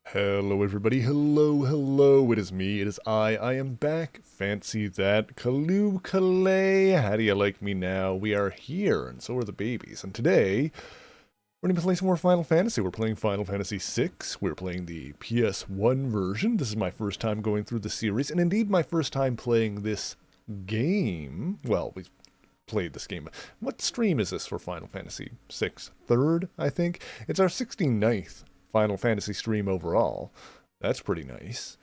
Hello everybody, hello, it is me, it is I am back, fancy that, Kaloo Kalay, how do you like me now? We are here, and so are the babies, and today, we're going to be playing some more Final Fantasy. We're playing Final Fantasy VI, we're playing the PS1 version. This is my first time going through the series, and indeed my first time playing this game. Well, we've played this game. What stream is this for Final Fantasy VI? Third, I think? It's our 69th Final Fantasy stream overall. That's pretty nice.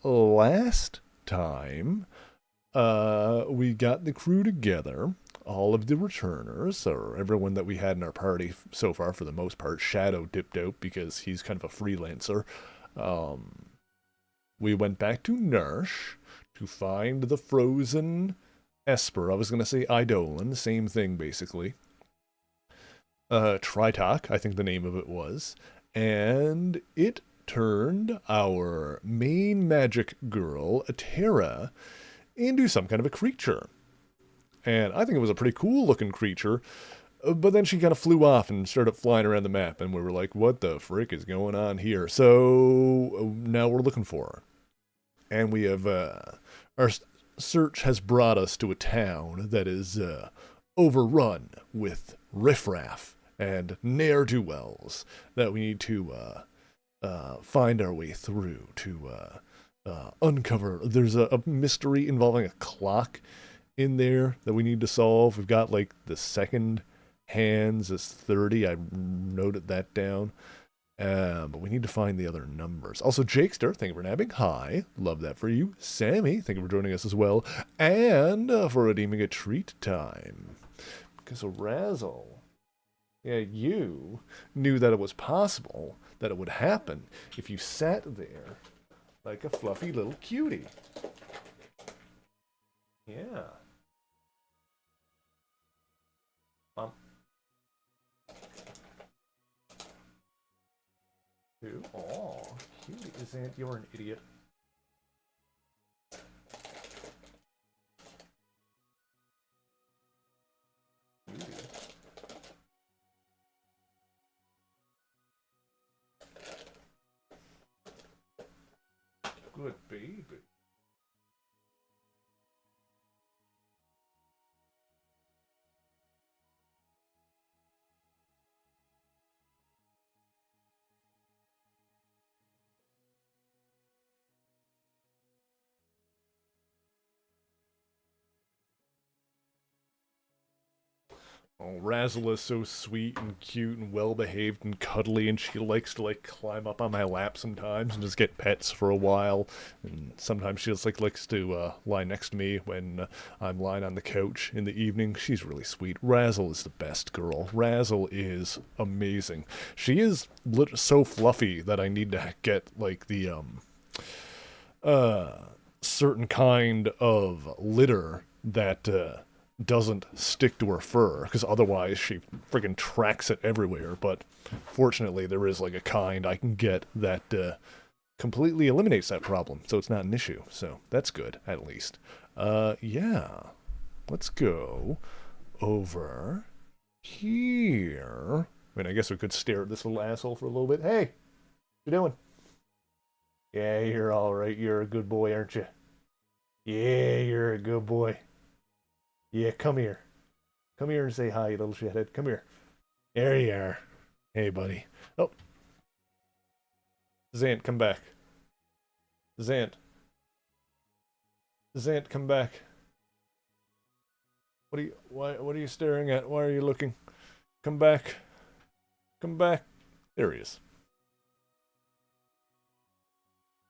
Last time, we got the crew together, all of the returners, or everyone that we had in our party so far for the most part. Shadow dipped out because he's kind of a freelancer. Um, we went back to Narsh to find the frozen Esper. I was going to say Eidolon, same thing basically. Tritok, I think the name of it was. And it turned our main magic girl, Terra, into some kind of a creature. And I think it was a pretty cool looking creature. But then she kind of flew off and started flying around the map, and we were like, what the frick is going on here? So now we're looking for her. And we have, our search has brought us to a town that is overrun with riffraff and ne'er-do-wells that we need to find our way through to uncover. There's a mystery involving a clock in there that we need to solve. We've got like the second hands is 30. I noted that down. But we need to find the other numbers. Also, Jakester, thank you for nabbing. Hi, love that for you. Sammy, thank you for joining us as well. And for redeeming a treat time. Because Razzle, yeah, you knew that it was possible that it would happen if you sat there like a fluffy little cutie. Yeah. Um, who? Aw, cutie. Isn't you're an idiot? Cutie. Good baby. Oh, Razzle is so sweet and cute and well behaved and cuddly, and she likes to like climb up on my lap sometimes and just get pets for a while. And sometimes she just like likes to lie next to me when I'm lying on the couch in the evening. She's really sweet. Razzle is the best girl. Razzle is amazing. She is so fluffy that I need to get like the uh certain kind of litter that doesn't stick to her fur, because otherwise she friggin' tracks it everywhere. But fortunately, there is like a kind I can get that completely eliminates that problem, so it's not an issue. So that's good, at least. Yeah. Let's go over here. I mean, I guess we could stare at this little asshole for a little bit. Hey, what you doing? Yeah, you're all right. You're a good boy, aren't you? Yeah, you're a good boy. Yeah, come here. Come here and say hi, you little shithead. Come here. There you are. Hey, buddy. Oh, Zant, come back. Zant. Zant, come back. What are you staring at? Why are you looking? Come back. Come back. There he is.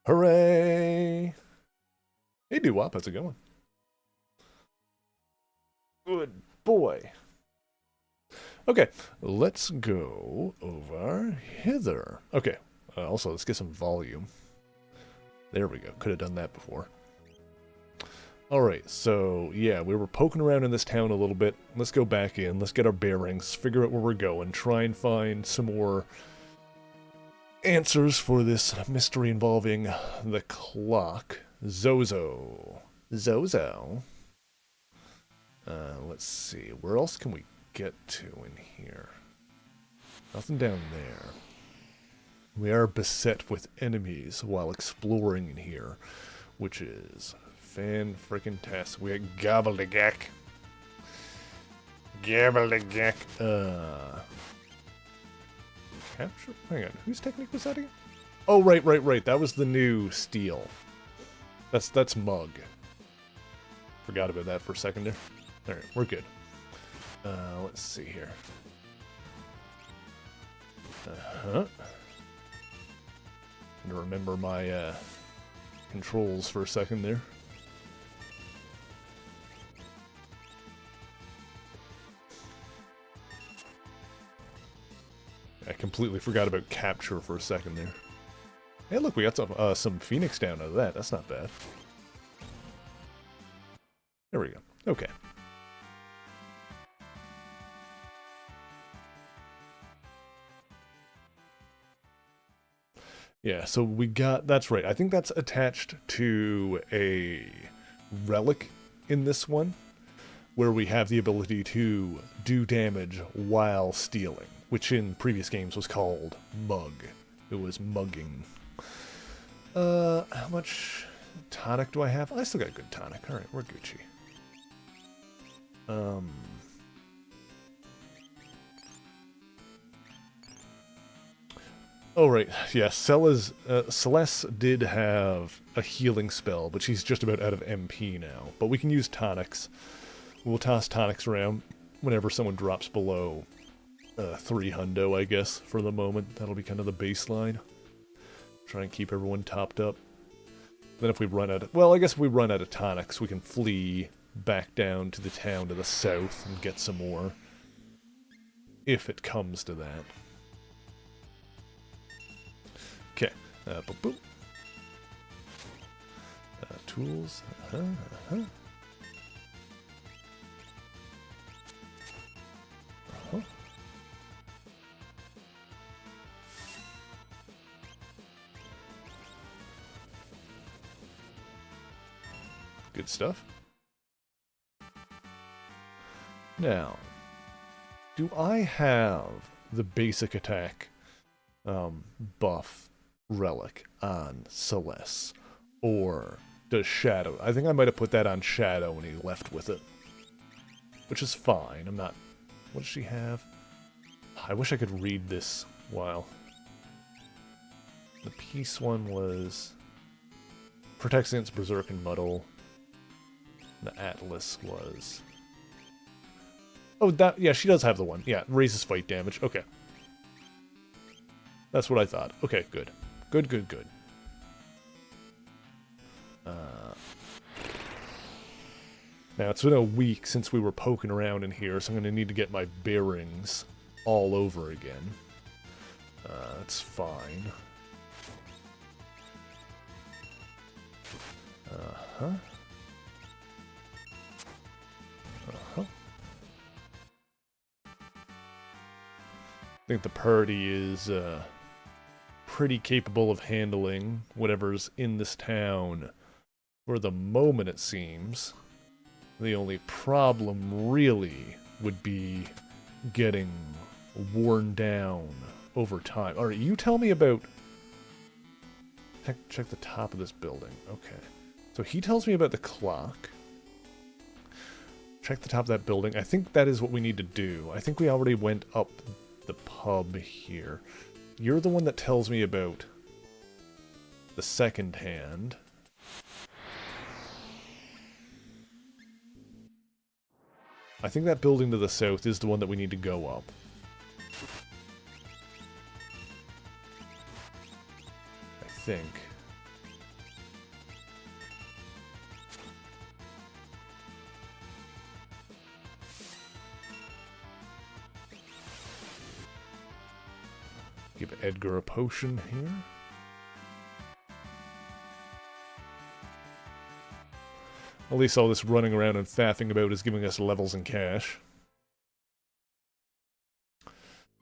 Hooray! Hey, Doo-Wop, how's it going? Good boy. Okay, let's go over hither. Okay, also, let's get some volume. There we go. Could have done that before. Alright, so yeah, we were poking around in this town a little bit. Let's go back in, let's get our bearings, figure out where we're going, try and find some more answers for this mystery involving the clock. Zozo. Zozo. Let's see, where else can we get to in here? Nothing down there. We are beset with enemies while exploring in here, which is fan-frickin-tastic. We got Gobbledygook. Gobbledygook. Capture? Hang on, whose technique was that again? Oh, right. That was the new steal. That's Mug. Forgot about that for a second there. Alright, we're good. Let's see here. Uh-huh. To remember my controls for a second there. I completely forgot about capture for a second there. Hey, look, we got some Phoenix down out of that. That's not bad. There we go. Okay. Yeah, so we got... That's right. I think that's attached to a relic in this one, where we have the ability to do damage while stealing, which in previous games was called Mug. It was mugging. How much tonic do I have? I still got good tonic. Alright, we're Gucci. Oh, right. Yeah, Celeste did have a healing spell, but she's just about out of MP now. But we can use tonics. We'll toss tonics around whenever someone drops below 3 hundo, I guess, for the moment. That'll be kind of the baseline. Try and keep everyone topped up. Then if we run out of... Well, I guess if we run out of tonics, we can flee back down to the town to the south and get some more. If it comes to that. Okay. Boop, boop. Tools. Good stuff. Now, do I have the basic attack buff relic on Celeste? Or does Shadow? I think I might have put that on Shadow when he left with it. Which is fine. I'm not... What does she have? I wish I could read this while... The peace one was... Protects against Berserk and Muddle. The Atlas was... Oh, that... Yeah, she does have the one. Yeah, raises fight damage. Okay. That's what I thought. Okay, good. Good. Now, it's been a week since we were poking around in here, so I'm going to need to get my bearings all over again. That's fine. Uh-huh. I think the party is pretty capable of handling whatever's in this town. For the moment, it seems. The only problem, really, would be getting worn down over time. Alright, you tell me about... Check the top of this building. Okay. So he tells me about the clock. Check the top of that building. I think that is what we need to do. I think we already went up the pub here. You're the one that tells me about the second hand. I think that building to the south is the one that we need to go up. I think. Give Edgar a potion here. At least all this running around and faffing about is giving us levels and cash.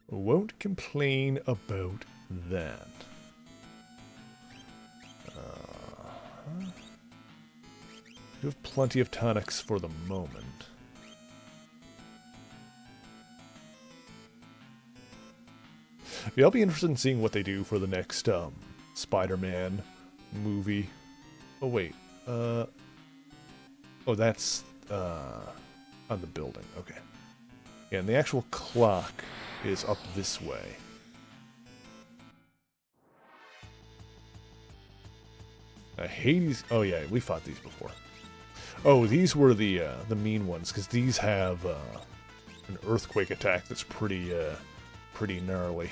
Won't complain about that. You have plenty of tonics for the moment. Yeah, I'll be interested in seeing what they do for the next Spider-Man movie. Oh wait, oh that's on the building. Okay, yeah, and the actual clock is up this way. Hades. Oh yeah, we fought these before. Oh, these were the mean ones because these have an earthquake attack that's pretty gnarly.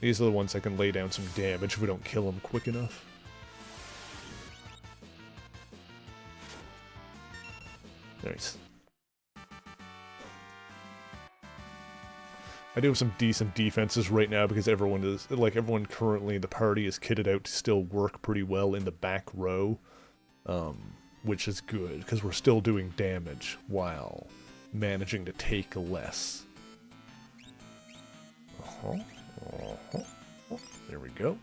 These are the ones that can lay down some damage if we don't kill them quick enough. Nice. I do have some decent defenses right now because everyone currently in the party is kitted out to still work pretty well in the back row, which is good because we're still doing damage while managing to take less. There we go.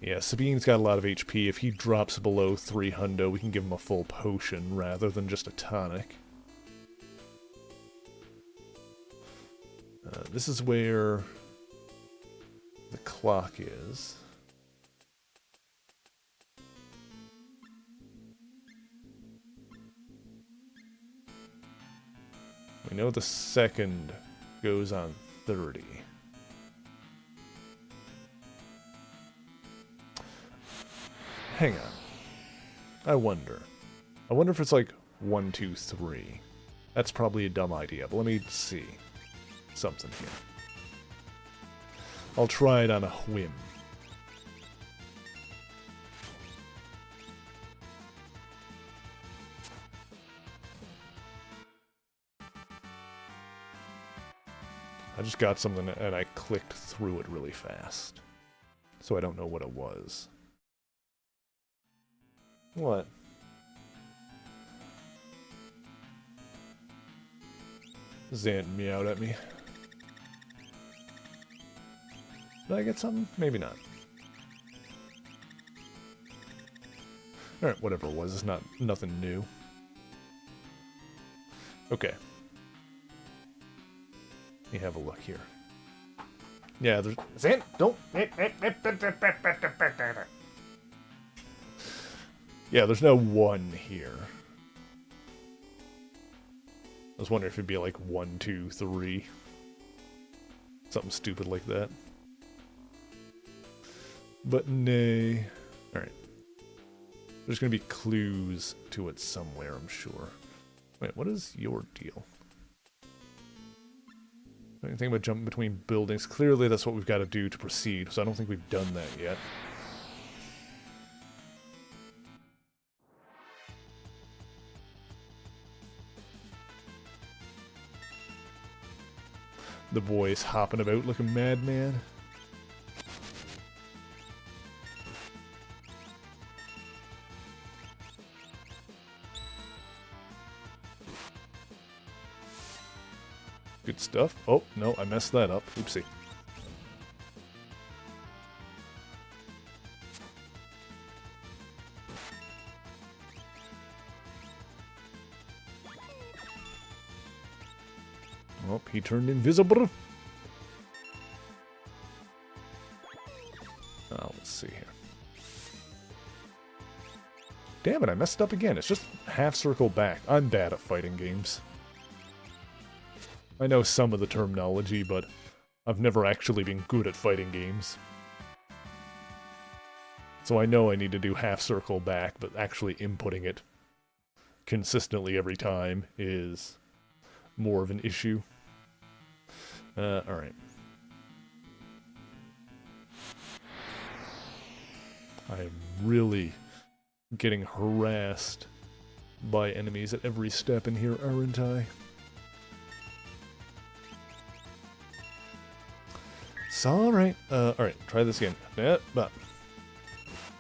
Yeah, Sabine's got a lot of HP. If he drops below 300, we can give him a full potion rather than just a tonic. This is where the clock is. We know the second goes on 30. Hang on. I wonder if it's like 1, 2, 3. That's probably a dumb idea, but let me see something here. I'll try it on a whim. I just got something and I clicked through it really fast. So I don't know what it was. What? Zant meowed at me. Did I get something? Maybe not. Alright, whatever it was, it's nothing new. Okay. Let me have a look here. Yeah, there's... Zant, don't... Yeah, there's no 1 here. I was wondering if it'd be like 1, 2, 3. Something stupid like that. But nay. Alright. There's gonna be clues to it somewhere, I'm sure. Wait, what is your deal? Anything about jumping between buildings? Clearly that's what we've got to do to proceed, so I don't think we've done that yet. The boy's hopping about like a madman. Good stuff. Oh, no, I messed that up. Oopsie. Oh, he turned invisible. Oh, let's see here. Damn it, I messed up again. It's just half circle back. I'm bad at fighting games. I know some of the terminology, but I've never actually been good at fighting games. So I know I need to do half circle back, but actually inputting it consistently every time is more of an issue. Alright. I'm really getting harassed by enemies at every step in here, aren't I? It's alright. Alright, try this again. Yeah, but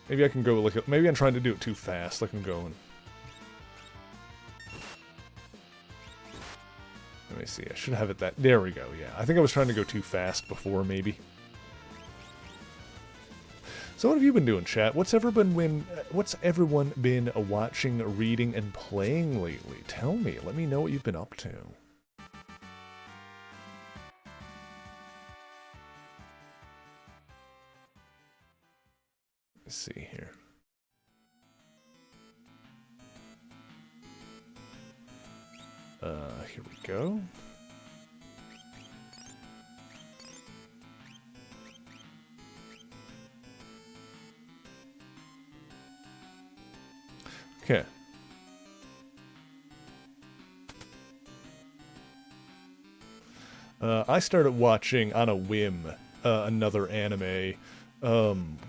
maybe I can go like maybe I'm trying to do it too fast, like I'm going. Let me see, I should have it that... There we go, yeah. I think I was trying to go too fast before, maybe. So what have you been doing, chat? What's everyone been watching, reading, and playing lately? Tell me. Let me know what you've been up to. Let's see here. Here we go. Okay. I started watching on a whim another anime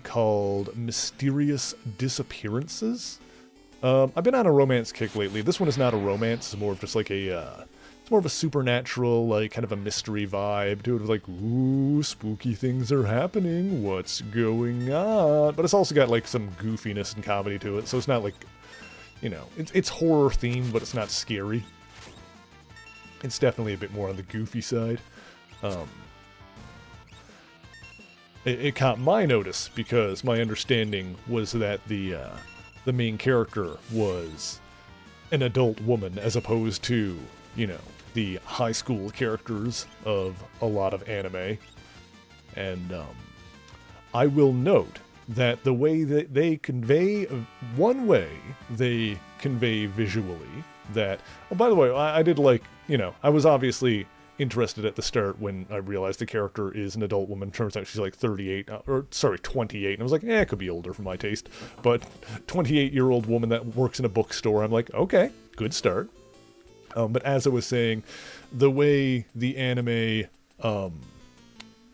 called Mysterious Disappearances. I've been on a romance kick lately. This one is not a romance. It's more of just like it's more of a supernatural, like kind of a mystery vibe to it. Of like, ooh, spooky things are happening. What's going on? But it's also got like some goofiness and comedy to it. So it's not like, you know, it's horror themed, but it's not scary. It's definitely a bit more on the goofy side. It caught my notice because my understanding was that the main character was an adult woman as opposed to, you know, the high school characters of a lot of anime. And I will note that the way that they convey, one way they convey visually that, oh, by the way, I did like, you know, I was obviously interested at the start when I realized the character is an adult woman. Turns out she's like 38, or sorry, 28. And I was like, it could be older for my taste. But 28-year-old woman that works in a bookstore, I'm like, okay, good start. But as I was saying, the way the anime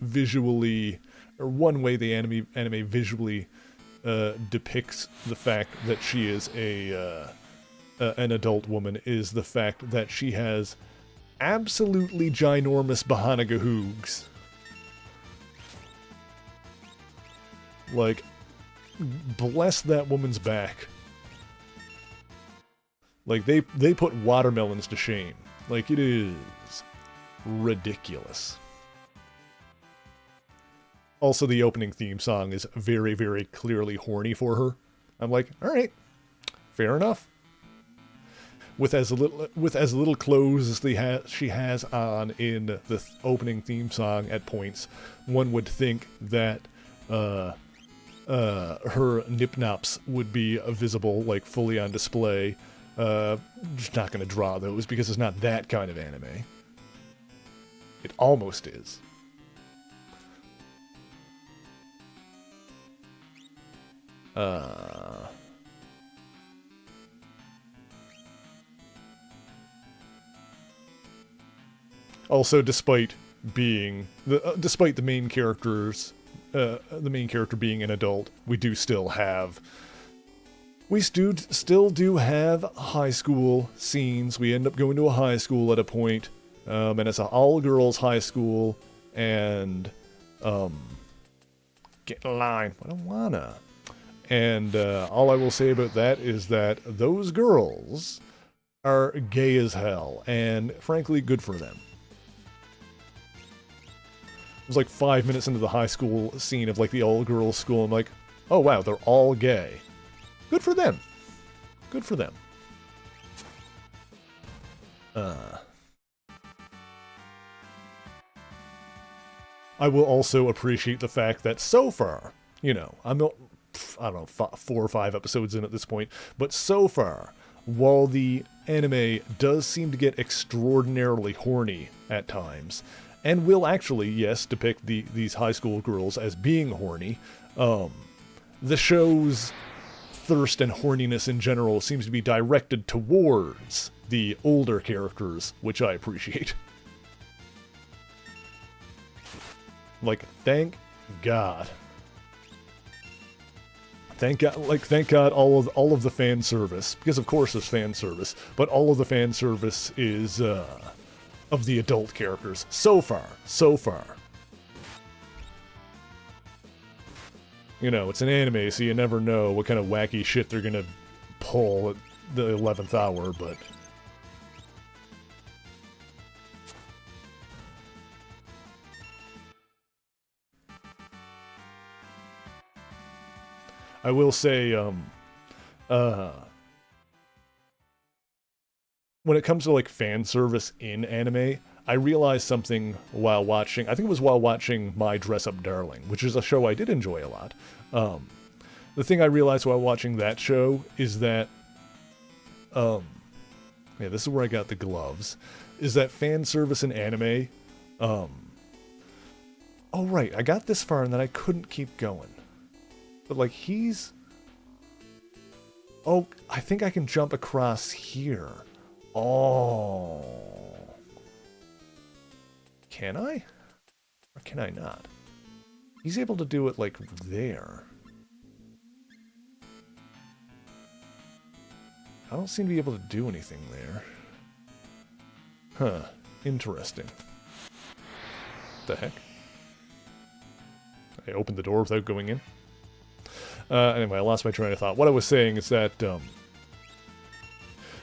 visually, or one way the anime visually depicts the fact that she is an adult woman is the fact that she has absolutely ginormous Bahanaga hoogs. Like, bless that woman's back. Like, they put watermelons to shame. Like, it is ridiculous. Also, the opening theme song is very, very clearly horny for her. I'm like, alright, fair enough. With as little clothes as she has on in the opening theme song at points, one would think that her nip-nops would be visible, like fully on display. Just not going to draw those because it's not that kind of anime. It almost is. Also, despite being despite the main character being an adult, we still do have high school scenes. We end up going to a high school at a point, and it's an all-girls high school. And get in line. I don't wanna. And all I will say about that is that those girls are gay as hell, and frankly, good for them. It was like 5 minutes into the high school scene of like the all-girls school. I'm like, oh wow, they're all gay. Good for them. Good for them. I will also appreciate the fact that so far, you know, I don't know, 4 or 5 episodes in at this point, but so far, while the anime does seem to get extraordinarily horny at times, and will actually, yes, depict these high school girls as being horny, the show's thirst and horniness in general seems to be directed towards the older characters, which I appreciate. Like, thank God. Thank God all of the fan service, because of course there's fan service, but all of the fan service is of the adult characters. So far. You know, it's an anime, so you never know what kind of wacky shit they're gonna pull at the 11th hour, but... I will say, uh, when it comes to like fan service in anime, I realized something while watching. I think it was while watching My Dress Up Darling, which is a show I did enjoy a lot. The thing I realized while watching that show is that, yeah, this is where I got the gloves. Is that fan service in anime? Oh right, I got this far and then I couldn't keep going. But like he's, oh, I think I can jump across here. Oh. Can I? Or can I not? He's able to do it, like, there. I don't seem to be able to do anything there. Huh. Interesting. What the heck? I opened the door without going in. Anyway, I lost my train of thought. What I was saying is that,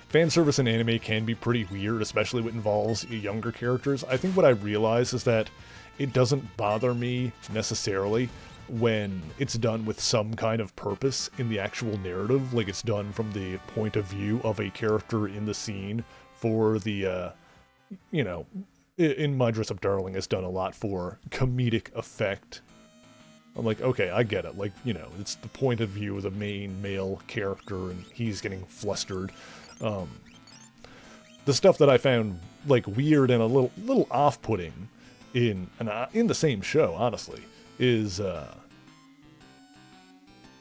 fan service in anime can be pretty weird, especially when it involves younger characters. I think what I realize is that it doesn't bother me necessarily when it's done with some kind of purpose in the actual narrative, like it's done from the point of view of a character in the scene for the, you know, in My Dress Up Darling, it's done a lot for comedic effect. I'm like, okay, I get it. Like, you know, it's the point of view of the main male character and he's getting flustered. The stuff that I found like weird and a little off-putting in the same show, honestly, is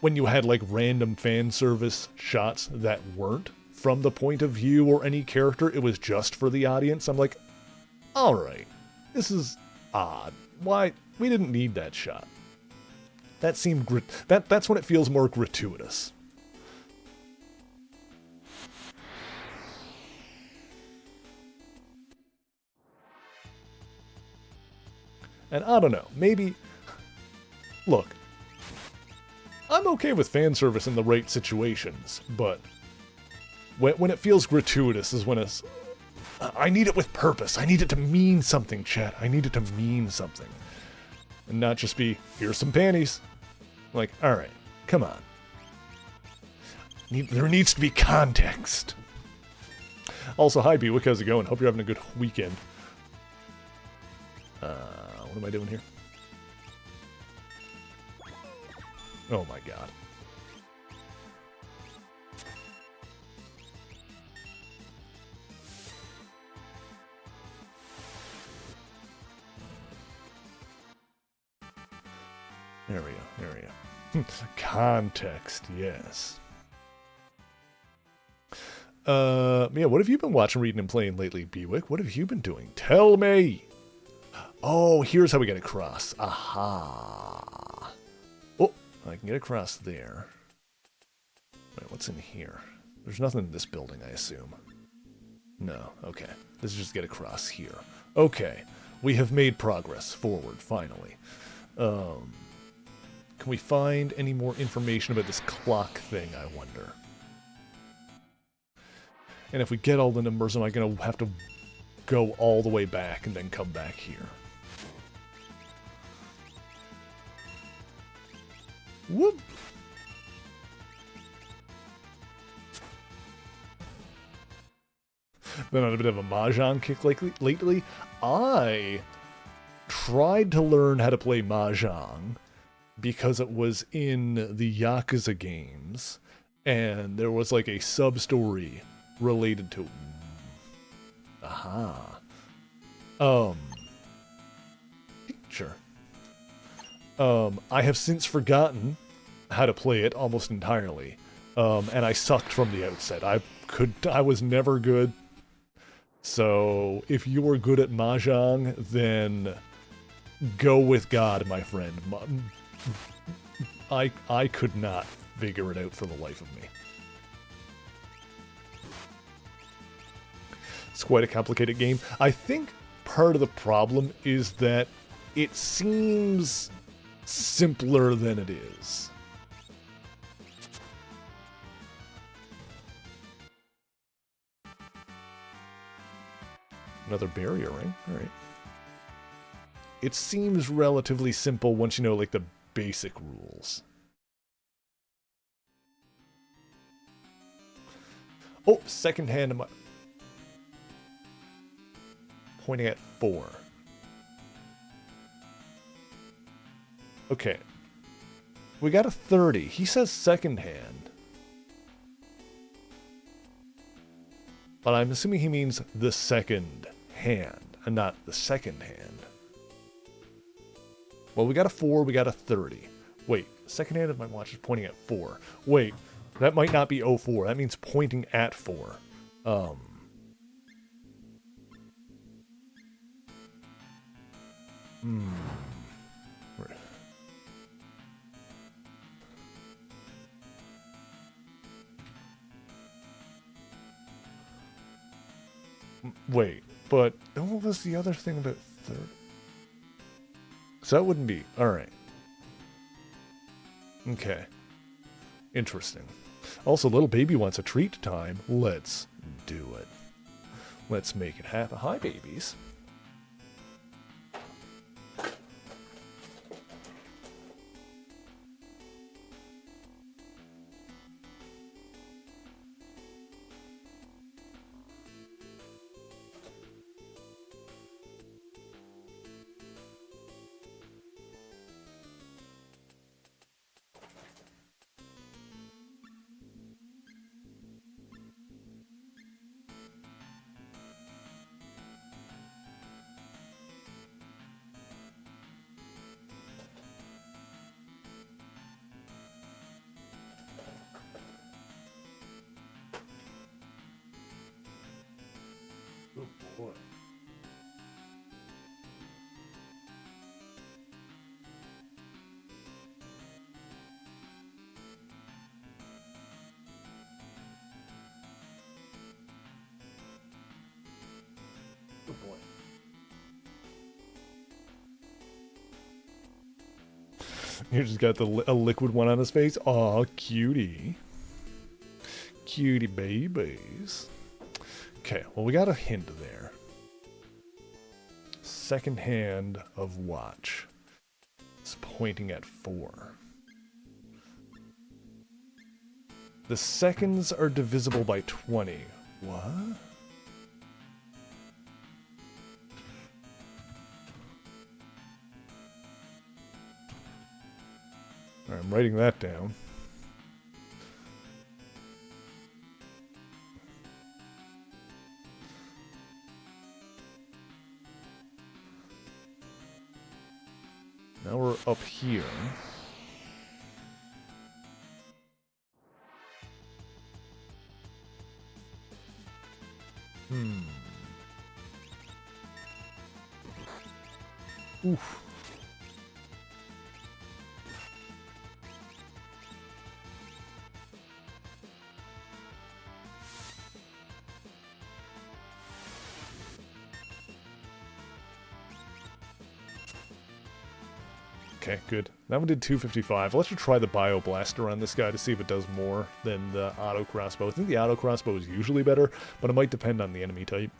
when you had like random fan service shots that weren't from the point of view or any character, it was just for the audience. I'm like, all right, this is odd. Why we didn't need that shot? That seemed that's when it feels more gratuitous. And I don't know, maybe... Look, I'm okay with fan service in the right situations, but when it feels gratuitous is when it's... I need it with purpose. I need it to mean something, chat. I need it to mean something. And not just be, here's some panties. Like, alright, come on. There needs to be context. Also, hi Bewick, how's it going? Hope you're having a good weekend. What am I doing here? Oh my god. There we go, there we go. Context, yes. Yeah, what have you been watching, reading, and playing lately, Bewick? What have you been doing? Tell me! Oh, here's how we get across. Aha. Oh, I can get across there. Wait, what's in here? There's nothing in this building, I assume. No, okay. Let's just get across here. Okay, we have made progress forward, finally. Can we find any more information about this clock thing, I wonder? And if we get all the numbers, am I going to have to go all the way back and then come back here? Whoop! Been on a bit of a Mahjong kick lately. I tried to learn how to play Mahjong because it was in the Yakuza games, and there was like a sub-story related to... Aha. Sure. I have since forgotten how to play it almost entirely. And I sucked from the outset. I was never good. So, if you were good at Mahjong, then go with God, my friend. I could not figure it out for the life of me. It's quite a complicated game. I think part of the problem is that it seems simpler than it is. Another barrier ring? Alright. It seems relatively simple once you know, like, the basic rules. Oh, second hand of my... Pointing at 4. Okay. We got a 30. He says second hand. But I'm assuming he means the second hand, and not the second hand. Well, we got a 4, we got a 30. Wait, second hand of my watch is pointing at 4. Wait, that might not be 04. That means pointing at 4. Wait, but what was the other thing about 30? So that wouldn't be. Alright. Okay. Interesting. Also, little baby wants a treat time. Let's do it. Let's make it happen. Hi, babies. Oh boy. Good boy. You just got a liquid one on his face. Aw, cutie. Cutie babies. Okay, well, we got a hint there. Second hand of watch. It's pointing at 4. The seconds are divisible by 20. What? Alright, I'm writing that down. Now we're up here. Oof. Okay, good. That one did 255. Let's just try the Bio Blaster on this guy to see if it does more than the Auto Crossbow. I think the Auto Crossbow is usually better, but it might depend on the enemy type.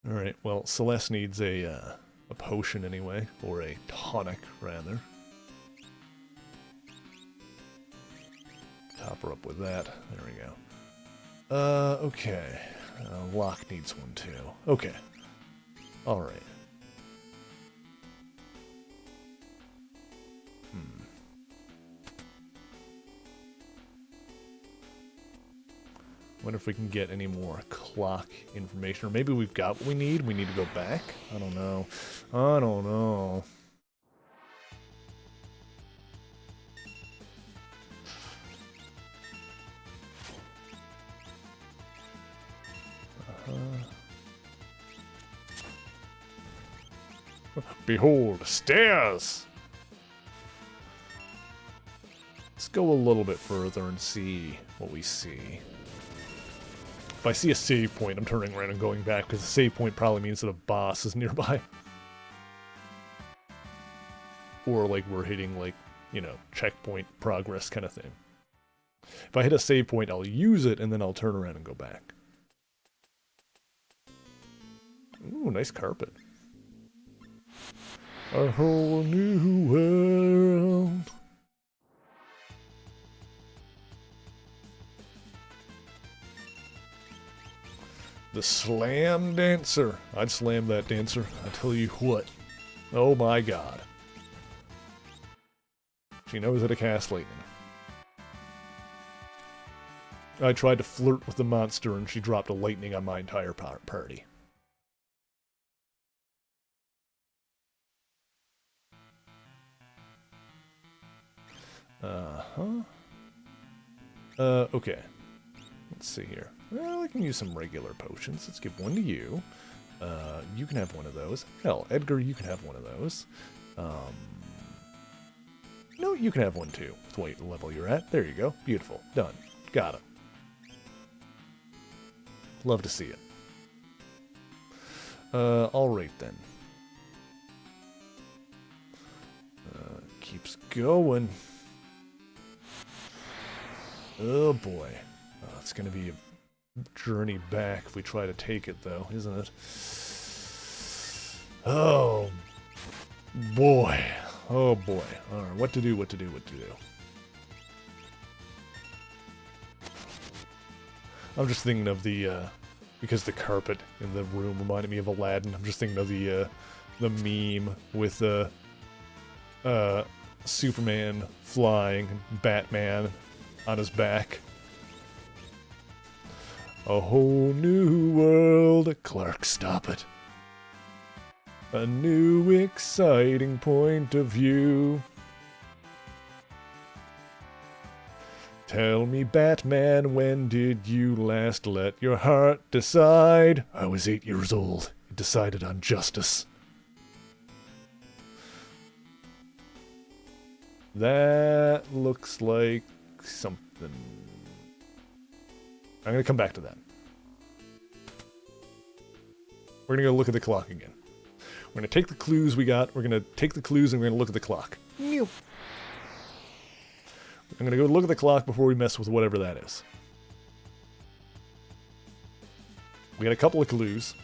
Alright, well, Celeste needs a potion anyway, or a tonic, rather. Top her up with that. There we go. Okay. Locke needs one too. Okay. Alright. Wonder if we can get any more clock information. Or maybe we've got what we need. We need to go back? I don't know. I don't know. Behold, stairs! Let's go a little bit further and see what we see. If I see a save point, I'm turning around and going back, because a save point probably means that a boss is nearby. Or, like, we're hitting, like, you know, checkpoint progress kind of thing. If I hit a save point, I'll use it, and then I'll turn around and go back. Ooh, nice carpet. A whole new world. The Slam Dancer. I'd slam that dancer. I tell you what. Oh my god. She knows how to cast lightning. I tried to flirt with the monster and she dropped a lightning on my entire party. Okay. Let's see here. Well, I can use some regular potions. Let's give one to you. You can have one of those. Hell, Edgar, you can have one of those. No, you can have one too. With what level you're at. There you go. Beautiful. Done. Got it. Love to see it. Alright then. Keeps going. Oh boy. It's gonna be a journey back if we try to take it though, isn't it? Oh boy. Oh boy. Alright, what to do, what to do, what to do. I'm just thinking of the, because the carpet in the room reminded me of Aladdin, I'm just thinking of the meme with, Superman flying, and Batman on his back. A whole new world. Clark, stop it. A new exciting point of view. Tell me, Batman, when did you last let your heart decide? I was 8 years old. It decided on justice. That looks like something. I'm going to come back to that. We're going to go look at the clock again. We're going to take the clues we got. We're going to take the clues and we're going to look at the clock. I'm going to go look at the clock before we mess with whatever that is. We got a couple of clues.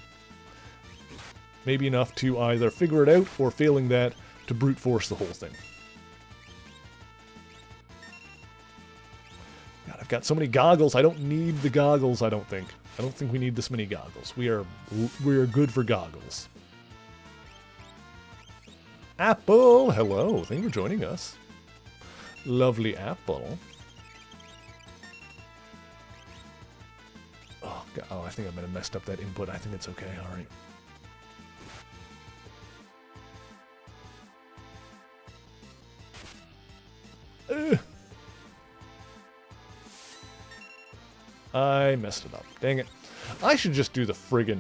Maybe enough to either figure it out or, failing that, to brute force the whole thing. God, I've got so many goggles. I don't need the goggles, I don't think. I don't think we need this many goggles. We are good for goggles. Apple! Hello, thank you for joining us. Lovely Apple. Oh, God. Oh, I think I might have messed up that input. I think it's okay, alright. I messed it up. Dang it. I should just do the friggin'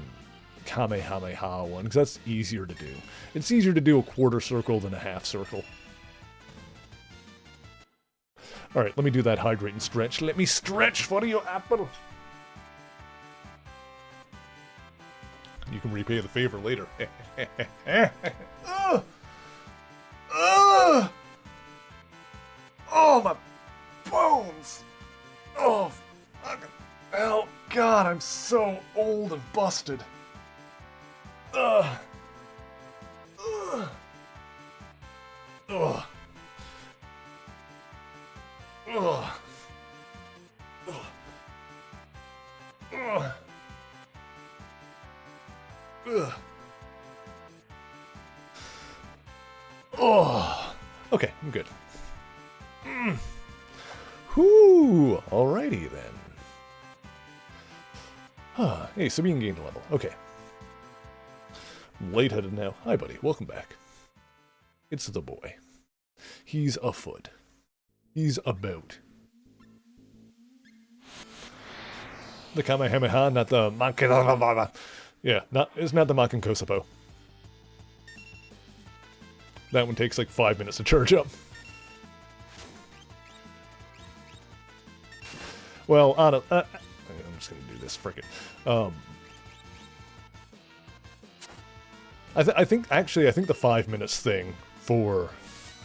Kamehameha one, because that's easier to do. It's easier to do a quarter circle than a half circle. Alright, let me do that hydrate and stretch. Let me stretch for you, Apple! You can repay the favor later. Oh, my bones! Oh, fucking hell. God, I'm so old and busted. Ugh. Ugh. Ugh. Ugh. Ugh. Ugh. Ugh. Oh. Okay, I'm good. Whoo! Alrighty then. Huh. Hey, Sabine gained a level. Okay. I'm lightheaded now. Hi, buddy. Welcome back. It's the boy. He's afoot. He's about. The Kamehameha, not the Mankin. Yeah, it's not the Mankin Kosapo. That one takes like 5 minutes to charge up. Well, I'm just gonna do this. Frick it. I think the 5 minutes thing for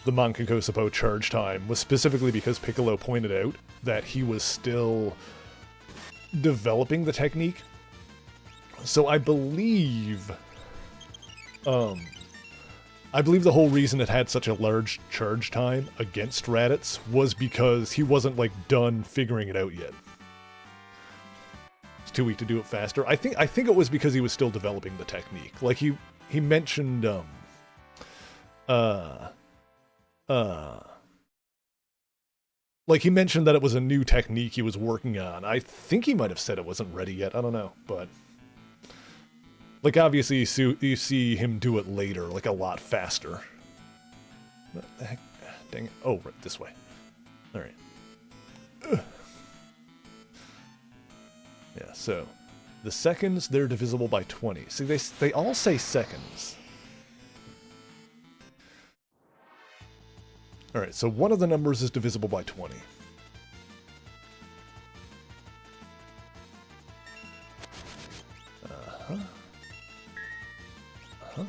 the Mankin Kosapo charge time was specifically because Piccolo pointed out that he was still developing the technique. So I believe the whole reason it had such a large charge time against Raditz was because he wasn't, like, done figuring it out yet. It's too weak to do it faster. I think it was because he was still developing the technique. Like he mentioned like he mentioned that it was a new technique he was working on. I think he might have said it wasn't ready yet. I don't know, but like obviously you see him do it later, like a lot faster. What the heck? Dang it. Oh, right, this way. All right. Ugh. Yeah, so the seconds, they're divisible by 20. See, they all say seconds. All right, so one of the numbers is divisible by 20. Uh-huh. Uh-huh.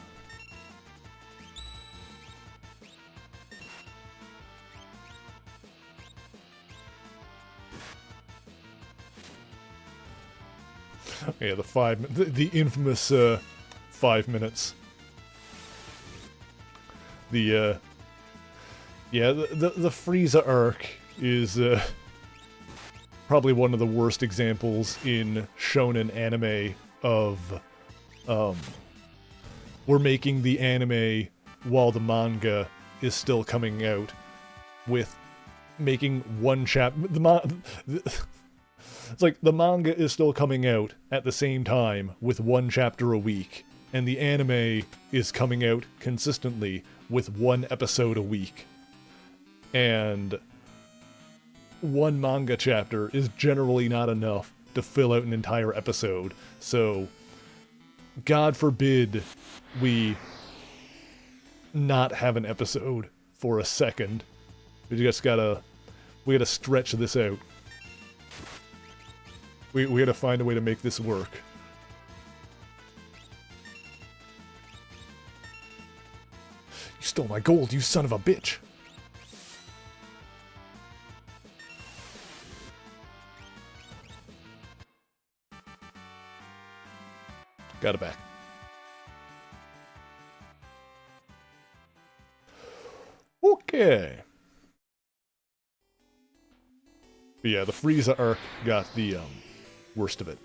Yeah, the infamous 5 minutes. The Frieza arc is probably one of the worst examples in shonen anime of we're making the anime while the manga is still coming out, with making one it's like the manga is still coming out at the same time with one chapter a week, and the anime is coming out consistently with one episode a week. And one manga chapter is generally not enough to fill out an entire episode. So, God forbid we not have an episode for a second. We gotta stretch this out. We gotta find a way to make this work. You stole my gold, you son of a bitch! Got it back. Okay. But yeah, the Frieza arc got the worst of it.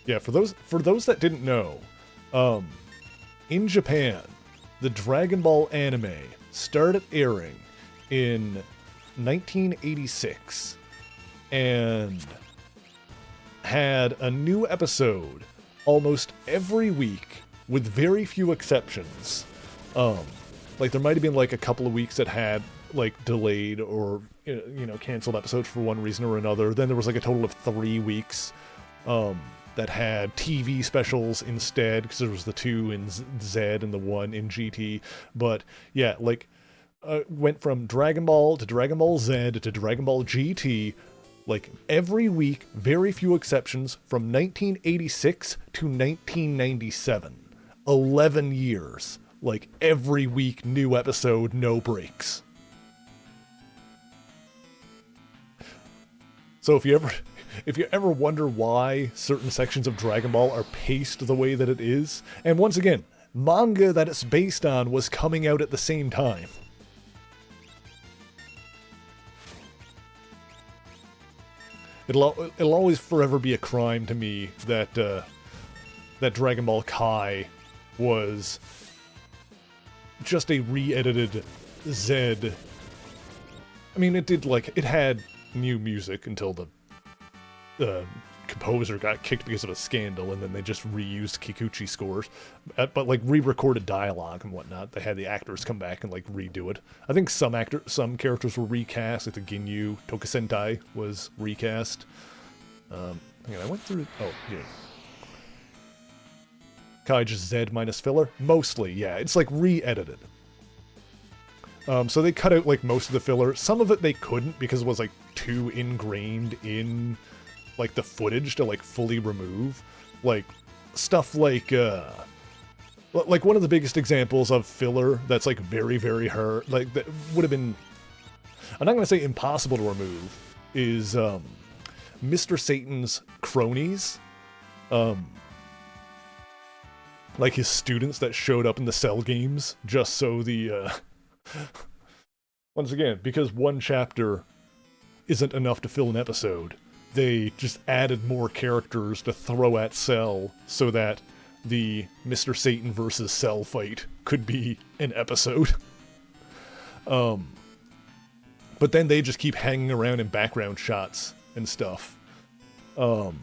Yeah, for those that didn't know, in Japan, the Dragon Ball anime started airing in 1986 and had a new episode almost every week, with very few exceptions. Like there might have been like a couple of weeks that had like delayed or canceled episodes for one reason or another. Then there was like a total of 3 weeks that had TV specials instead, because there was the 2 in Z and the 1 in GT. But yeah, like went from Dragon Ball to Dragon Ball Z to Dragon Ball GT, like every week, very few exceptions, from 1986 to 1997. 11 years. Like every week, new episode, no breaks. So if you ever wonder why certain sections of Dragon Ball are paced the way that it is, and once again, manga that it's based on was coming out at the same time. It'll always forever be a crime to me that that Dragon Ball Kai was just a re-edited Z. I mean, it had new music until the composer got kicked because of a scandal, and then they just reused Kikuchi scores, but like re-recorded dialogue and whatnot. They had the actors come back and like redo it. I think some characters were recast. Like the Ginyu Tokusentai was recast. Hang on, I went through. Oh, yeah. Kai just Z minus filler? Mostly, yeah. It's like re-edited. So they cut out like most of the filler. Some of it they couldn't because it was like too ingrained in like the footage to like fully remove. Like stuff like one of the biggest examples of filler that's like very, very hard, like that would have been, I'm not gonna say impossible to remove, is Mr. Satan's cronies. Like his students that showed up in the Cell games, just so the once again, because one chapter isn't enough to fill an episode. They just added more characters to throw at Cell so that the Mr. Satan versus Cell fight could be an episode. But then they just keep hanging around in background shots and stuff. But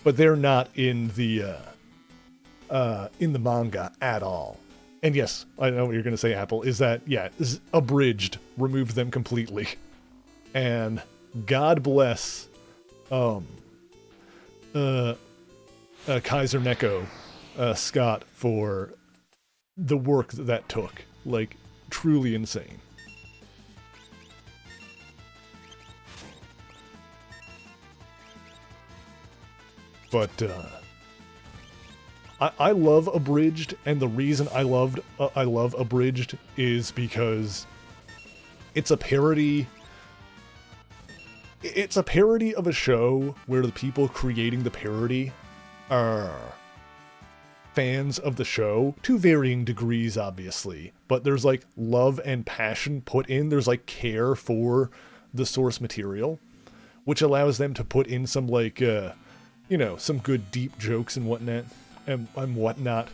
they're not in the manga at all. And yes, I know what you're going to say, Apple, is that, yeah, this is abridged, removed them completely. And God bless Kaiser Neko Scott for the work that took. Like, truly insane. But I love Abridged, and the reason I love Abridged is because it's a parody. It's a parody of a show where the people creating the parody are fans of the show, to varying degrees, obviously. But there's, like, love and passion put in. There's, like, care for the source material, which allows them to put in some, like, you know, some good deep jokes and whatnot. And whatnot.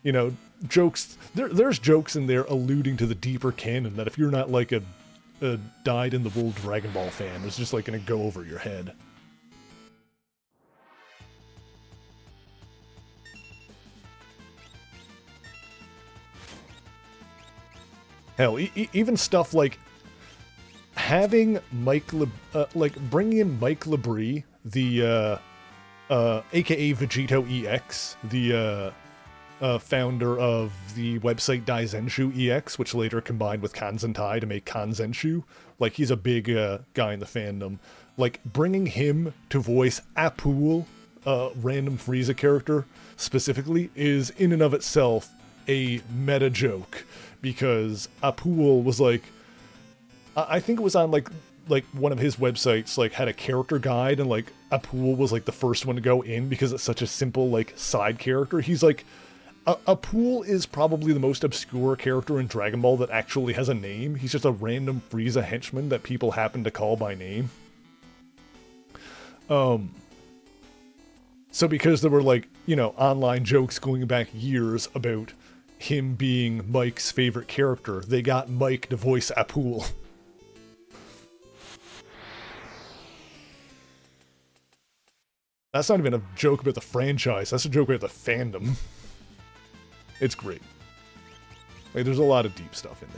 You know, jokes. There's jokes in there alluding to the deeper canon that if you're not, like, a dyed-in-the-wool Dragon Ball fan, it's just, like, gonna go over your head. Hell, even stuff like having bringing in Mike Labrie, the, aka Vegito EX, the, founder of the website Daizenshu EX, which later combined with Kanzentai to make Kanzenshu. Like, he's a big, guy in the fandom. Like, bringing him to voice Apul, random Frieza character, specifically, is in and of itself a meta joke. Because Apul was like, I think it was on like one of his websites, like, had a character guide, and like Apul was like the first one to go in because it's such a simple, like, side character. He's like, Apul is probably the most obscure character in Dragon Ball that actually has a name. He's just a random Frieza henchman that people happen to call by name. So because there were, like, you know, online jokes going back years about him being Mike's favorite character, they got Mike to voice Apul. That's not even a joke about the franchise, that's a joke about the fandom. It's great. Like, there's a lot of deep stuff in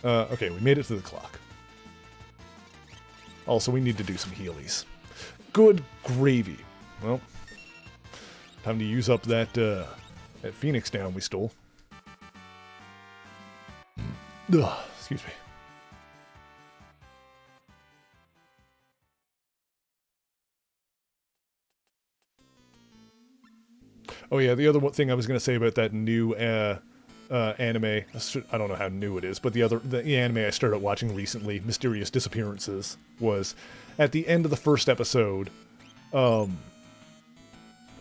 there. Okay, we made it to the clock. Also, we need to do some Heelys. Good gravy. Well, time to use up that Phoenix down we stole. Ugh, excuse me. Oh yeah, the other thing I was going to say about that new anime, I don't know how new it is, but the anime I started watching recently, Mysterious Disappearances, was at the end of the first episode, Masako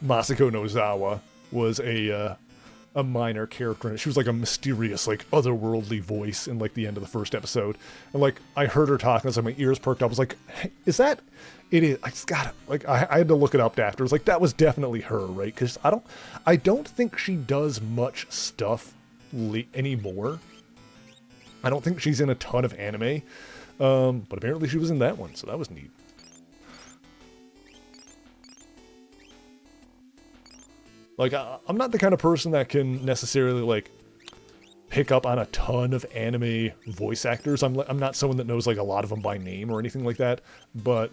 Nozawa was a minor character, and she was like a mysterious, like, otherworldly voice in, like, the end of the first episode. And, like, I heard her talking, so my ears perked up. I was like, hey, is that? It is. I just got it. Like, I had to look it up after. It was like, that was definitely her, right? Because I don't think she does much stuff anymore. I don't think she's in a ton of anime. But apparently she was in that one, so that was neat. Like, I'm not the kind of person that can necessarily, like, pick up on a ton of anime voice actors. I'm not someone that knows, like, a lot of them by name or anything like that. But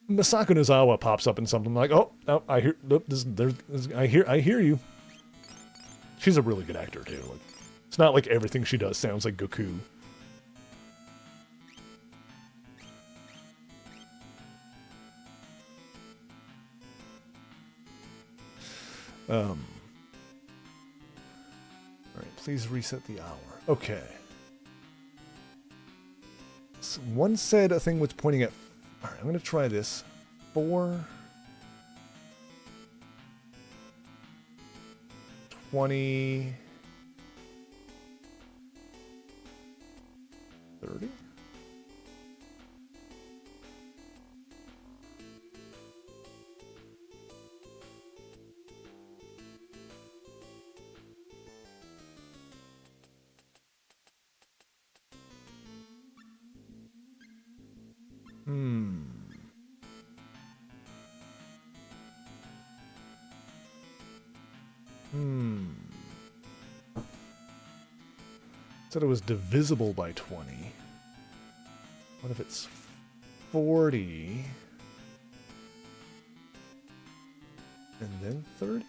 Masako Nozawa pops up in something like, oh, I hear, I hear you. She's a really good actor too. Like, it's not like everything she does sounds like Goku. Alright, please reset the hour. Okay. So one said a thing was pointing at... Alright, I'm going to try this. 4... 20... 30? Said it was divisible by 20. What if it's 40? And then 30?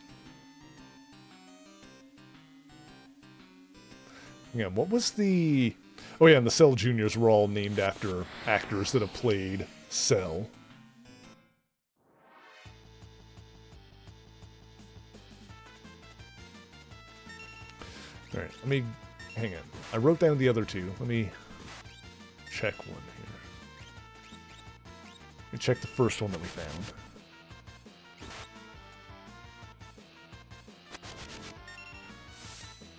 Yeah, what was the... Oh yeah, and the Cell Juniors were all named after actors that have played Cell. Alright, let me... Hang on. I wrote down the other two. Let me check one here. Let me check the first one that we found.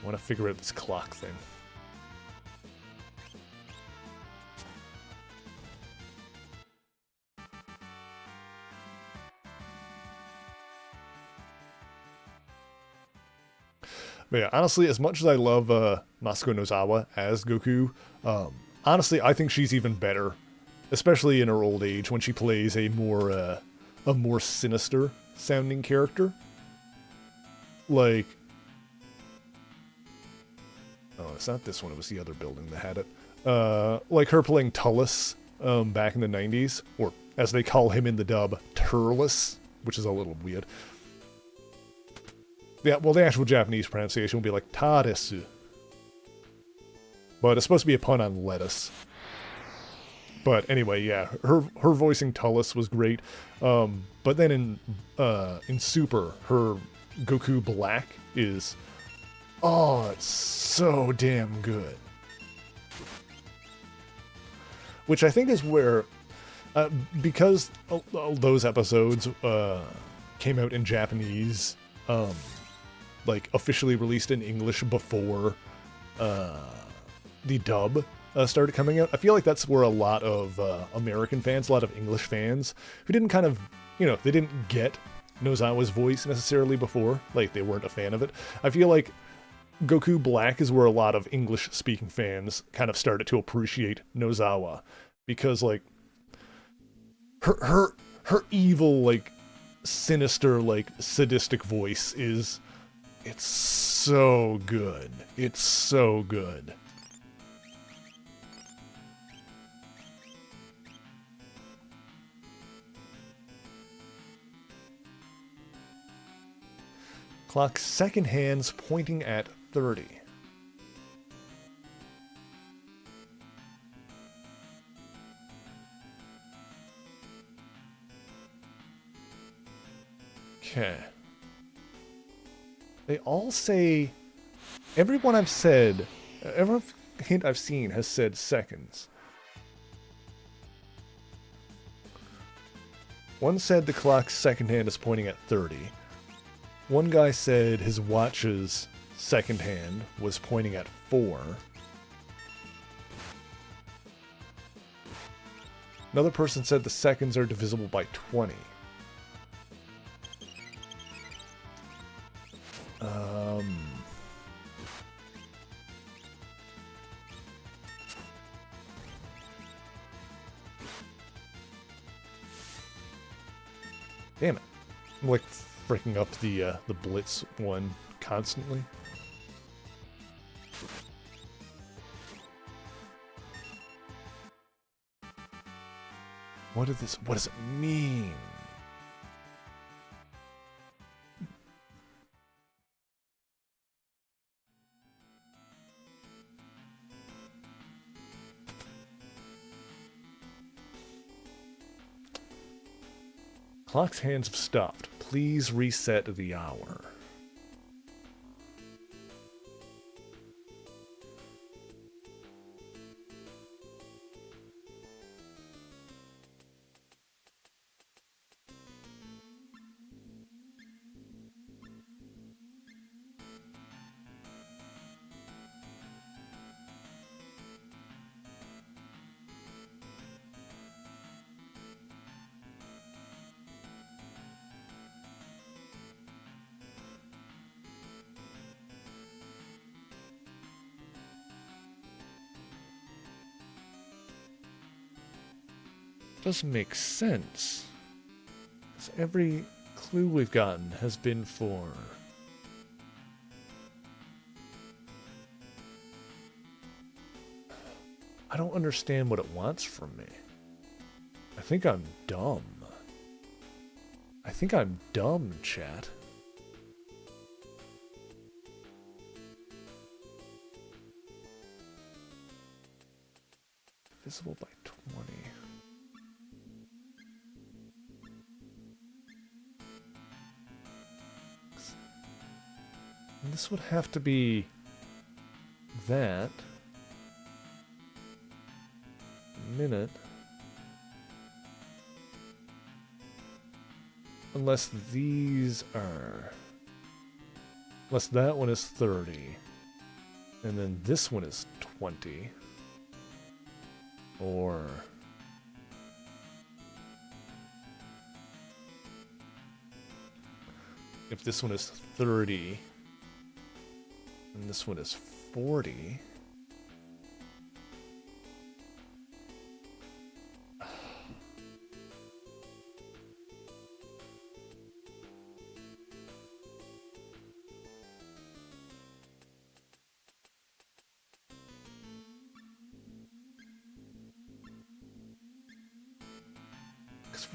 I want to figure out this clock thing. But yeah, honestly, as much as I love Masako Nozawa as Goku, honestly, I think she's even better, especially in her old age when she plays a more sinister sounding character. Like, oh, it's not this one; it was the other building that had it. Like her playing Tullus back in the '90s, or as they call him in the dub, Turles, which is a little weird. Yeah, well, the actual Japanese pronunciation would be like Tadesu. But it's supposed to be a pun on lettuce. But anyway, yeah, her voicing Tullus was great. But then in Super, her Goku Black is... Oh, it's so damn good. Which I think is where... because those episodes came out in Japanese... like officially released in English before the dub started coming out. I feel like that's where a lot of American fans, a lot of English fans, who didn't kind of, you know, they didn't get Nozawa's voice necessarily before, like they weren't a fan of it. I feel like Goku Black is where a lot of English-speaking fans kind of started to appreciate Nozawa, because like her evil, like sinister, like sadistic voice is... It's so good. It's so good. Clock's second hand's pointing at 30. Okay. They all say... Everyone I've said... Every hint I've seen has said seconds. One said the clock's second hand is pointing at 30. One guy said his watch's second hand was pointing at 4. Another person said the seconds are divisible by 20. Damn it. I'm like freaking up the Blitz one constantly. What does it mean? Clock's hands have stopped. Please reset the hour. Doesn't make sense. 'Cause every clue we've gotten has been for I don't understand what it wants from me. I think I'm dumb. I think I'm dumb, chat. Visible by 20. And this would have to be that. Minute. Unless these are... Unless that one is 30. And then this one is 20. Or... If this one is 30... And this one is 40...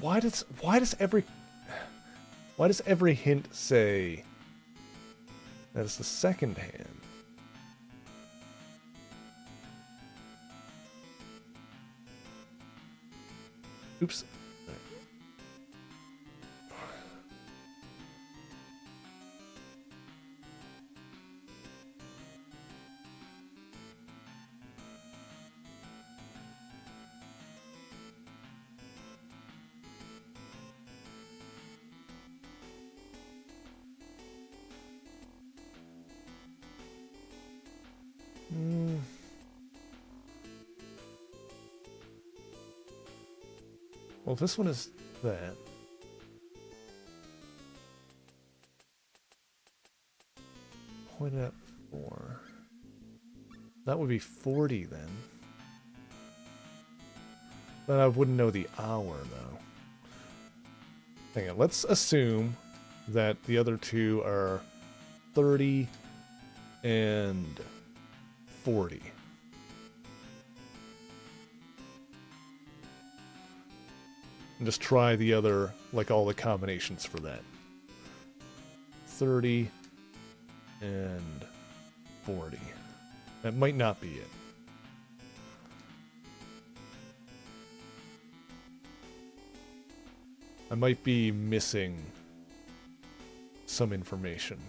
Why does every hint say that it's the second hand? Oops. Well, this one is that. Point at 4. That would be 40 then. Then I wouldn't know the hour, though. Hang on, let's assume that the other two are 30 and 40. And just try the other, like all the combinations for that. 30 and 40. That might not be it. I might be missing some information.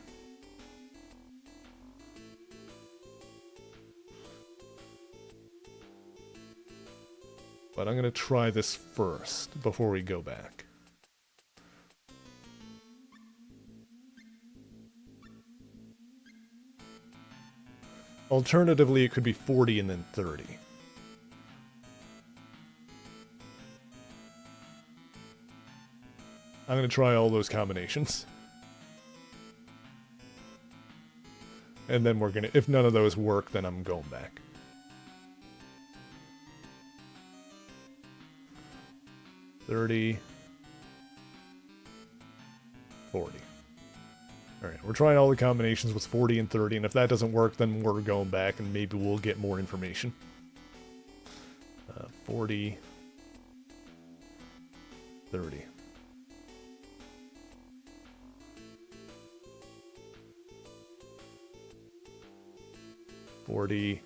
But I'm going to try this first before we go back. Alternatively, it could be 40 and then 30. I'm going to try all those combinations. And then we're going to... If none of those work, then I'm going back. $30, $40. Alright, we're trying all the combinations with 40 and 30, and if that doesn't work, then we're going back and maybe we'll get more information. 40, 30. $40,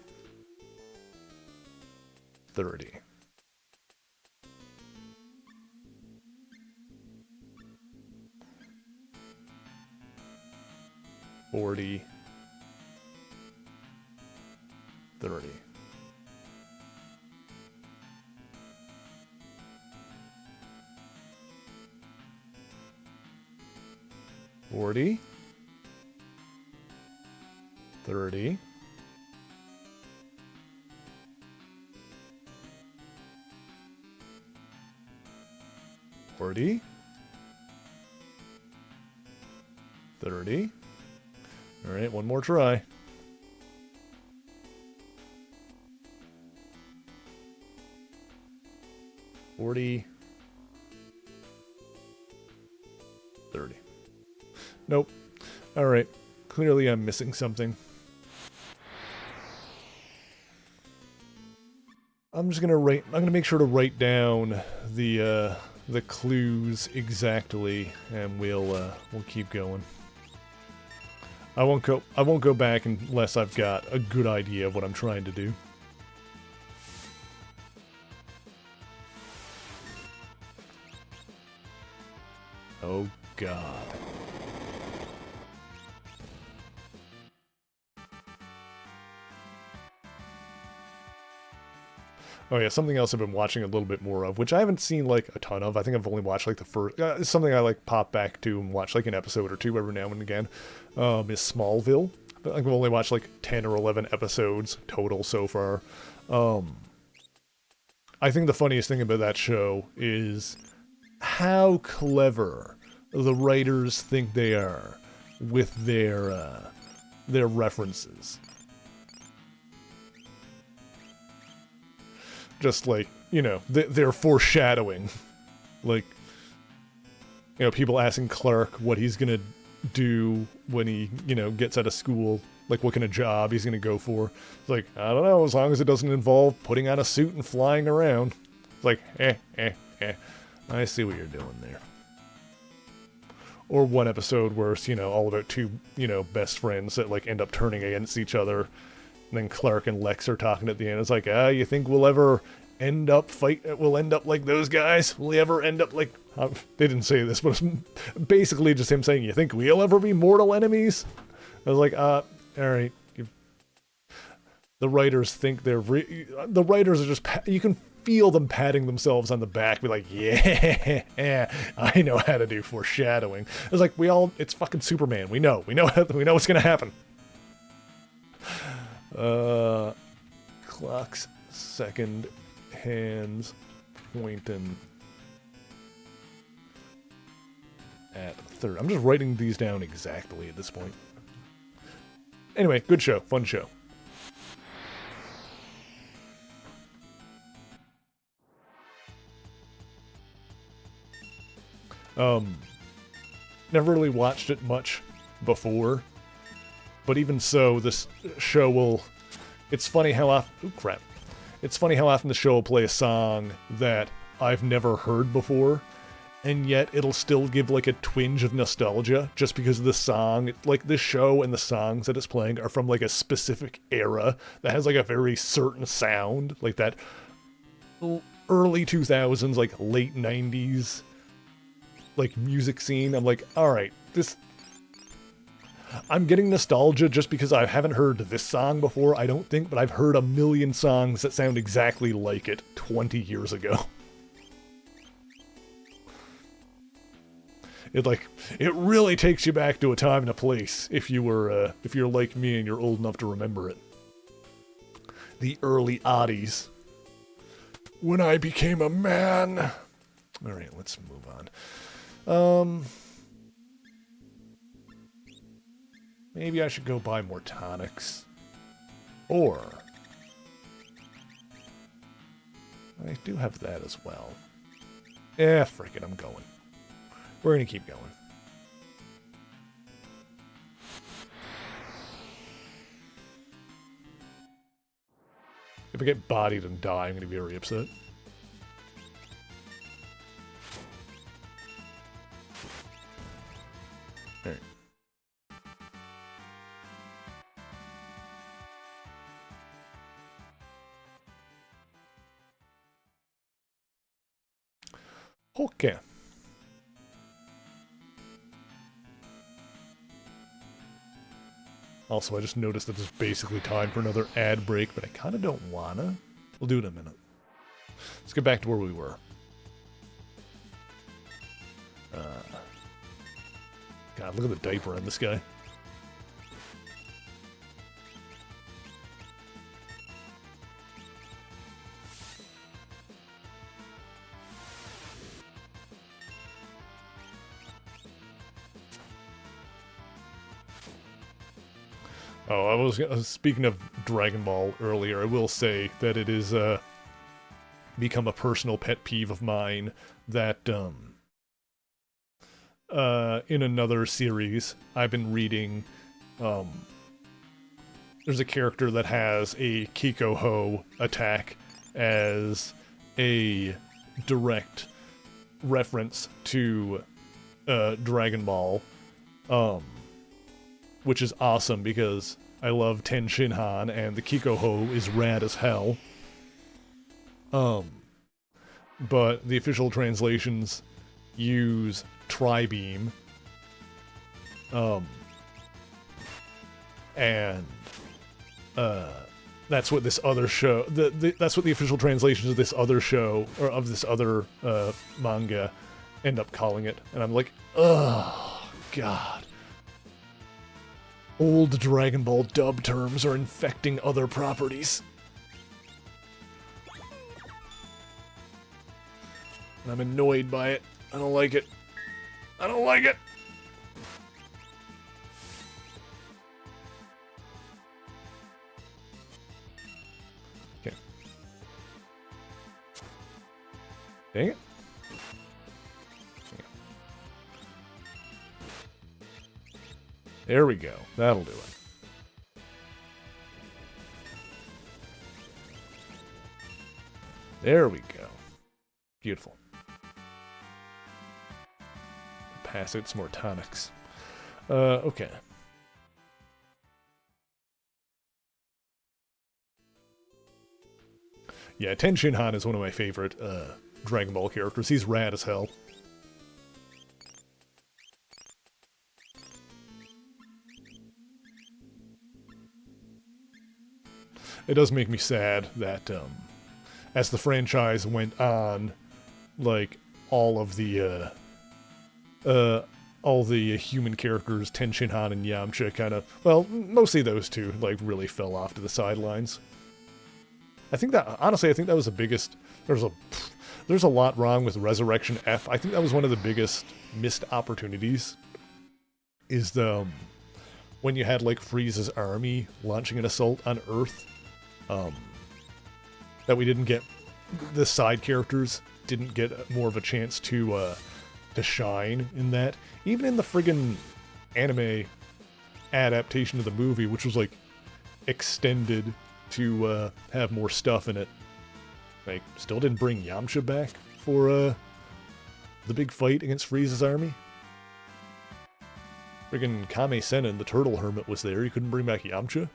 $30. 40, 30. $40, 30. $40, 30. Alright, one more try. $40, 30. Nope. Alright. Clearly I'm missing something. I'm just gonna write. I'm gonna make sure to write down the clues exactly, and we'll keep going. I won't go back unless I've got a good idea of what I'm trying to do. Oh God. Oh yeah, something else I've been watching a little bit more of, which I haven't seen like a ton of. I think I've only watched like the first. It's something I like pop back to and watch like an episode or two every now and again. Is Smallville. I've only watched like 10 or 11 episodes total so far. I think the funniest thing about that show is how clever the writers think they are with their references. Just like, you know, they're foreshadowing. Like, you know, people asking Clark what he's gonna do when he, you know, gets out of school. Like, what kind of job he's gonna go for. It's like, I don't know, as long as it doesn't involve putting on a suit and flying around. It's like, I see what you're doing there. Or one episode where it's, you know, all about two, you know, best friends that, like, end up turning against each other. And then Clark and Lex are talking at the end. It's like, you think we'll ever end up like those guys? Will we ever end up like... they didn't say this, but it's basically just him saying, you think we'll ever be mortal enemies? I was like, alright. The writers think they're... the writers are just... you can feel them patting themselves on the back, be like, yeah, I know how to do foreshadowing. It's like, it's fucking Superman. We know what's gonna happen. Clock's second, hands pointing at third. I'm just writing these down exactly at this point. Anyway, good show, fun show. Never really watched it much before. But even so, this show will... It's funny how often... Ooh, crap. It's funny how often the show will play a song that I've never heard before, and yet it'll still give, like, a twinge of nostalgia, just because the song... Like, the show and the songs that it's playing are from, like, a specific era that has, like, a very certain sound. Like, that early 2000s, like, late 90s, like, music scene. I'm like, alright, this... I'm getting nostalgia just because I haven't heard this song before, I don't think, but I've heard a million songs that sound exactly like it 20 years ago. It really takes you back to a time and a place if you're like me and you're old enough to remember it. The early oddies. When I became a man. Alright, let's move on. Maybe I should go buy more tonics. Or... I do have that as well. Frick it, I'm going. We're gonna keep going. If I get bodied and die, I'm gonna be very upset. Alright. Okay. Also, I just noticed that it's basically time for another ad break, but I kind of don't wanna. We'll do it in a minute. Let's get back to where we were. God, look at the diaper on this guy. Oh, I was speaking of Dragon Ball earlier. I will say that it is become a personal pet peeve of mine that in another series I've been reading, there's a character that has a Kikoho attack, as a direct reference to Dragon Ball, which is awesome because I love Ten Shinhan and the Kikoho is rad as hell. But the official translations use Tri-Beam. And that's what this other show, that's what the official translations of this other show, or of this other manga, end up calling it. And I'm like, oh, God. Old Dragon Ball dub terms are infecting other properties. And I'm annoyed by it. I don't like it. I don't like it! Okay. Dang it. There we go. That'll do it. There we go. Beautiful. Pass out some more tonics. Okay. Yeah, Ten Shinhan is one of my favorite Dragon Ball characters. He's rad as hell. It does make me sad that as the franchise went on, like, all the human characters, Ten Shinhan and Yamcha, kind of, well, mostly those two, like, really fell off to the sidelines. I think that, honestly, I think that was the biggest, there's a lot wrong with Resurrection F. I think that was one of the biggest missed opportunities, is the, when you had, like, Frieza's army launching an assault on Earth, that we didn't get, the side characters didn't get more of a chance to shine in that. Even in the friggin' anime adaptation of the movie, which was, like, extended to have more stuff in it. Like, still didn't bring Yamcha back for the big fight against Frieza's army. Friggin' Kame Senna and the Turtle Hermit was there. You couldn't bring back Yamcha?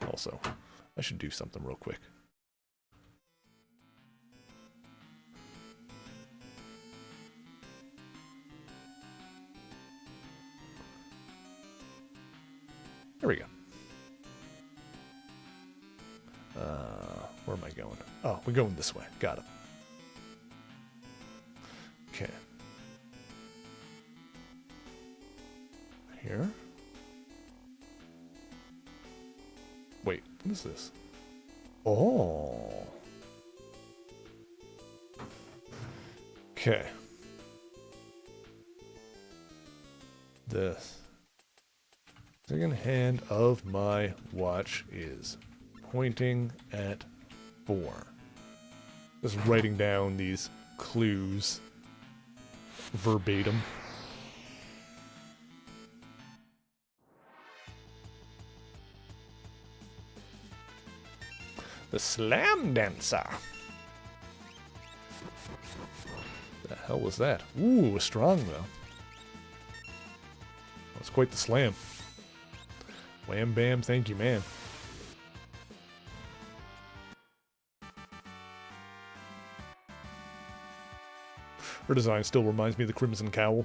Also, I should do something real quick. There we go. Where am I going? Oh, we're going this way. Got it. Okay. Here? Wait, what is this? Oh. Okay. This second hand of my watch is pointing at 4. Just writing down these clues verbatim. The Slam Dancer. The hell was that? Ooh, it was strong though. That's quite the slam. Wham bam, thank you, man. Her design still reminds me of the Crimson Cowl.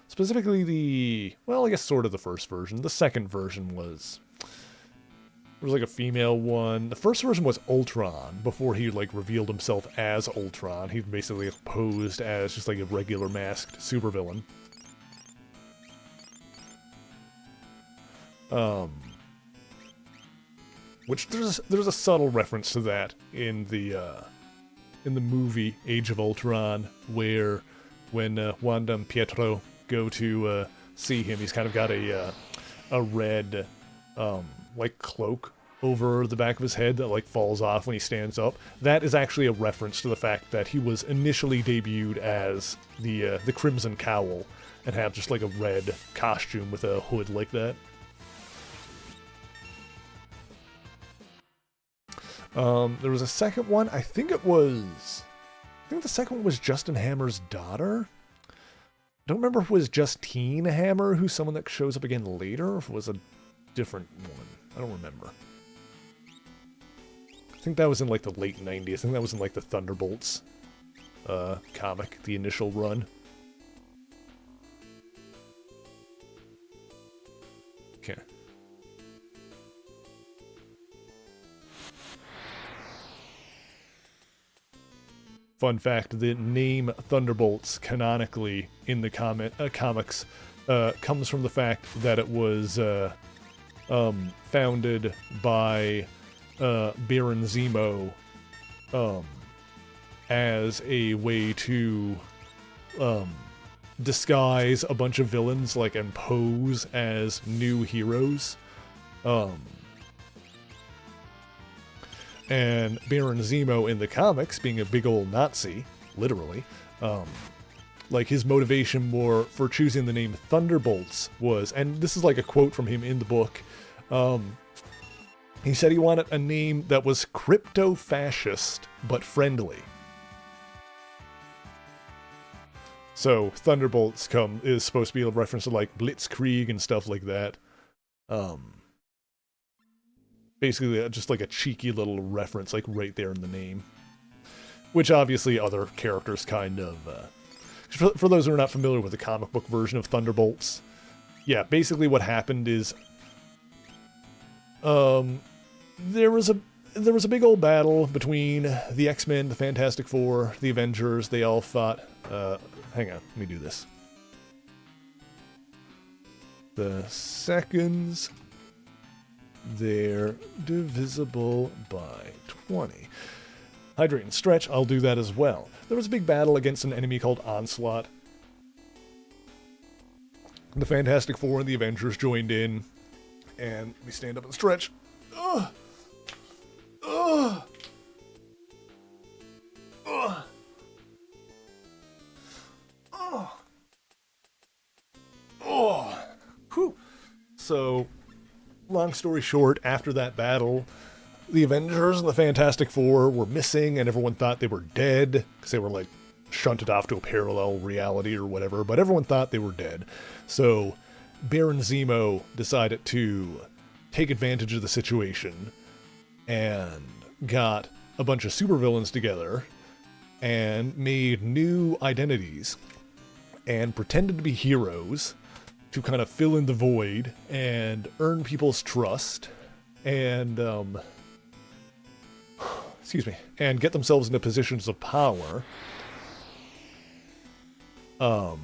Specifically the, well, I guess sort of the first version. The second version was, there was like a female one. The first version was Ultron, before he like revealed himself as Ultron. He basically posed as just like a regular masked supervillain. Which there's a subtle reference to that in the movie Age of Ultron, where when Wanda and Pietro go to see him, he's kind of got a red like cloak over the back of his head that like falls off when he stands up. That is actually a reference to the fact that he was initially debuted as the Crimson Cowl and had just like a red costume with a hood like that. There was a second one. I think the second one was Justin Hammer's daughter. Don't remember if it was Justine Hammer, who's someone that shows up again later, or if it was a different one. I don't remember. I think that was in like the late 90s. I think that was in like the Thunderbolts comic, the initial run. Okay. Fun fact, the name Thunderbolts canonically in the comics comes from the fact that it was founded by Baron Zemo as a way to disguise a bunch of villains, like, and pose as new heroes. And Baron Zemo in the comics, being a big old Nazi, literally, like, his motivation for choosing the name Thunderbolts was, and this is like a quote from him in the book, he said he wanted a name that was crypto-fascist, but friendly. So, Thunderbolts is supposed to be a reference to, like, Blitzkrieg and stuff like that. Basically, just like a cheeky little reference, like, right there in the name. Which, obviously, other characters kind of... For those who are not familiar with the comic book version of Thunderbolts, yeah, basically what happened is... there was a big old battle between the X-Men, the Fantastic Four, the Avengers. They all fought... hang on, let me do this. The seconds... They're divisible by 20. Hydrate and stretch, I'll do that as well. There was a big battle against an enemy called Onslaught. The Fantastic Four and the Avengers joined in, and we stand up and stretch. Ugh! Ugh! Ugh! Ugh! Oh! Whew! So... long story short, after that battle, the Avengers and the Fantastic Four were missing, and everyone thought they were dead, because they were, like, shunted off to a parallel reality or whatever, but everyone thought they were dead. So, Baron Zemo decided to take advantage of the situation, and got a bunch of supervillains together, and made new identities, and pretended to be heroes, to kind of fill in the void and earn people's trust and, excuse me, and get themselves into positions of power. But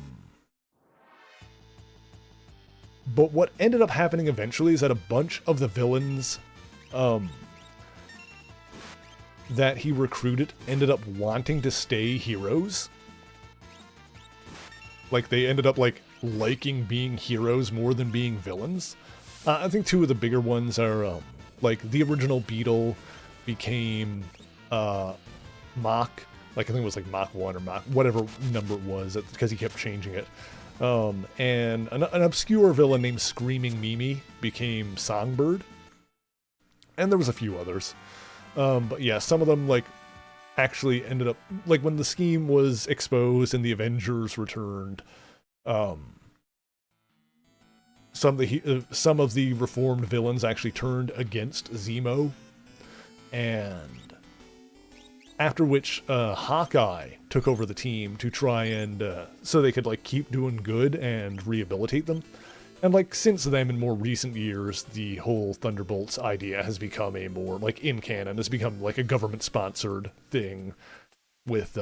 what ended up happening eventually is that a bunch of the villains, that he recruited ended up wanting to stay heroes. Like, they ended up, like, liking being heroes more than being villains. I think two of the bigger ones are, like, the original Beetle became, Mach. Like, I think it was, like, Mach 1 or Mach... whatever number it was, because he kept changing it. And an obscure villain named Screaming Mimi became Songbird. And there was a few others. But yeah, some of them, like, actually ended up... like, when the scheme was exposed and the Avengers returned... some of the reformed villains actually turned against Zemo, and after which Hawkeye took over the team to try and so they could, like, keep doing good and rehabilitate them. And, like, since then, in more recent years, the whole Thunderbolts idea has become a more, like, in canon, has become like a government-sponsored thing with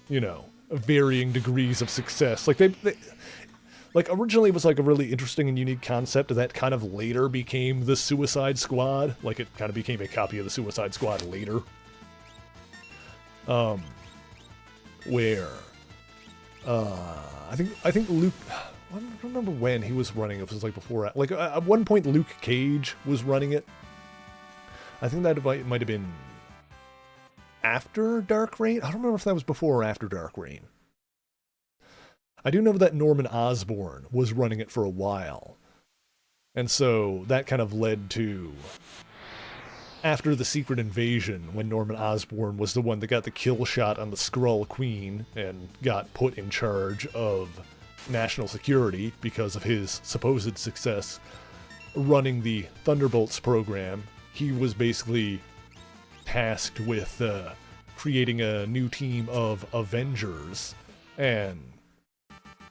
you know, varying degrees of success. Like, they like, originally it was, like, a really interesting and unique concept that kind of later became the Suicide Squad. Like, it kind of became a copy of the Suicide Squad later. Where, I think Luke, I don't remember when he was running it. It was, like, before, like, at one point Luke Cage was running it. I think that might have been after Dark Reign. I don't remember if that was before or after Dark Reign. I do know that Norman Osborn was running it for a while. And so that kind of led to after the secret invasion, when Norman Osborn was the one that got the kill shot on the Skrull Queen and got put in charge of national security because of his supposed success running the Thunderbolts program, he was basically tasked with creating a new team of Avengers. And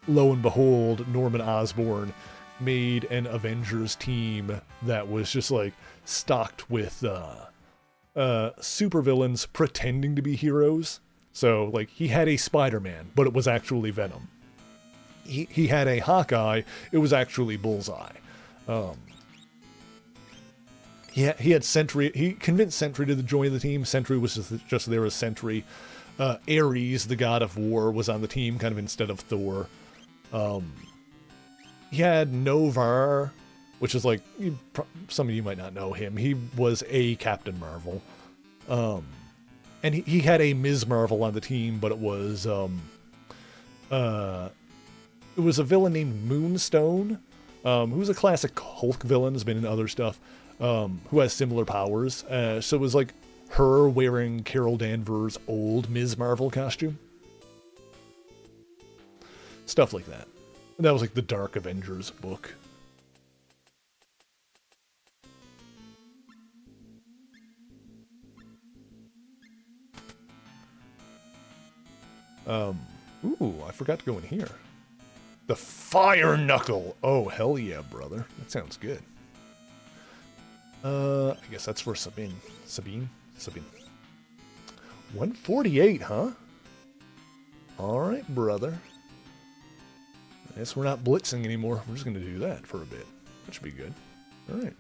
lo and behold, Norman Osborn made an Avengers team that was just like stocked with supervillains pretending to be heroes. So like he had a Spider-Man, but it was actually Venom. He had a Hawkeye, it was actually Bullseye. He had Sentry. He convinced Sentry to join the team. Sentry was just there as Sentry. Ares, the god of war, was on the team kind of instead of Thor. He had Novar, which is like, some of you might not know him. He was a Captain Marvel. And he had a Ms. Marvel on the team, but it was a villain named Moonstone, who's a classic Hulk villain, has been in other stuff, who has similar powers. So it was like her wearing Carol Danvers' old Ms. Marvel costume. Stuff like that. And that was like the Dark Avengers book. Ooh, I forgot to go in here. The Fire Knuckle! Oh, hell yeah, brother. That sounds good. I guess that's for Sabine. Sabine? 148, huh? Alright, brother. I guess we're not blitzing anymore. We're just going to do that for a bit. That should be good. Alright.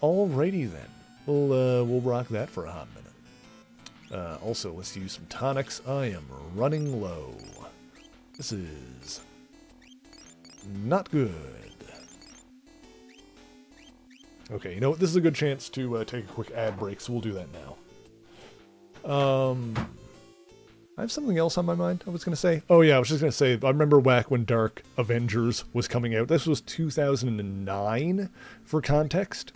Alrighty then. We'll rock that for a hot minute. Also, let's use some tonics. I am running low. This is not good. Okay, you know what? This is a good chance to take a quick ad break, so we'll do that now. I have something else on my mind I was going to say. Oh yeah, I was just going to say, I remember back when Dark Avengers was coming out. This was 2009, for context.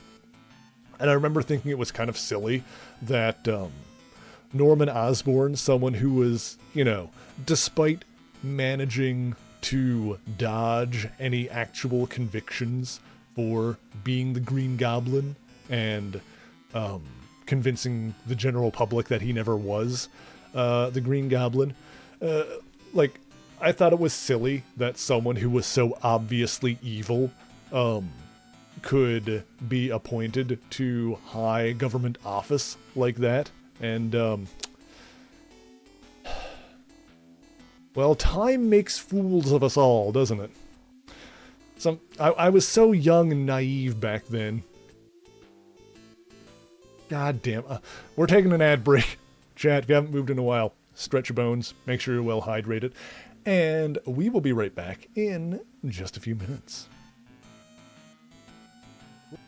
And I remember thinking it was kind of silly that Norman Osborn, someone who was, despite managing to dodge any actual convictions for being the Green Goblin and convincing the general public that he never was the Green Goblin. I thought it was silly that someone who was so obviously evil could be appointed to high government office like that. And, well, time makes fools of us all, doesn't it? I was so young and naive back then. God damn. We're taking an ad break. Chat, if you haven't moved in a while, stretch your bones, make sure you're well hydrated, and we will be right back in just a few minutes.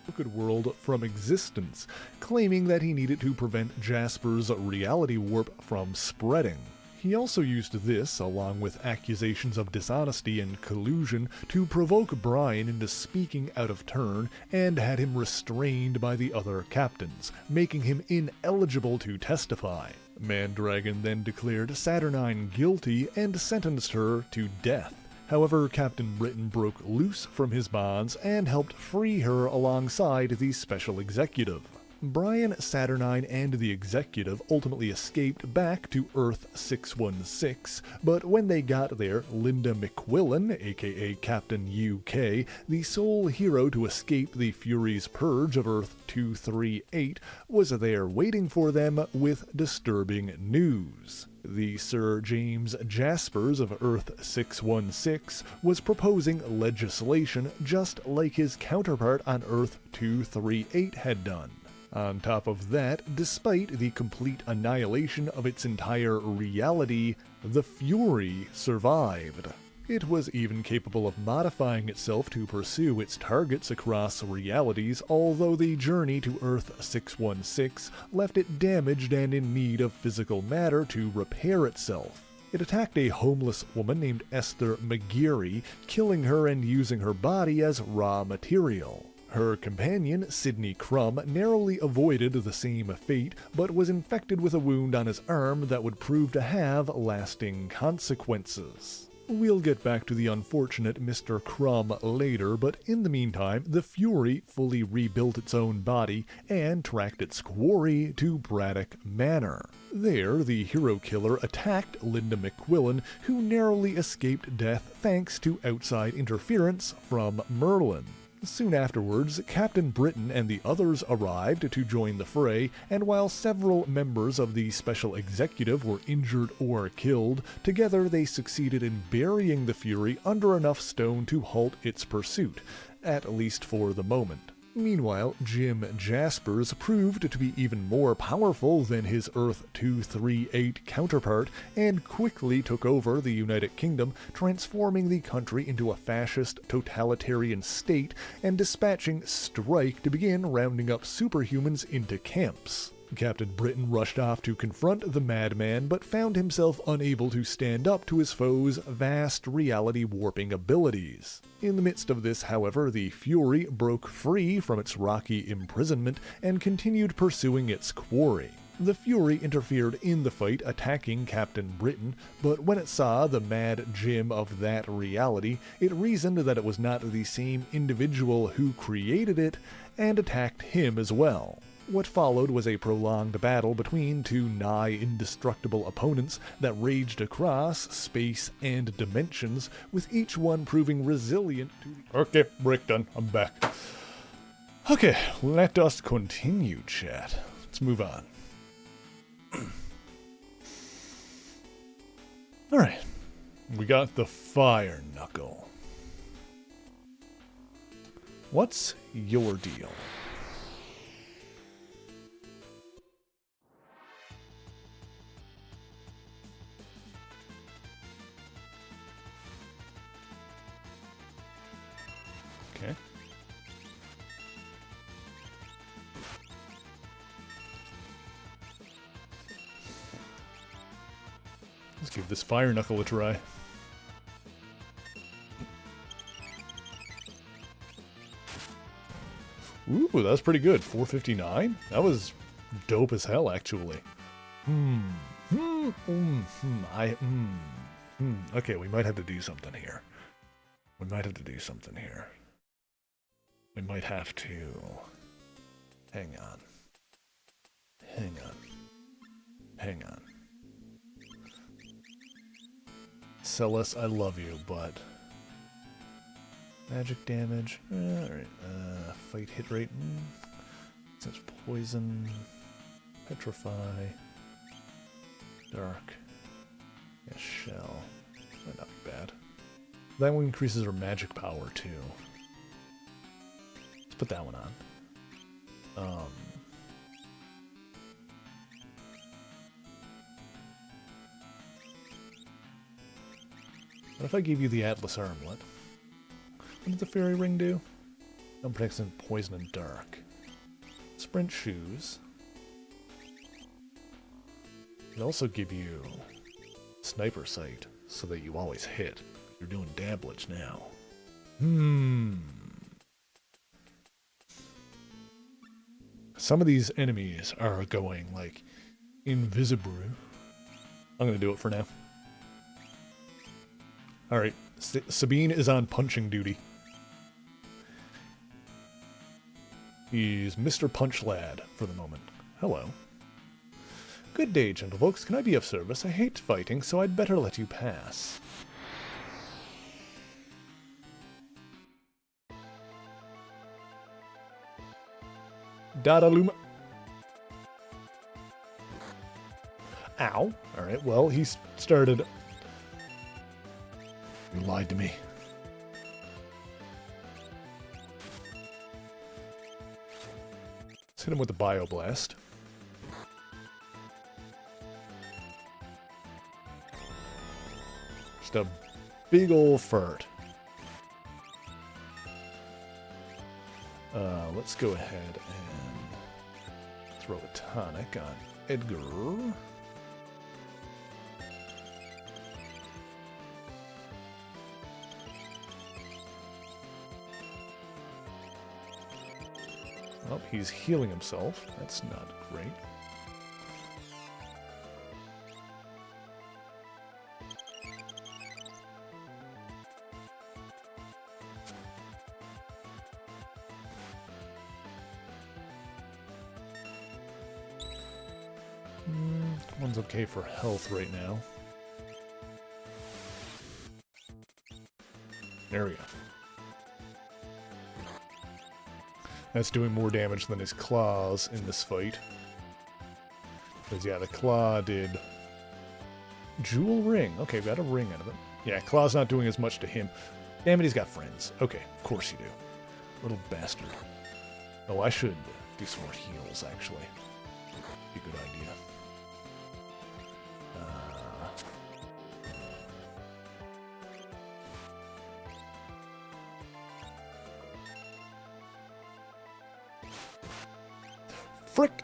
Crooked World from existence, claiming that he needed to prevent Jasper's reality warp from spreading. He also used this, along with accusations of dishonesty and collusion, to provoke Brian into speaking out of turn and had him restrained by the other captains, making him ineligible to testify. Mandragon then declared Saturnine guilty and sentenced her to death. However, Captain Britain broke loose from his bonds and helped free her alongside the Special Executive. Brian, Saturnine, and the Executive ultimately escaped back to Earth 616, but when they got there, Linda McQuillan, aka Captain UK, the sole hero to escape the Fury's purge of Earth 238, was there waiting for them with disturbing news. The Sir James Jaspers of Earth 616 was proposing legislation just like his counterpart on Earth 238 had done. On top of that, despite the complete annihilation of its entire reality, the Fury survived. It was even capable of modifying itself to pursue its targets across realities, although the journey to Earth 616 left it damaged and in need of physical matter to repair itself. It attacked a homeless woman named Esther McGeary, killing her and using her body as raw material. Her companion, Sidney Crumb, narrowly avoided the same fate, but was infected with a wound on his arm that would prove to have lasting consequences. We'll get back to the unfortunate Mr. Crumb later, but in the meantime, the Fury fully rebuilt its own body and tracked its quarry to Braddock Manor. There, the hero killer attacked Linda McQuillan, who narrowly escaped death thanks to outside interference from Merlin. Soon afterwards, Captain Britain and the others arrived to join the fray, and while several members of the Special Executive were injured or killed, together they succeeded in burying the Fury under enough stone to halt its pursuit, at least for the moment. Meanwhile, Jim Jaspers proved to be even more powerful than his Earth-238 counterpart and quickly took over the United Kingdom, transforming the country into a fascist totalitarian state and dispatching Strike to begin rounding up superhumans into camps. Captain Britain rushed off to confront the madman, but found himself unable to stand up to his foe's vast reality warping abilities. In the midst of this, however, the Fury broke free from its rocky imprisonment and continued pursuing its quarry. The Fury interfered in the fight, attacking Captain Britain, but when it saw the Mad Jim of that reality, it reasoned that it was not the same individual who created it, and attacked him as well. What followed was a prolonged battle between two nigh indestructible opponents that raged across space and dimensions, with each one proving resilient to the... Okay, break done. I'm back. Okay, let us continue, chat. Let's move on. Alright, we got the Fire Knuckle. What's your deal? Okay. Let's give this Fire Knuckle a try. Ooh, that was pretty good. 459? That was dope as hell, actually. Okay, we might have to do something here. We might have to... Hang on. Celes, I love you, but... Magic damage. Alright. Fight hit rate. Since poison. Petrify. Dark. Yeah, shell. Might not be bad. That one increases her magic power, too. Let's put that one on. What if I gave you the Atlas Armlet? What did the Fairy Ring do? Protects in poison and dark. Sprint shoes. It also give you sniper sight, so that you always hit. You're doing damage now. Some of these enemies are going, like, invisible. I'm gonna do it for now. Alright, Sabine is on punching duty. He's Mr. Punch Lad for the moment. Hello. Good day, gentlefolks. Can I be of service? I hate fighting, so I'd better let you pass. Dadaluma. Ow. Alright, well, he started... You lied to me. Let's hit him with the Bioblast. Just a big ol' fart. Let's go ahead and throw a tonic on Edgar. Oh, he's healing himself. That's not great. One's okay for health right now. There we go. That's doing more damage than his claws in this fight. Because, yeah, the claw did... Jewel ring. Okay, got a ring out of it. Yeah, claw's not doing as much to him. Damn it, he's got friends. Okay, of course you do. Little bastard. Oh, I should do some more heals, actually. Be a good idea. Frick!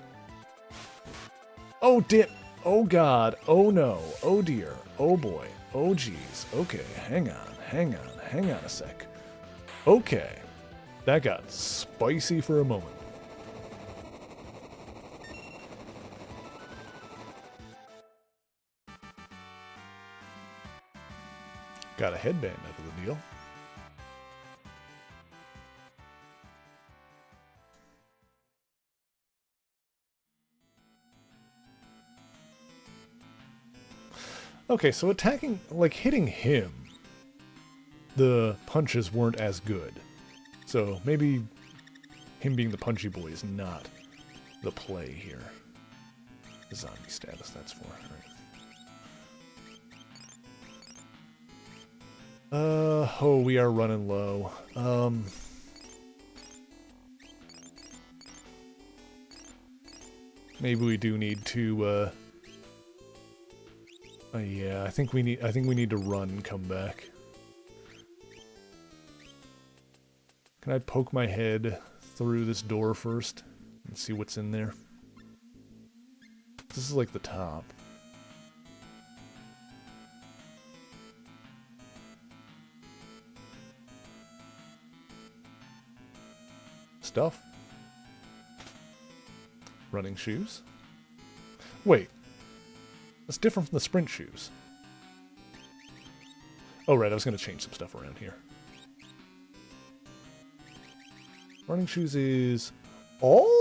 Oh, dip! Oh, God! Oh, no! Oh, dear! Oh, boy! Oh, geez! Okay, hang on a sec. Okay. That got spicy for a moment. Got a headband out of the deal. Okay, so attacking, like hitting him, the punches weren't as good. So maybe him being the punchy boy is not the play here. The zombie status, that's for. Right. Oh, we are running low. Maybe we do need to, yeah, I think we need to run and come back. Can I poke my head through this door first and see what's in there? This is like the top. Stuff. Running shoes. Wait. That's different from the sprint shoes. Oh, right, I was going to change some stuff around here. Running shoes is... Oh!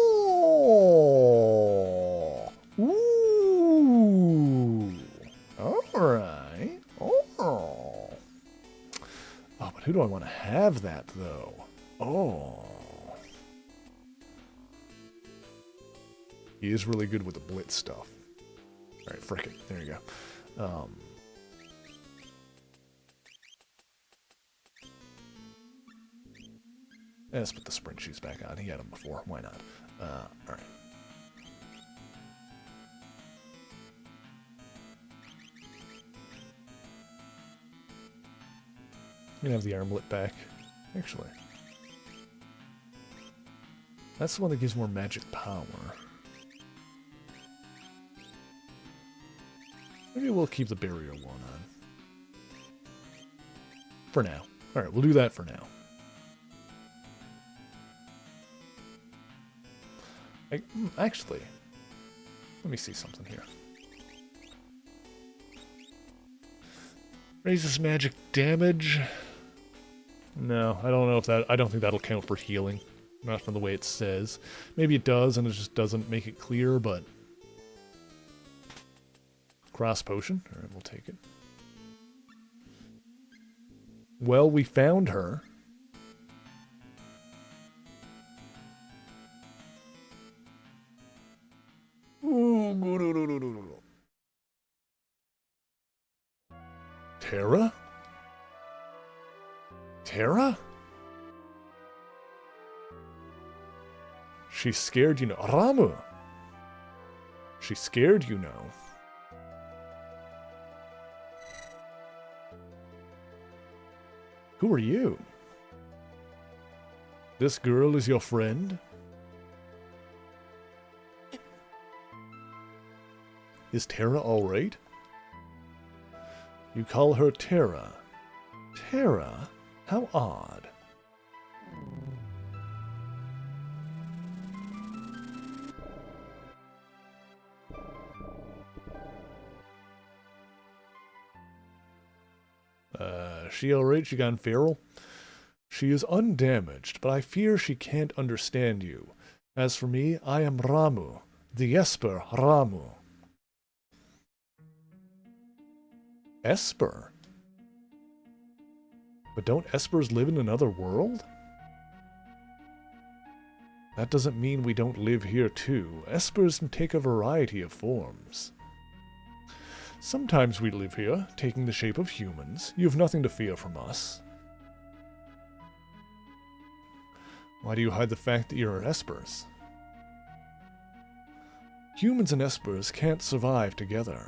Ooh! Alright. Oh! Oh, but who do I want to have that, though? Oh. He is really good with the blitz stuff. Alright, frick it. There you go. Let's put the sprint shoes back on. He had them before. Why not? Alright. I'm gonna have the armlet back. Actually. That's the one that gives more magic power. Maybe we'll keep the barrier one on. For now. Alright, we'll do that for now. Actually, let me see something here. Raises magic damage. No, I don't know if that... I don't think that'll count for healing. Not from the way it says. Maybe it does, and it just doesn't make it clear, but... Cross potion. Alright, we'll take it. Well, we found her. Terra? Terra? She's scared, you know. Ramuh! She's scared, you know. Who are you? This girl is your friend? Is Terra alright? You call her Terra. Terra? How odd. She alright? She gone feral? She is undamaged, but I fear she can't understand you. As for me, I am Ramu, the Esper Ramu. Esper? But don't Espers live in another world? That doesn't mean we don't live here too. Espers can take a variety of forms. Sometimes we live here, taking the shape of humans. You have nothing to fear from us. Why do you hide the fact that you're Espers? Humans and Espers can't survive together.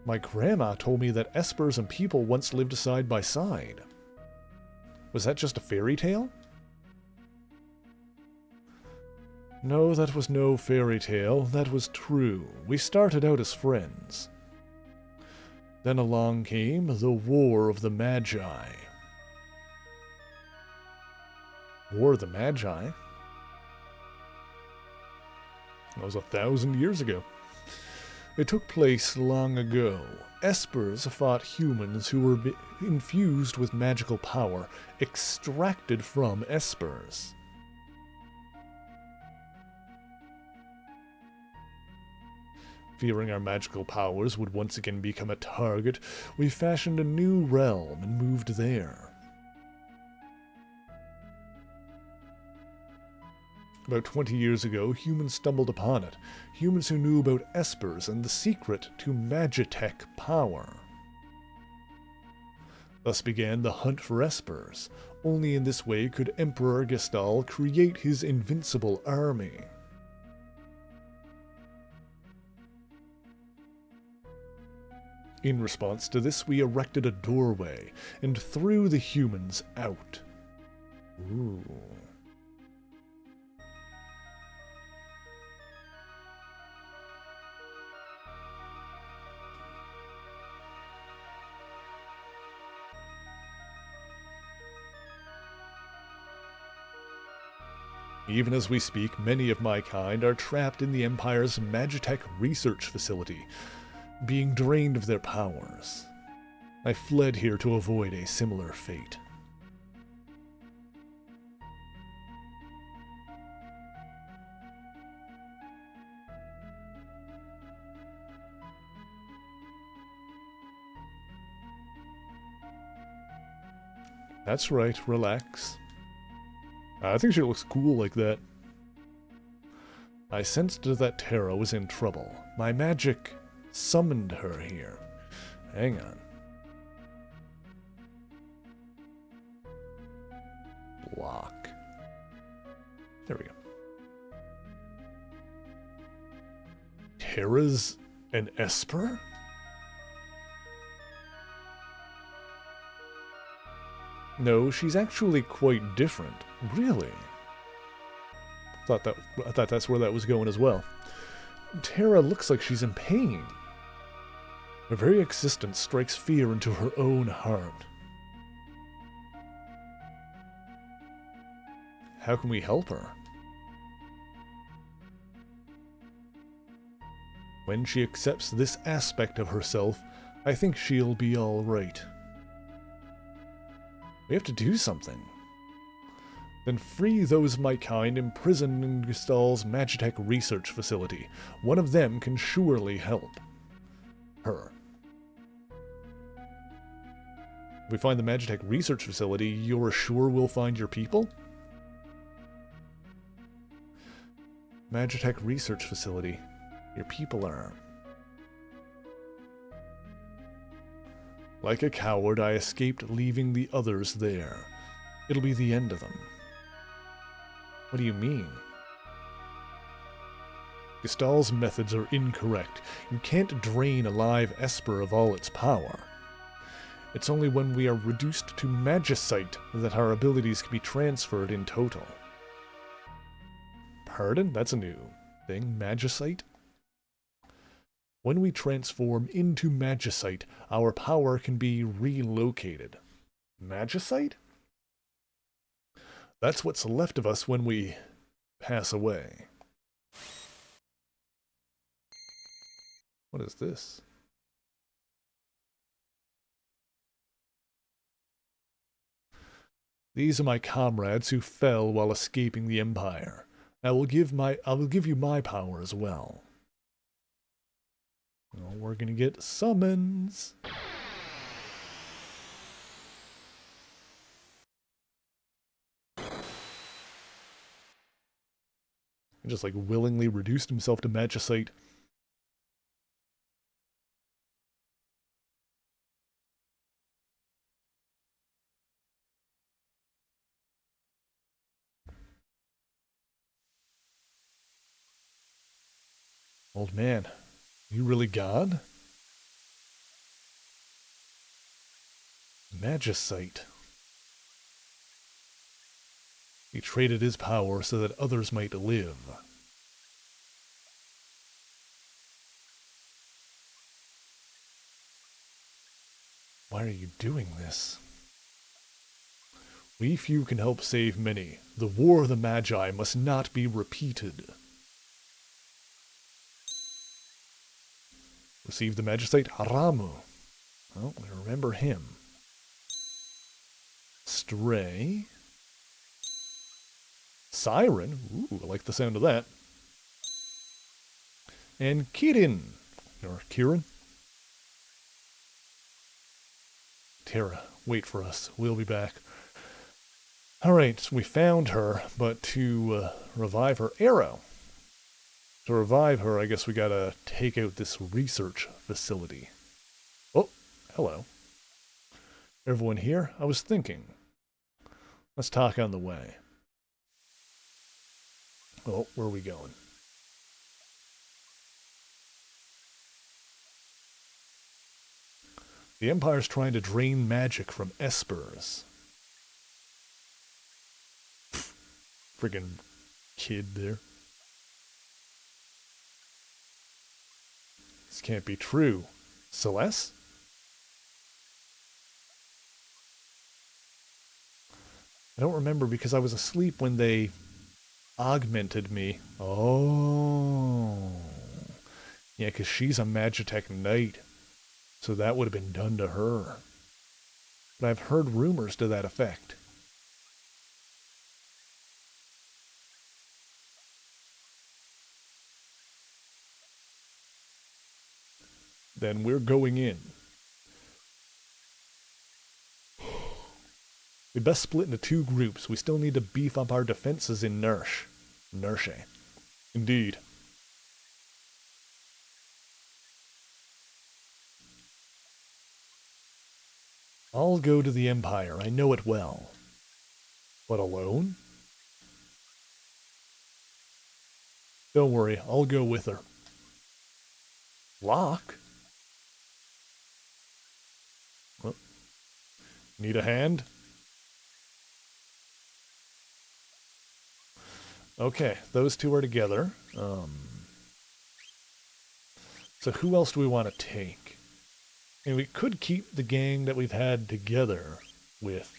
My grandma told me that Espers and people once lived side by side. Was that just a fairy tale? No, that was no fairy tale. That was true. We started out as friends. Then along came the War of the Magi. War of the Magi? That was 1,000 years ago. It took place long ago. Espers fought humans who were infused with magical power, extracted from Espers. Fearing our magical powers would once again become a target, we fashioned a new realm and moved there. About 20 years ago, humans stumbled upon it. Humans who knew about Espers and the secret to Magitech power. Thus began the hunt for Espers. Only in this way could Emperor Gestal create his invincible army. In response to this, we erected a doorway and threw the humans out. Ooh. Even as we speak, many of my kind are trapped in the Empire's Magitech research facility, being drained of their powers. I fled here to avoid a similar fate. That's right, relax. I think she looks cool like that. I sensed that Terra was in trouble. My magic summoned her here. Hang on. Block. There we go. Terra's an Esper? No, she's actually quite different. Really? I thought that's where that was going as well. Terra looks like she's in pain. Her very existence strikes fear into her own heart. How can we help her? When she accepts this aspect of herself, I think she'll be all right. We have to do something. Then free those of my kind imprisoned in Gestal's Magitech research facility. One of them can surely help her. If we find the Magitech research facility, you're sure we'll find your people? Magitech research facility. Your people are... Like a coward, I escaped, leaving the others there. It'll be the end of them. What do you mean? Gestal's methods are incorrect. You can't drain a live Esper of all its power. It's only when we are reduced to Magicite that our abilities can be transferred in total. Pardon? That's a new thing. Magicite? When we transform into Magicite, our power can be relocated. Magicite? That's what's left of us when we pass away. What is this? These are my comrades who fell while escaping the Empire. I will give you my power as well. Well, we're gonna get summons. He just like willingly reduced himself to magicite. Old man, you really God? Magicite. He traded his power so that others might live. Why are you doing this? We few can help save many. The war of the Magi must not be repeated. Receive the Magicite Haramu. Well, we remember him. Stray. Siren. Ooh, I like the sound of that. And Kirin. Or Kirin. Terra, wait for us. We'll be back. Alright, we found her, but to revive her arrow. To revive her, I guess we gotta take out this research facility. Oh, hello. Everyone here? I was thinking. Let's talk on the way. Oh, where are we going? The Empire's trying to drain magic from espers. Friggin' kid there. This can't be true. Celeste? I don't remember because I was asleep when they augmented me. Oh. Yeah, because she's a Magitech Knight. So that would have been done to her. But I've heard rumors to that effect. Then we're going in. We best split into two groups. We still need to beef up our defenses in Nersh. Nershe. Indeed. I'll go to the Empire. I know it well. But alone? Don't worry. I'll go with her. Locke? Well, need a hand? Okay, those two are together. So who else do we want to take? I mean, we could keep the gang that we've had together with.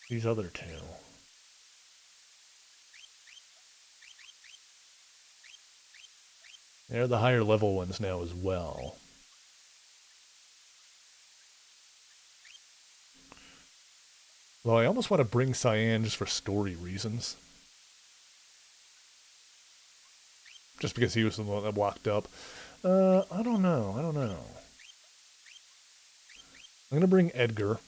These other two. They're the higher level ones now as well. Well, I almost want to bring Cyan just for story reasons. Just because he was the one that walked up. I don't know. I'm going to bring Edgar.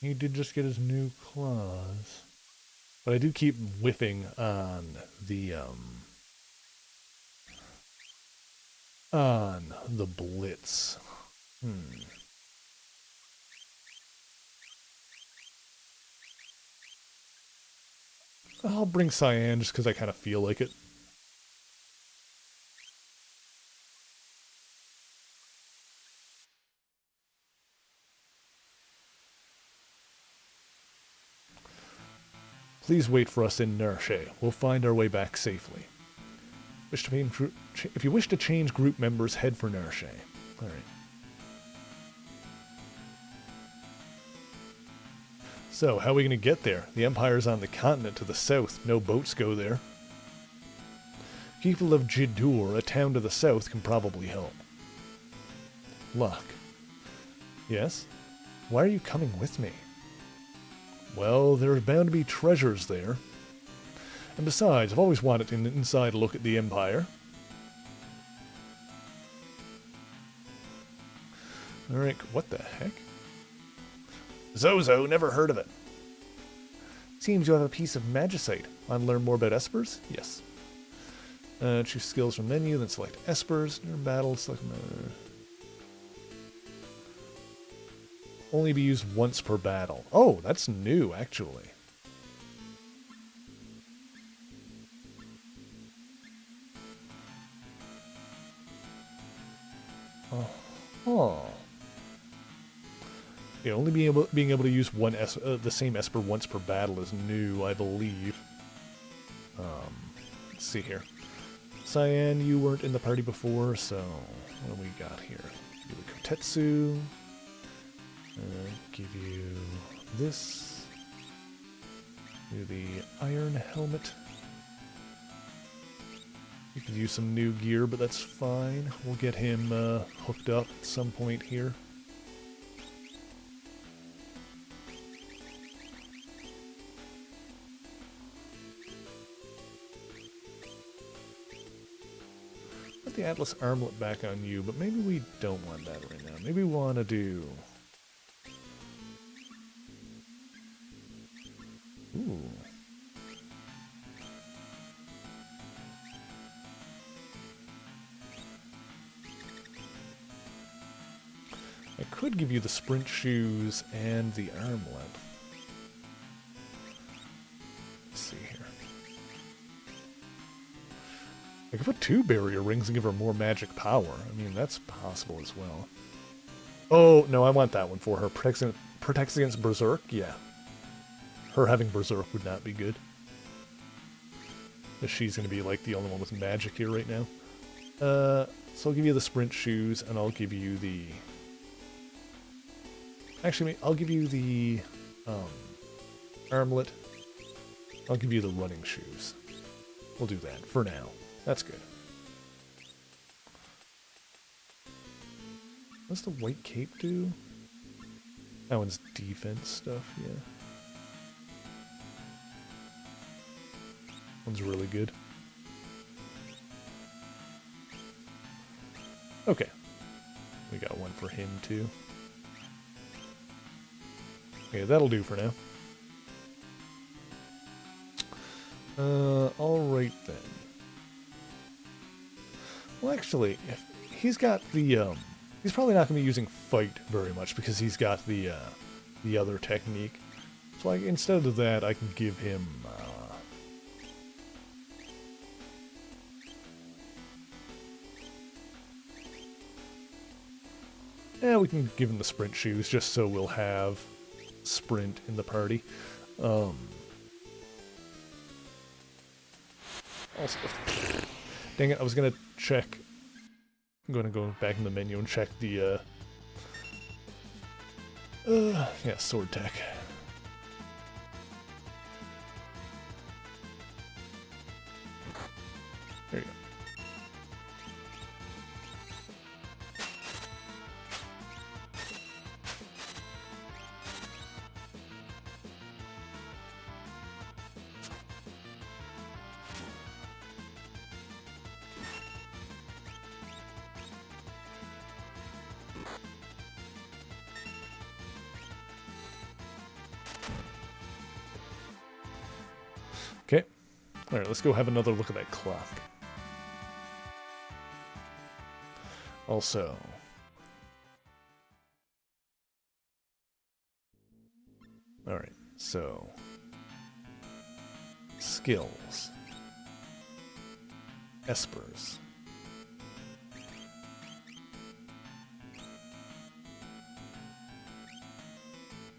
He did just get his new claws. But I do keep whiffing on the Blitz. I'll bring Cyan just because I kind of feel like it. Please wait for us in Nershe. We'll find our way back safely. If you wish to change group members, head for Nershe. Alright. So, how are we going to get there? The Empire's on the continent to the south. No boats go there. People of Jidur, a town to the south, can probably help. Luck. Yes? Why are you coming with me? Well, there's bound to be treasures there. And besides, I've always wanted an inside look at the Empire. Alright, what the heck? Zozo, never heard of it. Seems you have a piece of magicite. Want to learn more about espers? Yes. Choose skills from menu, then select espers. During battle, select... Only be used once per battle. Oh, that's new, actually. Oh. Yeah, only being able to use the same esper once per battle is new, I believe. Let's see here. Cyan, you weren't in the party before, so what do we got here? Give you the Kotetsu. Give you this. Do the iron helmet. You could use some new gear, but that's fine. We'll get him hooked up at some point here. Put the Atlas armlet back on you, but maybe we don't want that right now. Maybe we want to do... Ooh. I could give you the sprint shoes and the armlet. Let's see here. I could put 2 barrier rings and give her more magic power. I mean, that's possible as well. Oh, no, I want that one for her. Protects against Berserk? Yeah. Her having Berserk would not be good. She's going to be like the only one with magic here right now. So I'll give you the sprint shoes, and I'll give you the... Actually, I'll give you the armlet. I'll give you the running shoes. We'll do that for now. That's good. What's the white cape do? That one's defense stuff, yeah. One's really good. Okay. We got one for him, too. Okay, that'll do for now. Alright then. Well, actually, if he's got the, he's probably not going to be using fight very much because he's got the other technique. So instead of that, I can give him, yeah, we can give him the sprint shoes just so we'll have sprint in the party. Also, dang it, I was gonna check. I'm gonna go back in the menu and check the yeah, sword tech. There you go. Okay. Alright, let's go have another look at that clock. Also... Alright, so... Skills. Espers.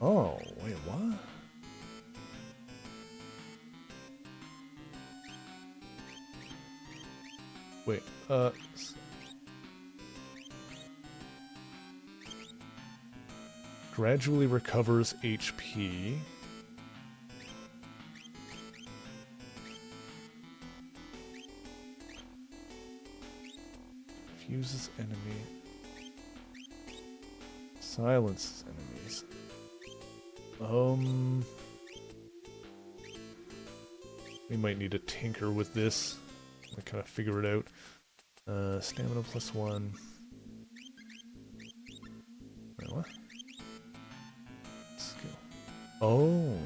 Oh, wait, what? Wait, gradually recovers HP. Confuses enemy. Silences enemies. We might need to tinker with this. I kind of figure it out. Stamina +1. Wait, what? Skill. Oh.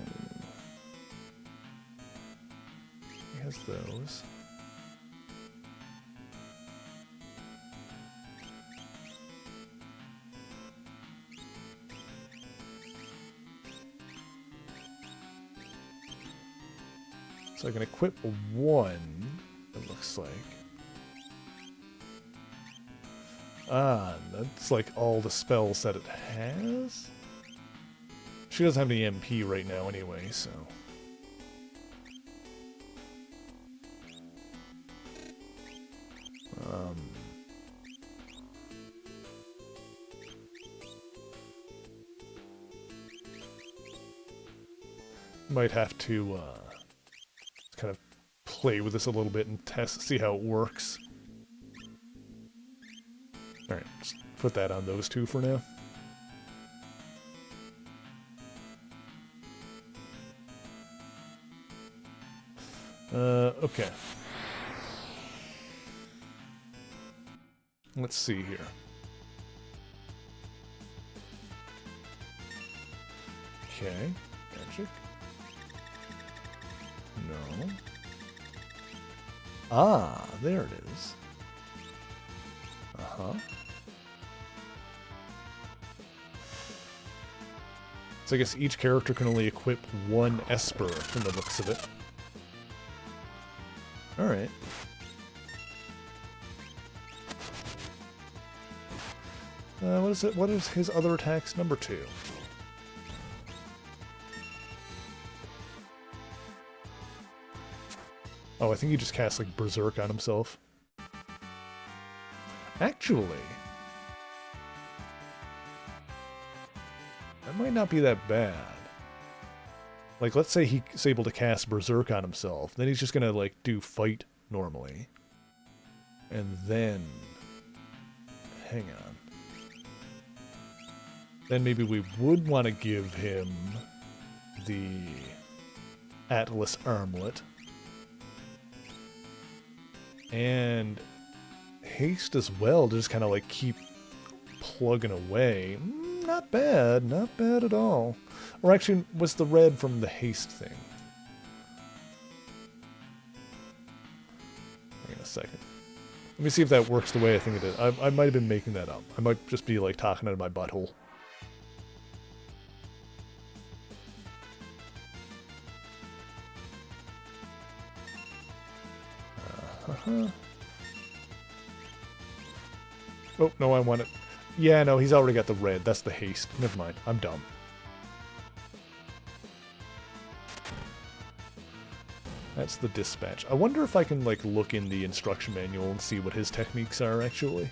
He has those. So I can equip one, it looks like. Ah, that's like all the spells that it has? She doesn't have any MP right now anyway, so... Might have to, kind of play with this a little bit and test, see how it works. Alright, just put that on those two for now. Okay. Let's see here. Okay, magic. No. Ah, there it is. Uh-huh. So I guess each character can only equip one Esper from the looks of it. Alright. What is it? What is his other attacks? Number 2. Oh, I think he just cast like Berserk on himself. Actually, that might not be that bad. Like, let's say he's able to cast Berserk on himself, then he's just gonna like do fight normally. And then... hang on. Then maybe we would want to give him the Atlas Armlet. And haste as well, to just kind of like keep plugging away. Not bad, not bad at all. Or actually, was the red from the haste thing? Hang on a second. Let me see if that works the way I think it is. I might have been making that up. I might just be like talking out of my butthole. Oh, no, I want it. Yeah, no, he's already got the red. That's the haste. Never mind. I'm dumb. That's the dispatch. I wonder if I can, like, look in the instruction manual and see what his techniques are, actually.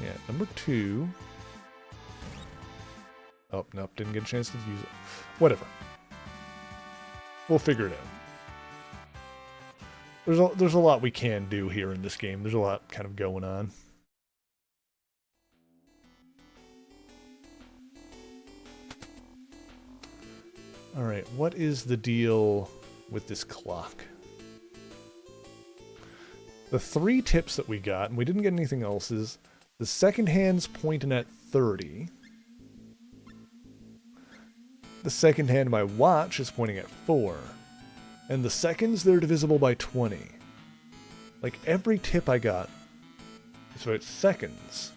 Yeah, number 2... Oh, nope, didn't get a chance to use it. Whatever. We'll figure it out. There's a lot we can do here in this game. There's a lot kind of going on. Alright, what is the deal with this clock? The 3 tips that we got, and we didn't get anything else, is the second hand's pointing at 30. The second hand of my watch is pointing at 4. And the seconds, they're divisible by 20. Like, every tip I got is about seconds.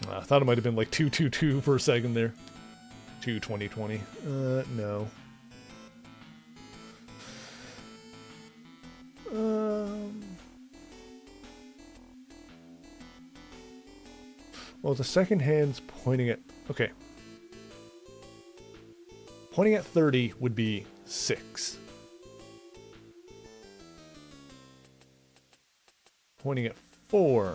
I thought it might have been like 222 for a second there. 22020. No. Well, the second hand's pointing at... Okay. pointing at 30 would be 6. Pointing at 4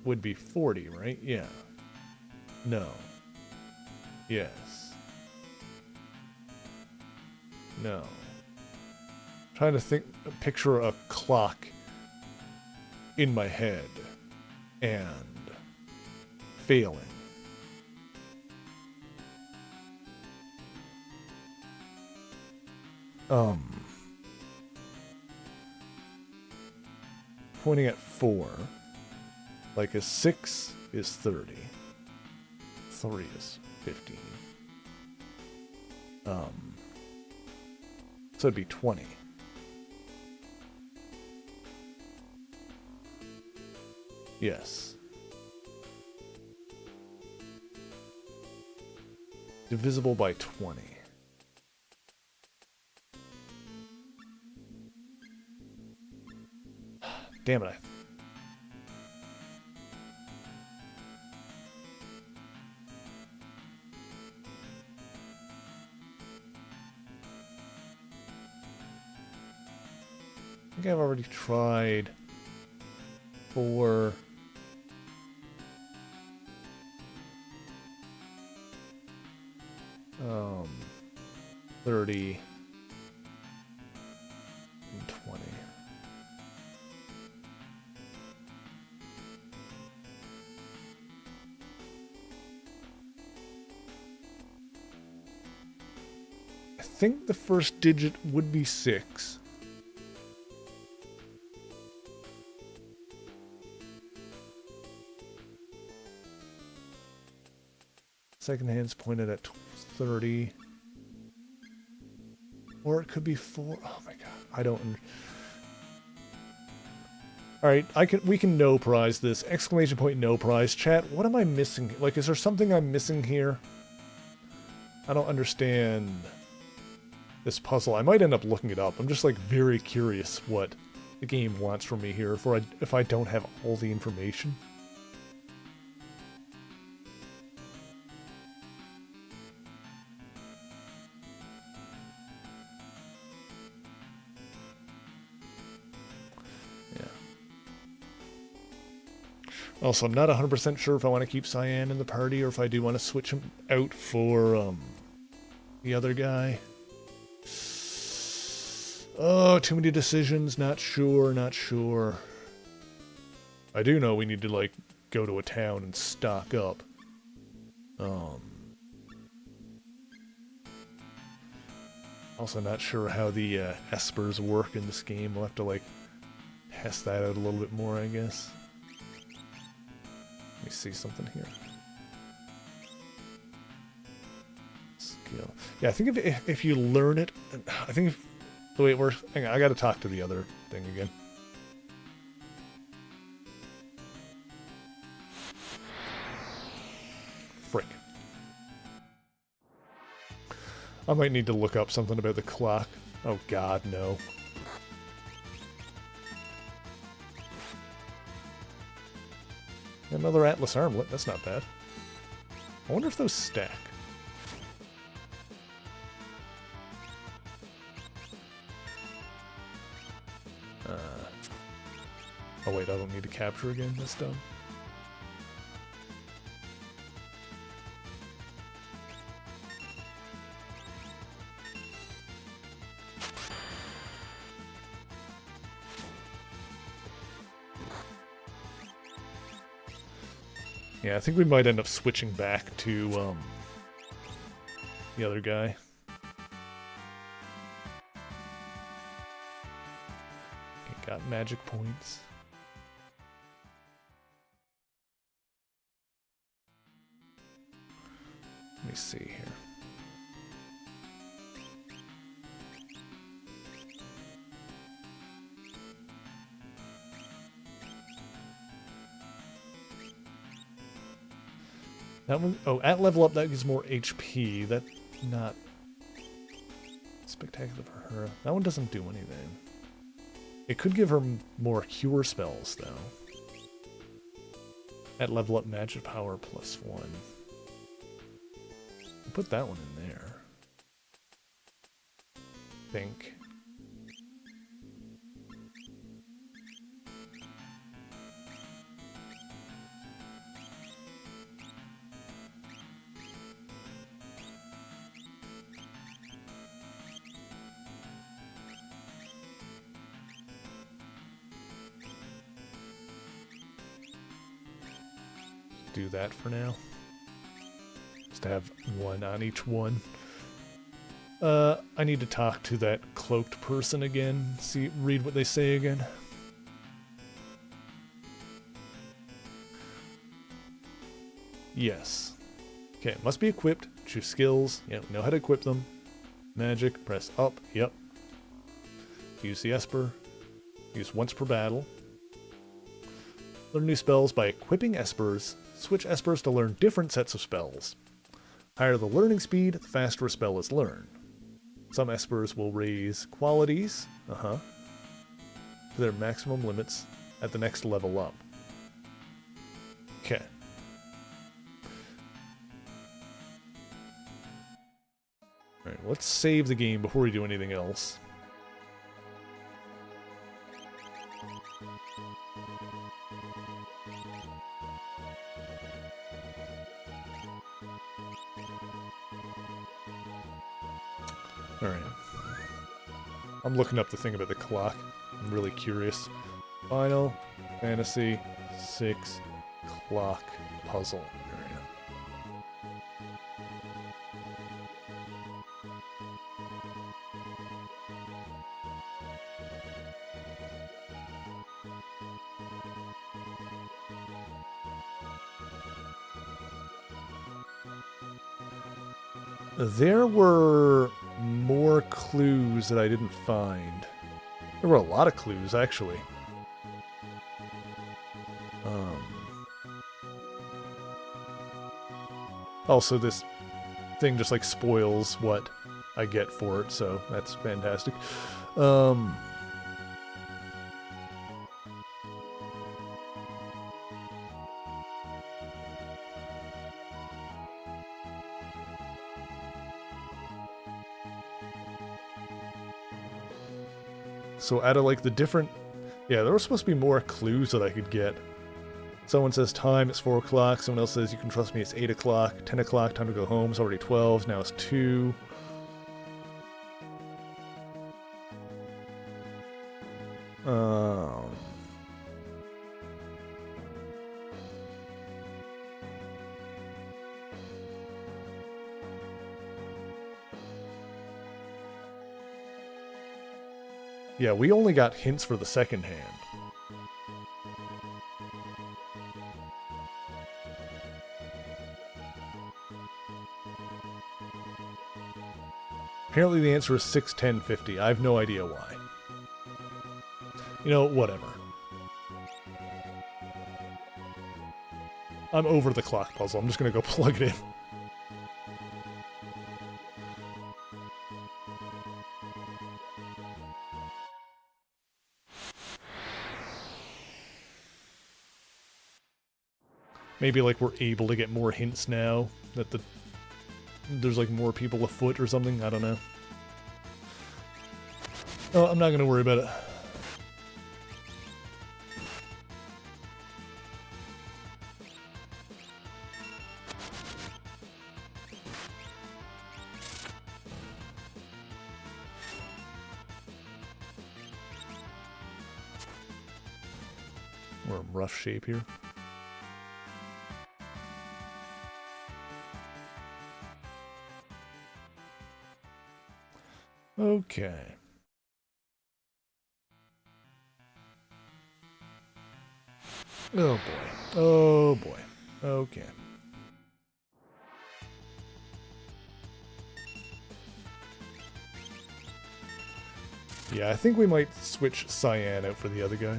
would be 40, right? Yeah. No. Yes. No. Trying to picture a clock in my head and failing. Pointing at 4. Like a 6 is 30. 3 is 15. So it'd be 20. Yes. Divisible by 20. Damn it. I think I've already tried 4. 30 and 20. I think the first digit would be 6. Second hand's pointed at 30. Or it could be 4. Oh my god. I don't... Alright, we can no prize this. Exclamation point no prize. Chat, what am I missing? Like, is there something I'm missing here? I don't understand this puzzle. I might end up looking it up. I'm just, like, very curious what the game wants from me here if I don't have all the information. Also, I'm not 100% sure if I want to keep Cyan in the party or if I do want to switch him out for the other guy. Oh, too many decisions. Not sure, not sure. I do know we need to, like, go to a town and stock up. Also not sure how the espers work in this game. We'll have to, like, test that out a little bit more, I guess. Let me see something here. Skill. Yeah, I think if you learn it, I think the way it works. Hang on, I got to talk to the other thing again. Frick. I might need to look up something about the clock. Oh god, no. Another Atlas armlet, that's not bad. I wonder if those stack. Oh wait, I don't need to capture again, that's dumb. Yeah, I think we might end up switching back to, the other guy. Okay, got magic points. Let me see here. That one, oh, at level up that gives more HP. That's not spectacular for her. That one doesn't do anything. It could give her more cure spells, though. At level up magic power +1. Put that one in there. Think. Do that for now. Just to have one on each one. I need to talk to that cloaked person again. Read what they say again. Yes. Okay, must be equipped. Choose skills. Yeah, know how to equip them. Magic, press up. Yep. Use the Esper. Use once per battle. Learn new spells by equipping Espers. Switch Espers to learn different sets of spells. Higher the learning speed, the faster a spell is learned. Some Espers will raise qualities to their maximum limits at the next level up. Okay. Alright, let's save the game before we do anything else. Alright. I'm looking up the thing about the clock. I'm really curious. Final Fantasy VI clock puzzle area. There were more clues that I didn't find. There were a lot of clues, actually. Also, this thing just, like, spoils what I get for it, so that's fantastic. So out of, like, the different... Yeah, there were supposed to be more clues that I could get. Someone says time, it's 4 o'clock. Someone else says you can trust me, it's 8 o'clock. 10 o'clock, time to go home. It's already 12, now it's 2. Yeah, we only got hints for the second hand. Apparently the answer is 6:10:50. I have no idea why. You know, whatever. I'm over the clock puzzle. I'm just gonna go plug it in. Maybe, like, we're able to get more hints now that there's, like, more people afoot or something. I don't know. Oh, I'm not going to worry about it. We're in rough shape here. Okay. Oh boy. Oh boy. Okay. Yeah, I think we might switch Cyan out for the other guy.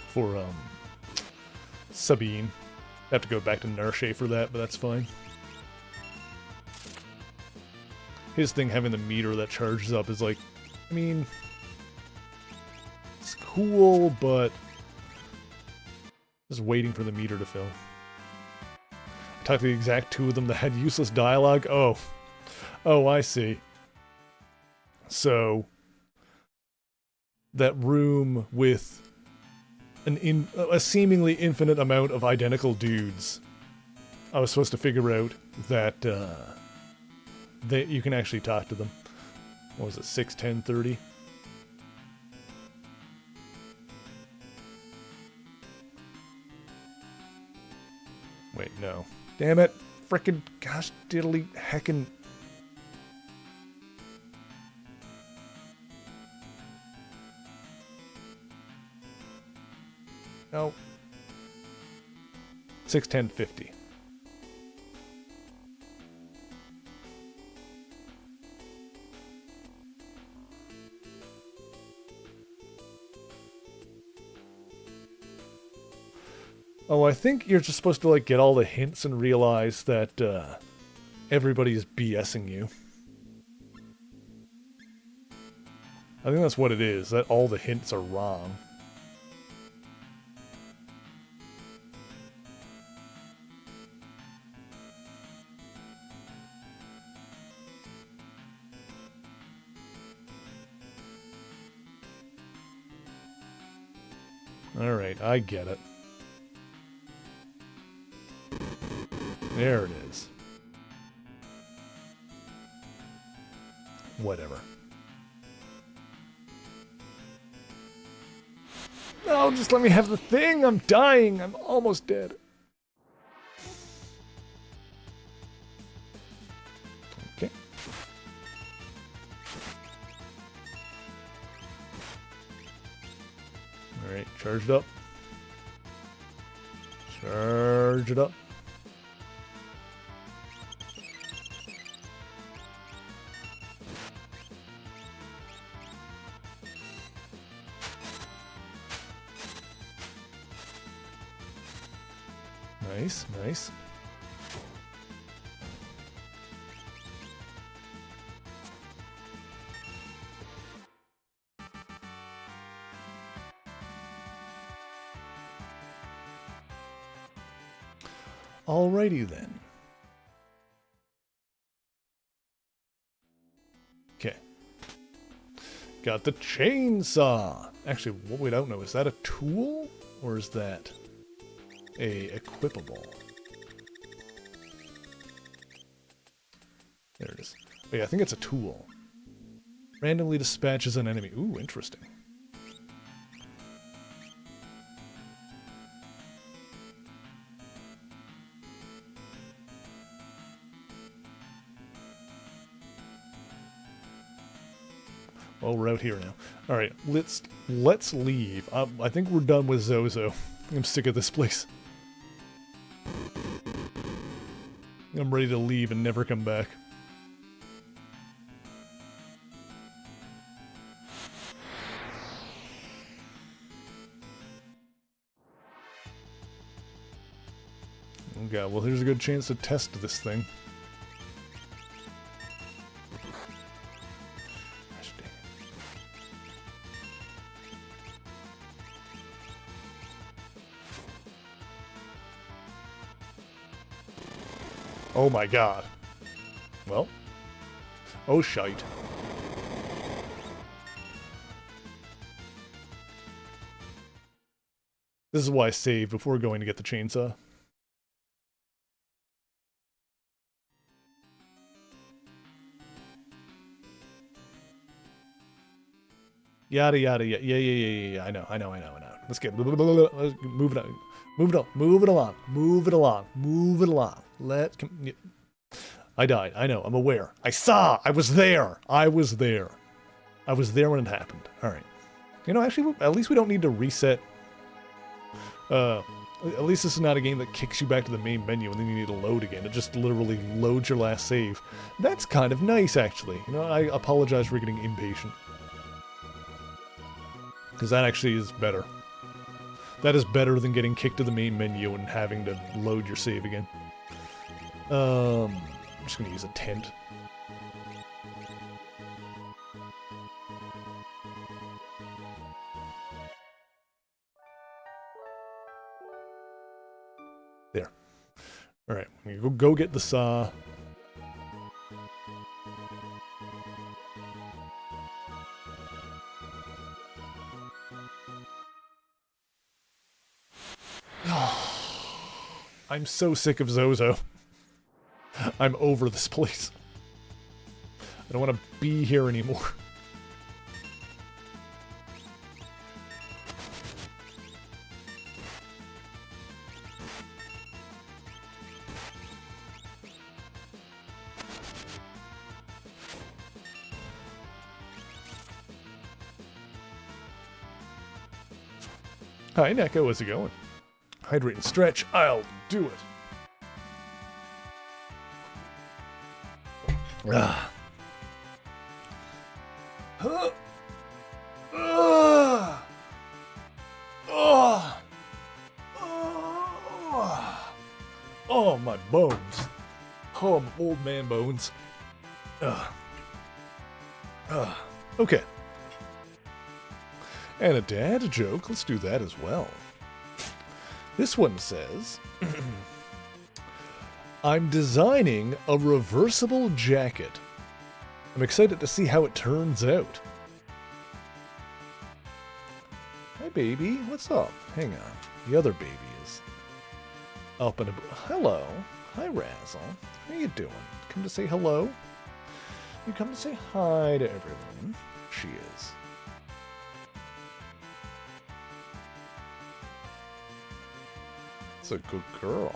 For, Sabine. I have to go back to Narshe for that, but that's fine. His thing having the meter that charges up is like, I mean, it's cool, but Just waiting for the meter to fill. I talked to the exact two of them that had useless dialogue. Oh. Oh, I see. So, that room with a seemingly infinite amount of identical dudes, I was supposed to figure out that you can actually talk to them. What was it, 6, 10, 30? Wait, no. Damn it! Frickin' gosh diddly heckin'. No. 6, 10, 50. Oh, I think you're just supposed to, like, get all the hints and realize that, everybody is BSing you. I think that's what it is, that all the hints are wrong. Alright, I get it. There it is. Whatever. No, just let me have the thing! I'm dying! I'm almost dead. Okay. Alright, charged up. Charge it up. Nice, nice. Alrighty then. Okay. Got the chainsaw. Actually, what we don't know, is that a tool? Or is that a equipable? There it is. Oh yeah, I think it's a tool. Randomly dispatches an enemy. Ooh, interesting. Well, we're out here now. Alright, let's leave. I think we're done with Zozo. I'm sick of this place. I'm ready to leave and never come back. Okay, well here's a good chance to test this thing. Gosh dang it. Oh my god. Well. Oh shite. This is why I saved before going to get the chainsaw. Yada yada yada. Yeah. I know. Let's get move it on. Move it along. I died. I know. I'm aware. I saw. I was there. I was there when it happened. All right. You know, actually, at least we don't need to reset. At least this is not a game that kicks you back to the main menu and then you need to load again. It just literally loads your last save. That's kind of nice, actually. You know, I apologize for getting impatient. Because that actually is better. That is better than getting kicked to the main menu and having to load your save again. I'm just going to use a tent. There. All right, go get the saw. I'm so sick of Zozo. I'm over this place. I don't want to be here anymore. Hi, Neko. How's it going? Hydrate and stretch. I'll do it. Ah. Huh. Ah. Oh. Oh. Oh, my bones. Oh, my old man bones. Okay. And a dad joke. Let's do that as well. This one says, I'm designing a reversible jacket. I'm excited to see how it turns out. Hi, baby. What's up? Hang on. The other baby is up and hello. Hi, Razzle. How you doing? Come to say hello? You come to say hi to everyone. She is. It's a good girl.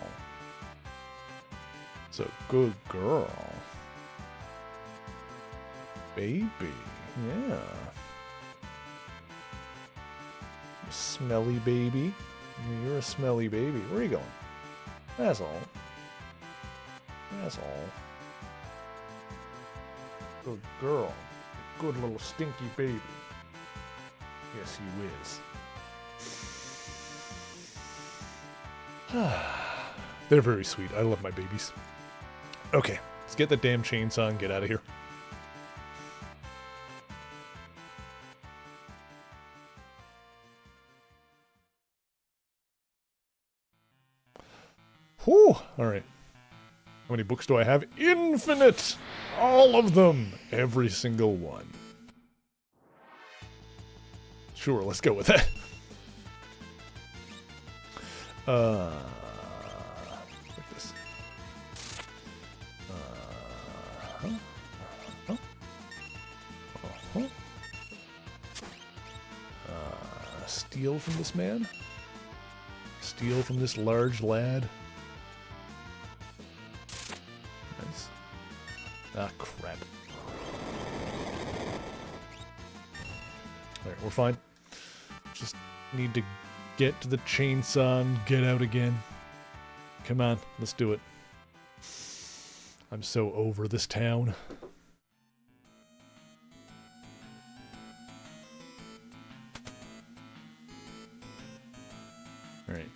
It's a good girl. Baby, yeah. Smelly baby. You're a smelly baby. Where are you going? That's all. That's all. Good girl. Good little stinky baby. Yes, you is. They're very sweet. I love my babies. Okay, let's get the damn chainsaw and get out of here. Whew, alright. How many books do I have? Infinite! All of them! Every single one. Sure, let's go with that. Like this. Steal from this man? Steal from this large lad? Nice. Ah, crap. Alright, we're fine. Just need to get to the chainsaw and get out again. Come on, let's do it. I'm so over this town. Alright.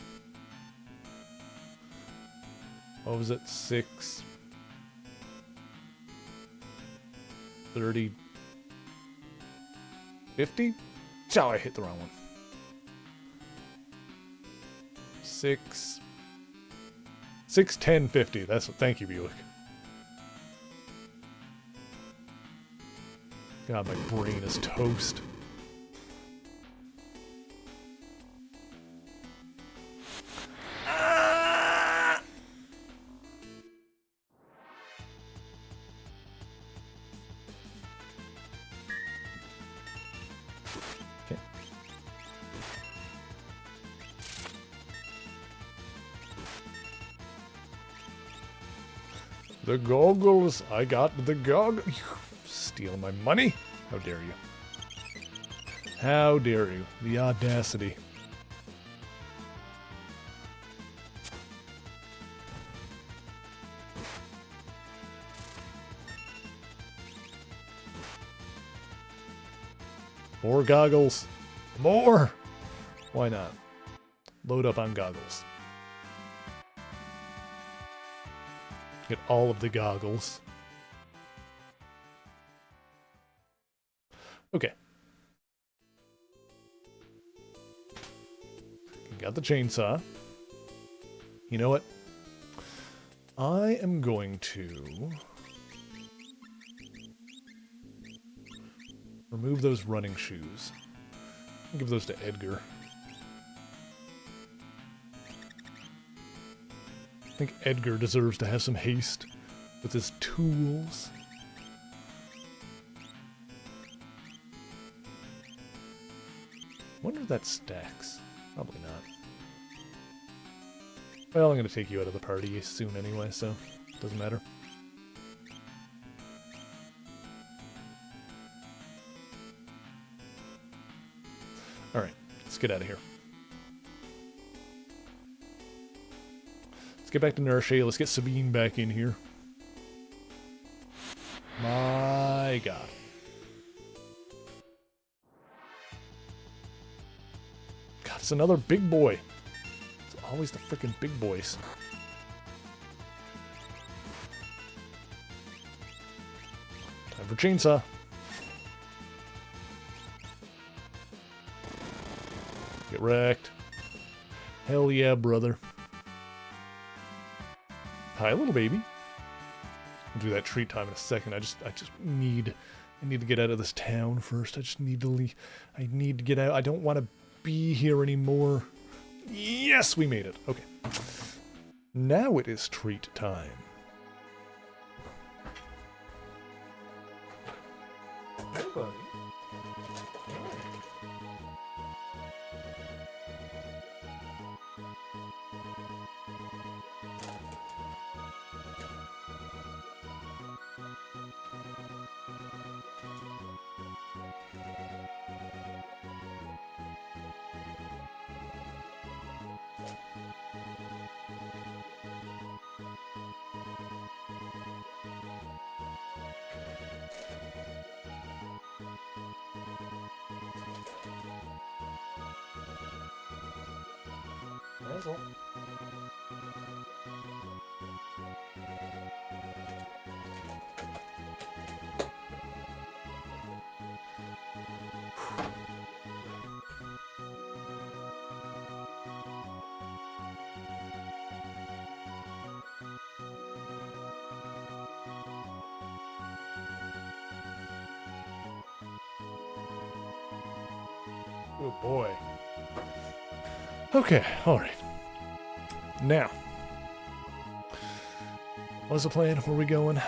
What was it? 6:30. 50? Oh, I hit the wrong one. 6:10:50. That's what. Thank you, Buick. God, my brain is toast. Okay. The goggles. I got the goggles. Stealing my money. How dare you? How dare you? The audacity. More goggles. More! Why not? Load up on goggles. Get all of the goggles. Okay. Got the chainsaw. You know what? I am going to remove those running shoes. I'll give those to Edgar. I think Edgar deserves to have some haste with his tools. Wonder if that stacks. Probably not. Well, I'm going to take you out of the party soon anyway, so it doesn't matter. Alright, let's get out of here. Let's get back to Narashe. Let's get Sabine back in here. My god. God, it's another big boy. It's always the freaking big boys. Time for chainsaw. Get wrecked. Hell yeah, brother. Hi, little baby. I'll do that treat time in a second. I just need to get out of this town first. I just need to leave. I need to get out. I don't want to be here anymore. Yes, we made it. Okay. Now it is treat time. Hey, buddy. That's all. Oh boy. Okay, alright. Now. What's the plan? Where are we going?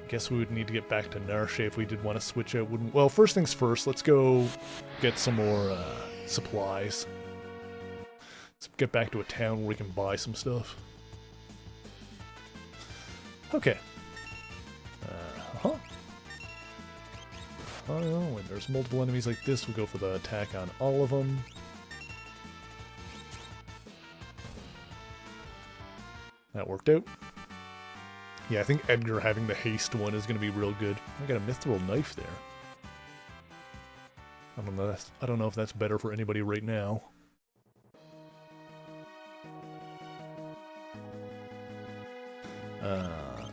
Guess we would need to get back to Narashe if we did want to switch out. Wouldn't? Well, first things first, let's go get some more supplies. Let's get back to a town where we can buy some stuff. Okay. Oh, when there's multiple enemies like this, we go for the attack on all of them. That worked out. Yeah, I think Edgar having the haste one is going to be real good. I got a mithril knife there. I don't know if that's better for anybody right now.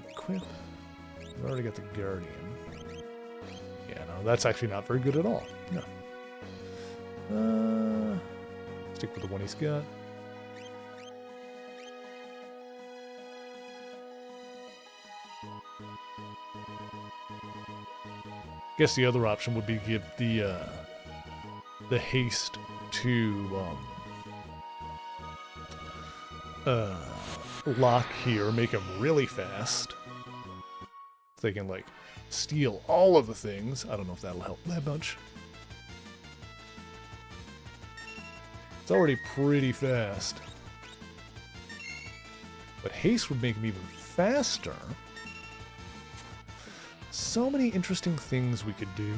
Equip. We've already got the Guardian. Yeah, no, that's actually not very good at all. No. Stick with the one he's got. Guess the other option would be to give the haste to Locke here, make him really fast. So they can like steal all of the things. I don't know if that'll help that much. It's already pretty fast. But haste would make him even faster. So many interesting things we could do.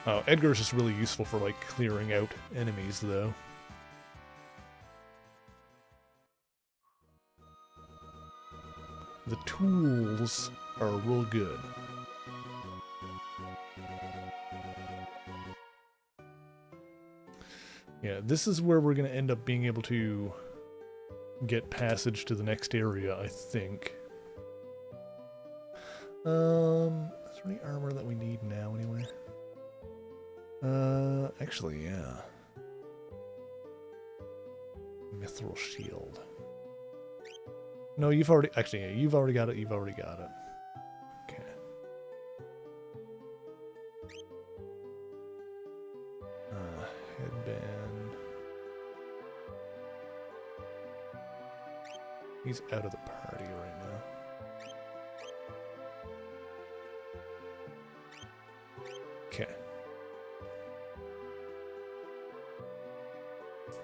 Oh, Edgar's just really useful for like clearing out enemies though. The tools are real good. Yeah, this is where we're going to end up being able to get passage to the next area, I think. Is there any armor that we need now, anyway? Actually, yeah. Mithril shield. No, you've already... Actually, yeah, you've already got it. You've already got it. Okay. Headband. He's out of the party right now. Okay.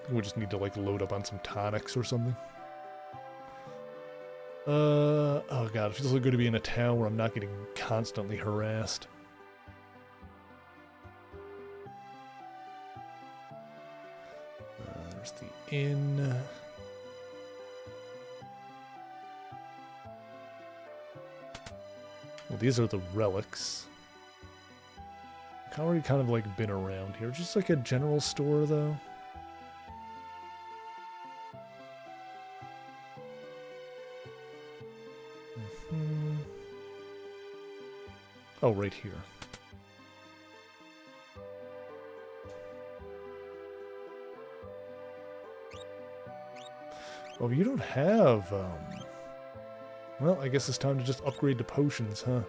We just need to, like, load up on some tonics or something. Oh god, it feels so good to be in a town where I'm not getting constantly harassed. There's the inn. Well, these are the relics. I've already kind of, like, been around here. Just like a general store, though. Oh, right here. Oh, you don't have, well, I guess it's time to just upgrade to potions, huh?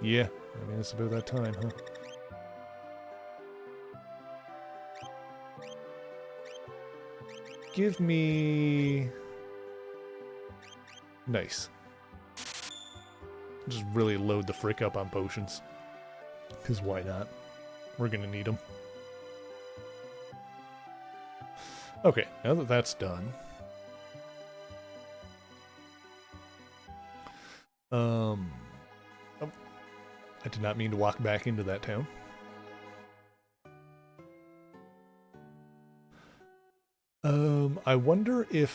Yeah, I mean, it's about that time, huh? Give me... Nice. Just really load the frick up on potions. Because why not? We're gonna need them. Okay, now that that's done... Oh, I did not mean to walk back into that town. I wonder if,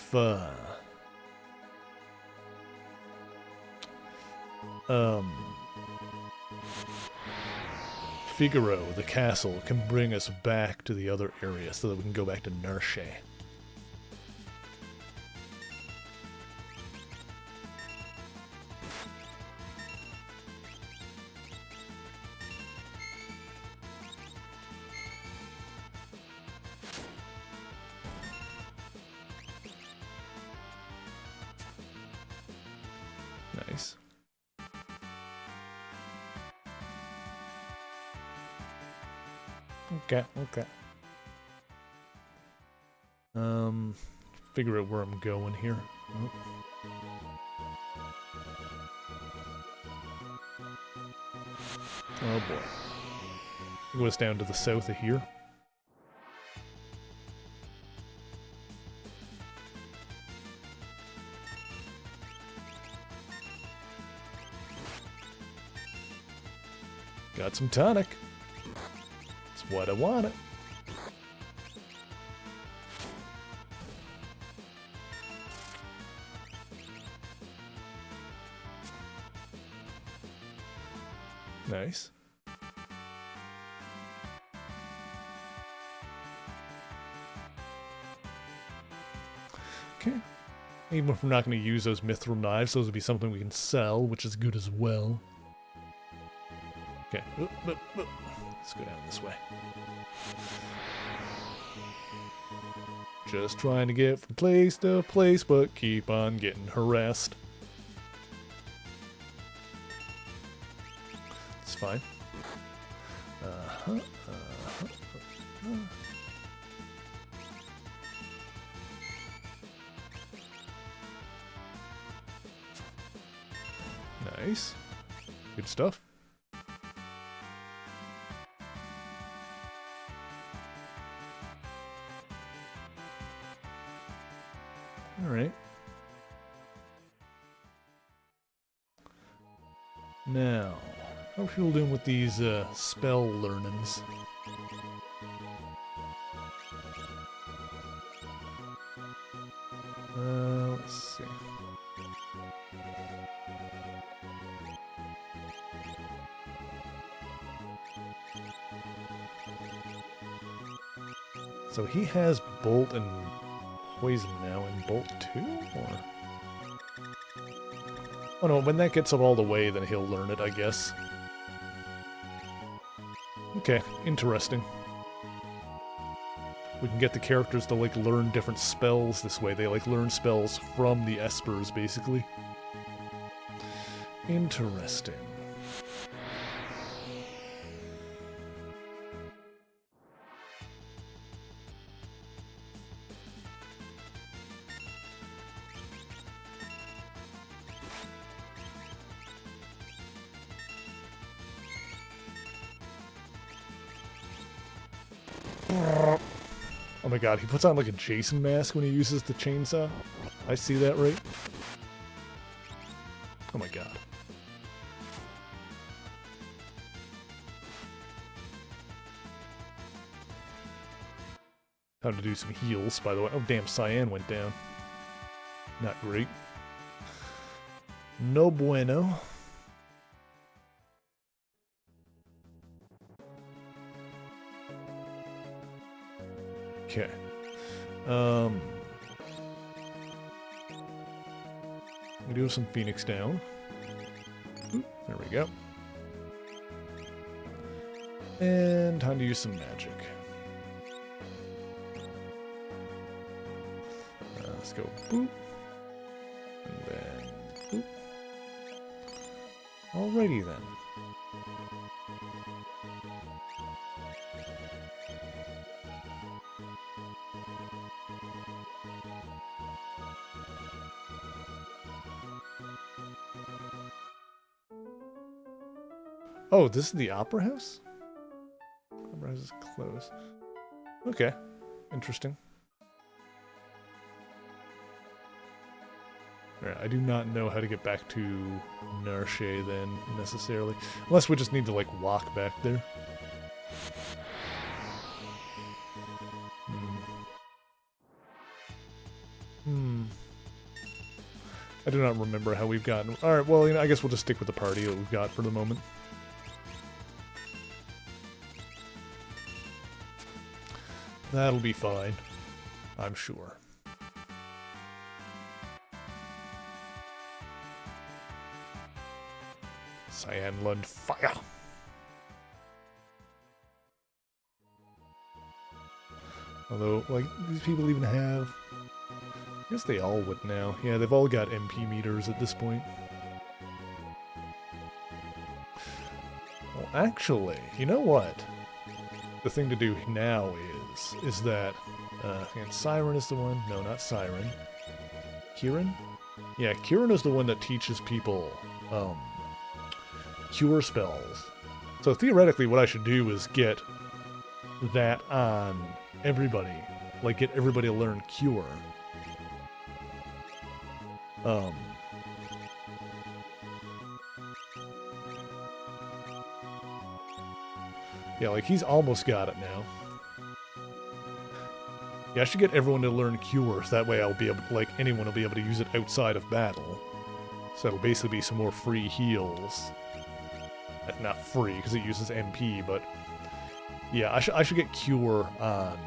Figaro, the castle, can bring us back to the other area so that we can go back to Nershe. Nice. Okay, okay. Figure out where I'm going here. Oh boy. It goes down to the south of here. Got some tonic. That's what I wanted. Nice. Okay. Even if we're not going to use those mithril knives, those would be something we can sell, which is good as well. Okay. Let's go down this way. Just trying to get from place to place, but keep on getting harassed. It's fine. Nice. Good stuff. Alright. Now, how are people doing with these spell learnings? Let's see. So he has Bolt and Poison now in Bolt 2? Or... Oh no, when that gets up all the way, then he'll learn it, I guess. Okay, interesting. We can get the characters to, like, learn different spells this way. They, like, learn spells from the espers, basically. Interesting. Oh my god, he puts on like a Jason mask when he uses the chainsaw. I see that right? Oh my god. Time to do some heals, by the way. Oh damn, Cyan went down. Not great. No bueno. Okay. We do have some Phoenix down. Oop, there we go. And time to use some magic. Let's go boop. And then boop. Alrighty then. Oh, this is the Opera House? Opera House is closed. Okay. Interesting. Alright, I do not know how to get back to Narshe then, necessarily. Unless we just need to, like, walk back there. I do not remember how we've gotten... Alright, well, you know, I guess we'll just stick with the party that we've got for the moment. That'll be fine. I'm sure. Cyan Lund fire! Although, like, these people even have... I guess they all would now. Yeah, they've all got MP meters at this point. Well, actually, you know what? The thing to do now is that... and Siren is the one... No, not Siren. Kieran? Yeah, Kieran is the one that teaches people, cure spells. So theoretically, what I should do is get that on everybody. Like, get everybody to learn Cure. Yeah, like, he's almost got it now. Yeah, I should get everyone to learn Cure, so that way I'll be able to, like, anyone will be able to use it outside of battle. So it'll basically be some more free heals. Not free, because it uses MP, but... Yeah, I should get Cure on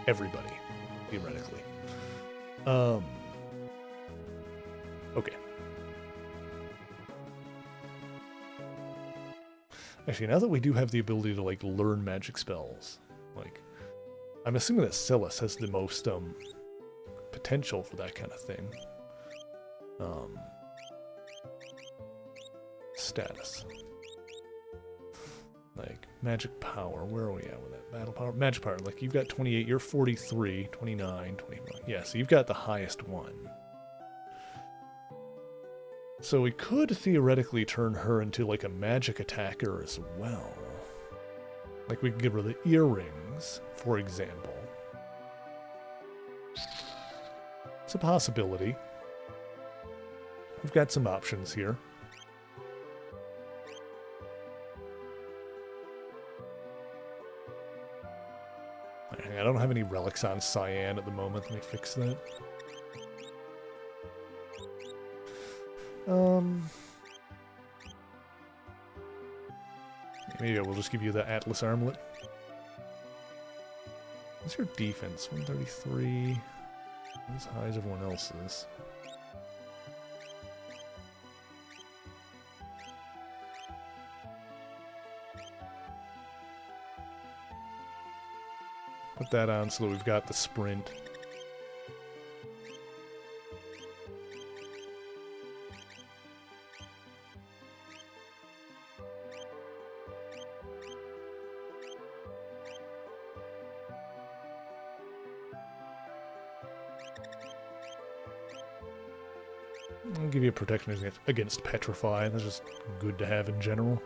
everybody, theoretically. Okay. Actually, now that we do have the ability to, like, learn magic spells, like, I'm assuming that Silas has the most, potential for that kind of thing. Status. Like, magic power, where are we at with that? Battle power? Magic power, like, you've got 28, you're 43, 29, 21. Yeah, so you've got the highest one. So we could theoretically turn her into, like, a magic attacker as well. Like, we could give her the earrings, for example. It's a possibility. We've got some options here. I don't have any relics on Cyan at the moment. Let me fix that. Maybe we'll just give you the Atlas Armlet. What's your defense? 133. As high as everyone else's. put that on so that we've got the sprint. I'll give you a protection against petrify. That's just good to have in general.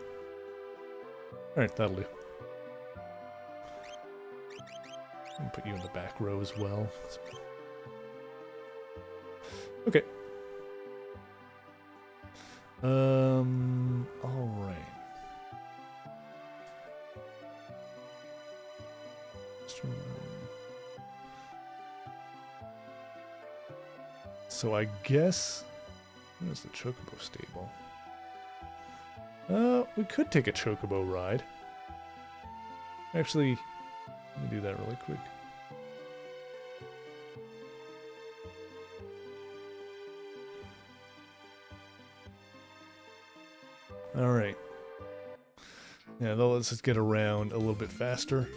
Alright, that'll do. I'll put you in the back row as well. Okay. Alright. So I guess... Where's the Chocobo stable? We could take a Chocobo ride. Actually, let me do that really quick. Alright. Yeah, that lets us get around a little bit faster.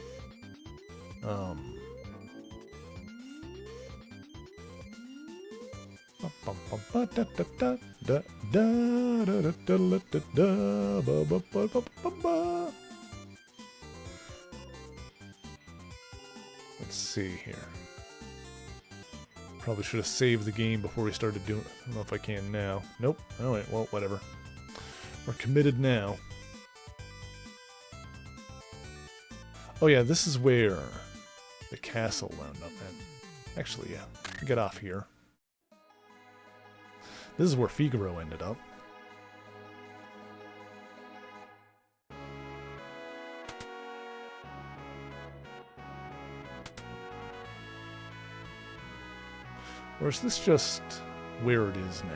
Let's see here. Probably should have saved the game before we started doing it. I don't know if I can now. Nope. Alright, well, whatever. We're committed now. Oh yeah, this is where the castle wound up at. Actually, yeah. Get off here. This is where Figaro ended up. Or is this just where it is now?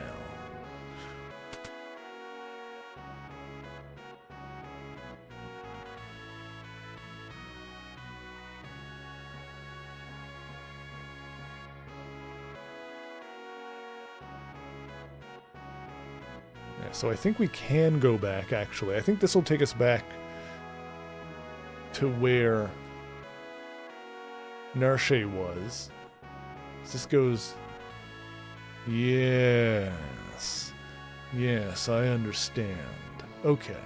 So I think we can go back, actually. I think this will take us back to where Narshe was. This goes... Yes. Yes, I understand. Okay.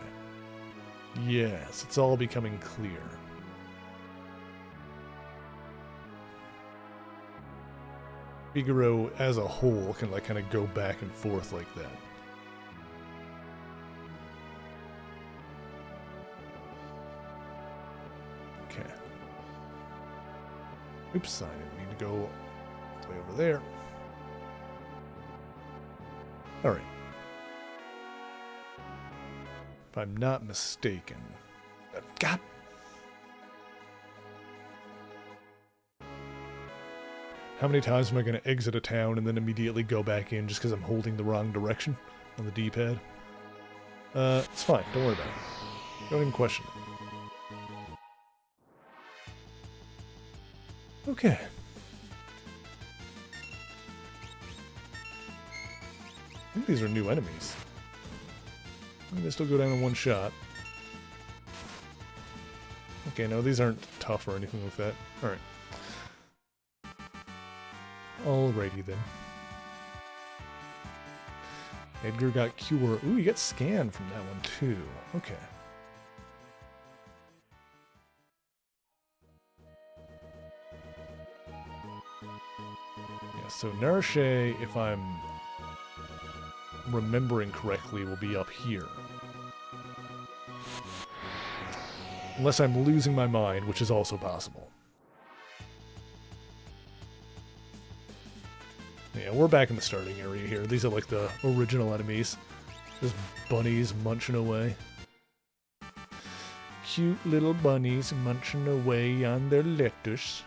Yes, it's all becoming clear. Figaro as a whole can like kind of go back and forth like that. Okay. Oops, I didn't mean to go way over there. Alright. If I'm not mistaken... God! How many times am I going to exit a town and then immediately go back in just because I'm holding the wrong direction on the D-pad? It's fine. Don't worry about it. Don't even question it. Okay. I think these are new enemies. They still go down in one shot. Okay, no, these aren't tough or anything like that. Alright. Alrighty then. Edgar got Cure. Ooh, you get Scan from that one too. Okay. Yeah, so Narshe, if I'm remembering correctly, will be up here. Unless I'm losing my mind, which is also possible. Yeah, we're back in the starting area here. These are like the original enemies. Just bunnies munching away. Cute little bunnies munching away on their lettuce.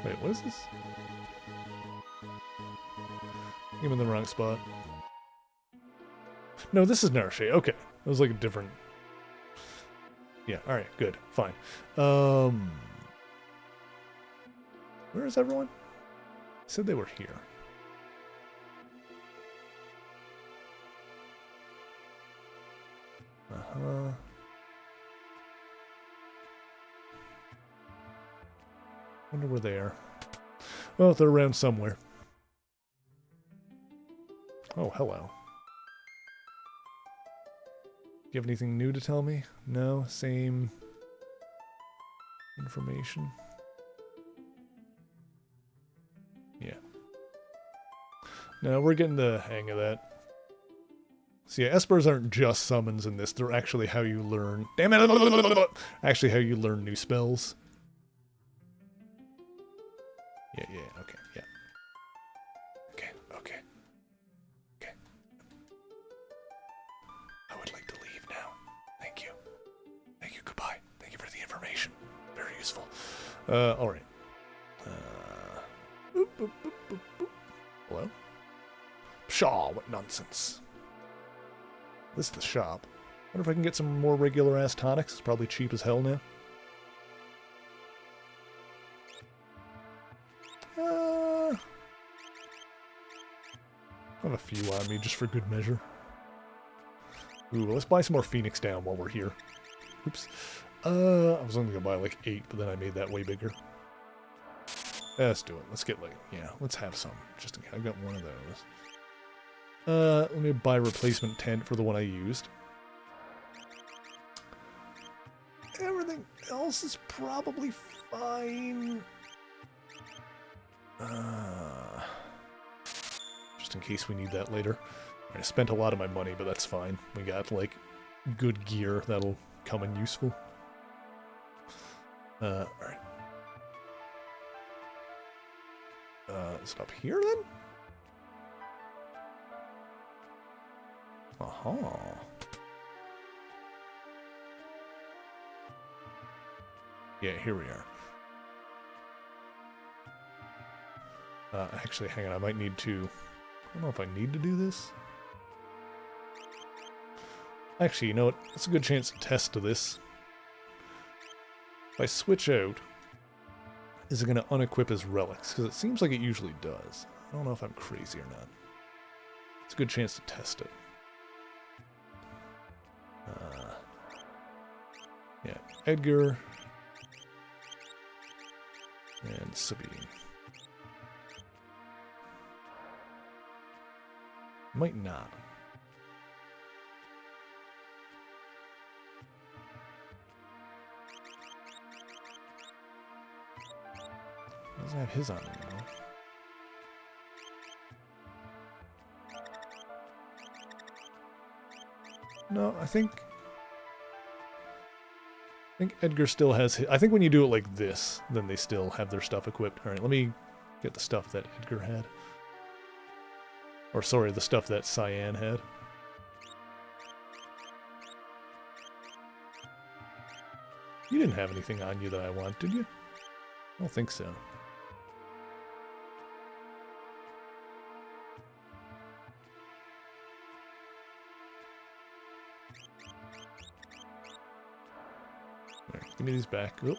Wait, what is this? I'm in the wrong spot. No, this is Narshe. Okay. It was like a different... Yeah, alright, good. Fine. Where is everyone? I said they were here. Wonder where they are. Well, they're around somewhere. Oh, hello. Do you have anything new to tell me? No? Same information? Yeah. No, we're getting the hang of that. So yeah, espers aren't just summons in this. They're actually how you learn... Damn it! Actually how you learn new spells. Yeah, okay, yeah. Okay. I would like to leave now. Thank you. Goodbye. Thank you for the information. Very useful. Alright. Boop, boop, boop, boop, boop. Hello? Pshaw, what nonsense. This is the shop. Wonder if I can get some more regular ass tonics. It's probably cheap as hell now. I have a few on me just for good measure. Ooh, let's buy some more Phoenix Down while we're here. Oops. I was only gonna buy like 8, but then I made that way bigger. Let's do it. Let's get like, yeah, let's have some. Just in case. I've got one of those. Let me buy a replacement tent for the one I used. Everything else is probably fine. Just in case we need that later. I spent a lot of my money, but that's fine. We got, like, good gear that'll come in useful. Alright. Is it up here, then? Aha. Yeah, here we are. Actually, hang on, I might need to... I don't know if I need to do this. Actually, you know what? It's a good chance to test this. If I switch out, is it going to unequip his relics? Because it seems like it usually does. I don't know if I'm crazy or not. It's a good chance to test it. Yeah, Edgar and Sabine. Might not. Doesn't have his on anymore. No, I think Edgar still has his, I think when you do it like this, then they still have their stuff equipped. Alright, let me get the stuff that Edgar had. Or sorry, the stuff that Cyan had. You didn't have anything on you that I want, did you? I don't think so. Right, give me these back. Oh.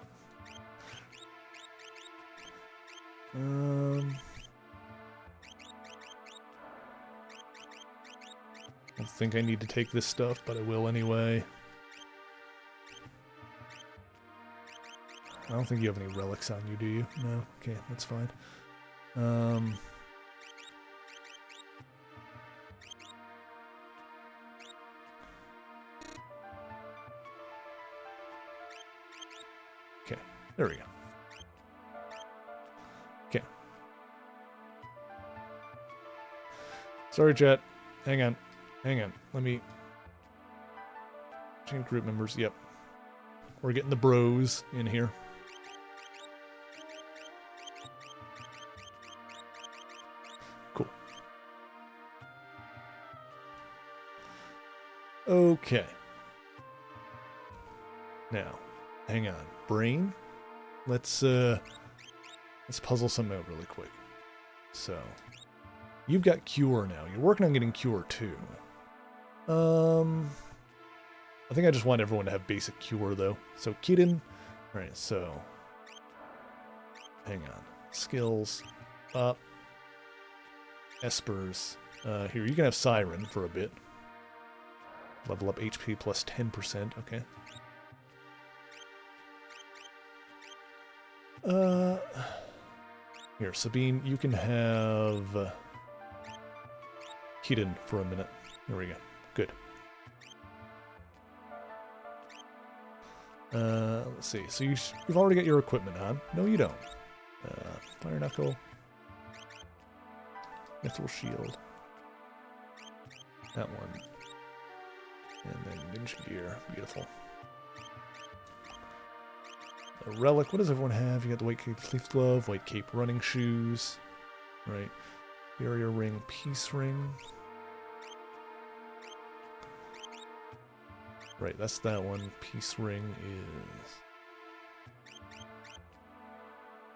I don't think I need to take this stuff, but I will anyway. I don't think you have any relics on you, do you? No? Okay, that's fine. Okay, there we go. Okay. Sorry, chat. Hang on. Let me change group members. Yep. We're getting the bros in here. Cool. Okay. Now, hang on. Brain? Let's puzzle something out really quick. So, you've got Cure now. You're working on getting Cure too. I think I just want everyone to have basic Cure though. So Kitten, alright, so hang on. Skills up. Espers. Here, you can have Siren for a bit. Level up HP plus 10%, okay. Here, Sabine, you can have Keaton for a minute. There we go. Good. Let's see. So you've already got your equipment on. No, you don't. Fire Knuckle. Mithril Shield. That one. And then Ninja Gear. Beautiful. A relic. What does everyone have? You got the White Cape Leaf Glove, White Cape Running Shoes. Right. Barrier Ring, Peace Ring. Right, that's that one. Peace Ring is...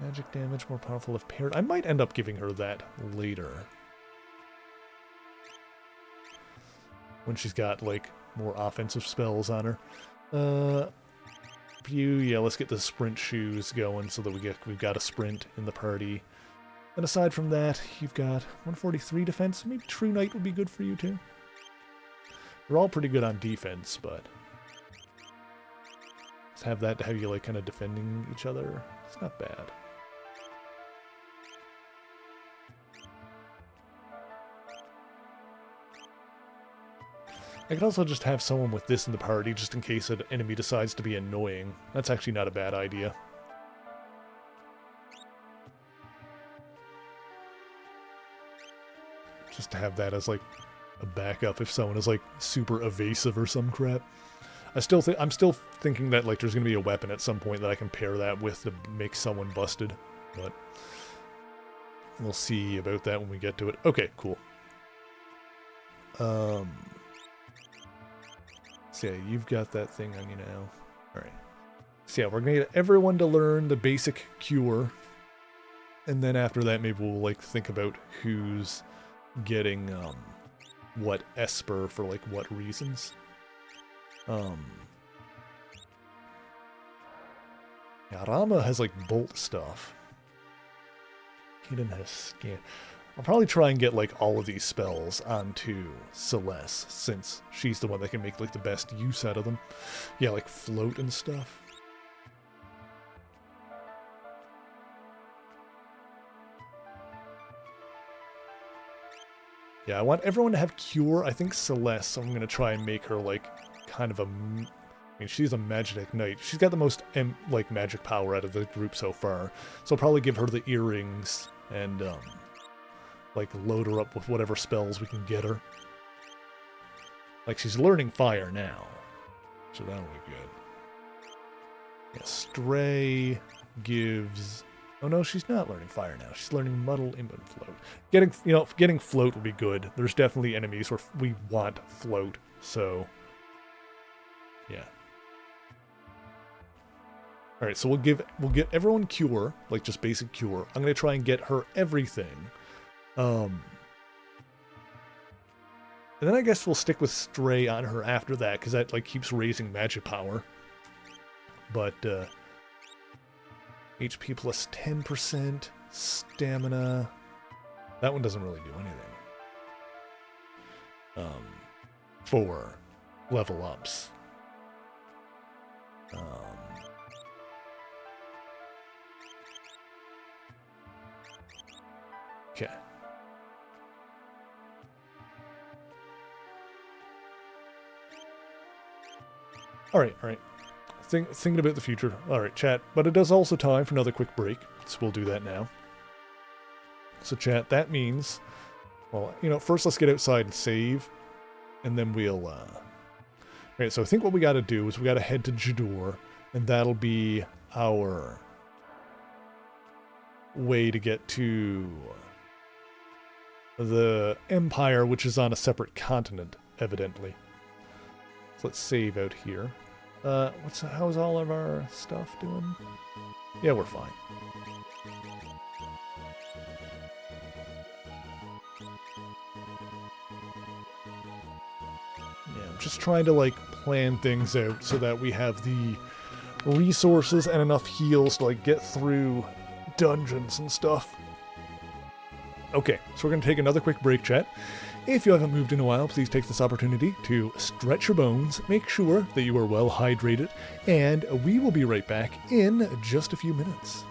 Magic damage, more powerful if paired. I might end up giving her that later. When she's got, like, more offensive spells on her. Yeah, let's get the sprint shoes going so that we've got a sprint in the party. And aside from that, you've got 143 defense. Maybe True Knight would be good for you too. We're all pretty good on defense, but let's have that to have you like kind of defending each other. It's not bad. I could also just have someone with this in the party, just in case an enemy decides to be annoying. That's actually not a bad idea. Just to have that as, like, a backup if someone is, like, super evasive or some crap. I'm still thinking that, like, there's gonna be a weapon at some point that I can pair that with to make someone busted. But we'll see about that when we get to it. Okay, cool. So yeah, you've got that thing on you now. Alright. So yeah, we're gonna get everyone to learn the basic cure. And then after that, maybe we'll like think about who's getting what Esper for like what reasons. Yeah, Rama has like bolt stuff. Kaden has scan. I'll probably try and get, like, all of these spells onto Celeste, since she's the one that can make, like, the best use out of them. Yeah, like, float and stuff. Yeah, I want everyone to have Cure. I think Celeste, so I'm going to try and make her, like, kind of a... I mean, she's a Magic Knight. She's got the most, like, magic power out of the group so far. So I'll probably give her the earrings and, like, load her up with whatever spells we can get her. Like, she's learning fire now, so that'll be good. Yeah, Stray gives... Oh no, she's not learning fire now. She's learning muddle, imp, and float. Getting float would be good. There's definitely enemies where we want float, so... Yeah. Alright, so we'll get everyone cure, like just basic cure. I'm gonna try and get her everything. And then I guess we'll stick with Stray on her after that, because that like keeps raising magic power. But HP plus 10%, stamina. That one doesn't really do anything. For level ups. Okay. Alright. Thinking about the future. Alright, chat. But it is also time for another quick break, so we'll do that now. So chat, that means... Well, first let's get outside and save, and then we'll... Alright, so I think what we gotta do is we gotta head to Jidoor, and that'll be our way to get to the Empire, which is on a separate continent, evidently. So let's save out here. How's all of our stuff doing? Yeah, we're fine. Yeah, I'm just trying to, like, plan things out so that we have the resources and enough heals to, like, get through dungeons and stuff. Okay, so we're going to take another quick break, chat. If you haven't moved in a while, please take this opportunity to stretch your bones, make sure that you are well hydrated, and we will be right back in just a few minutes.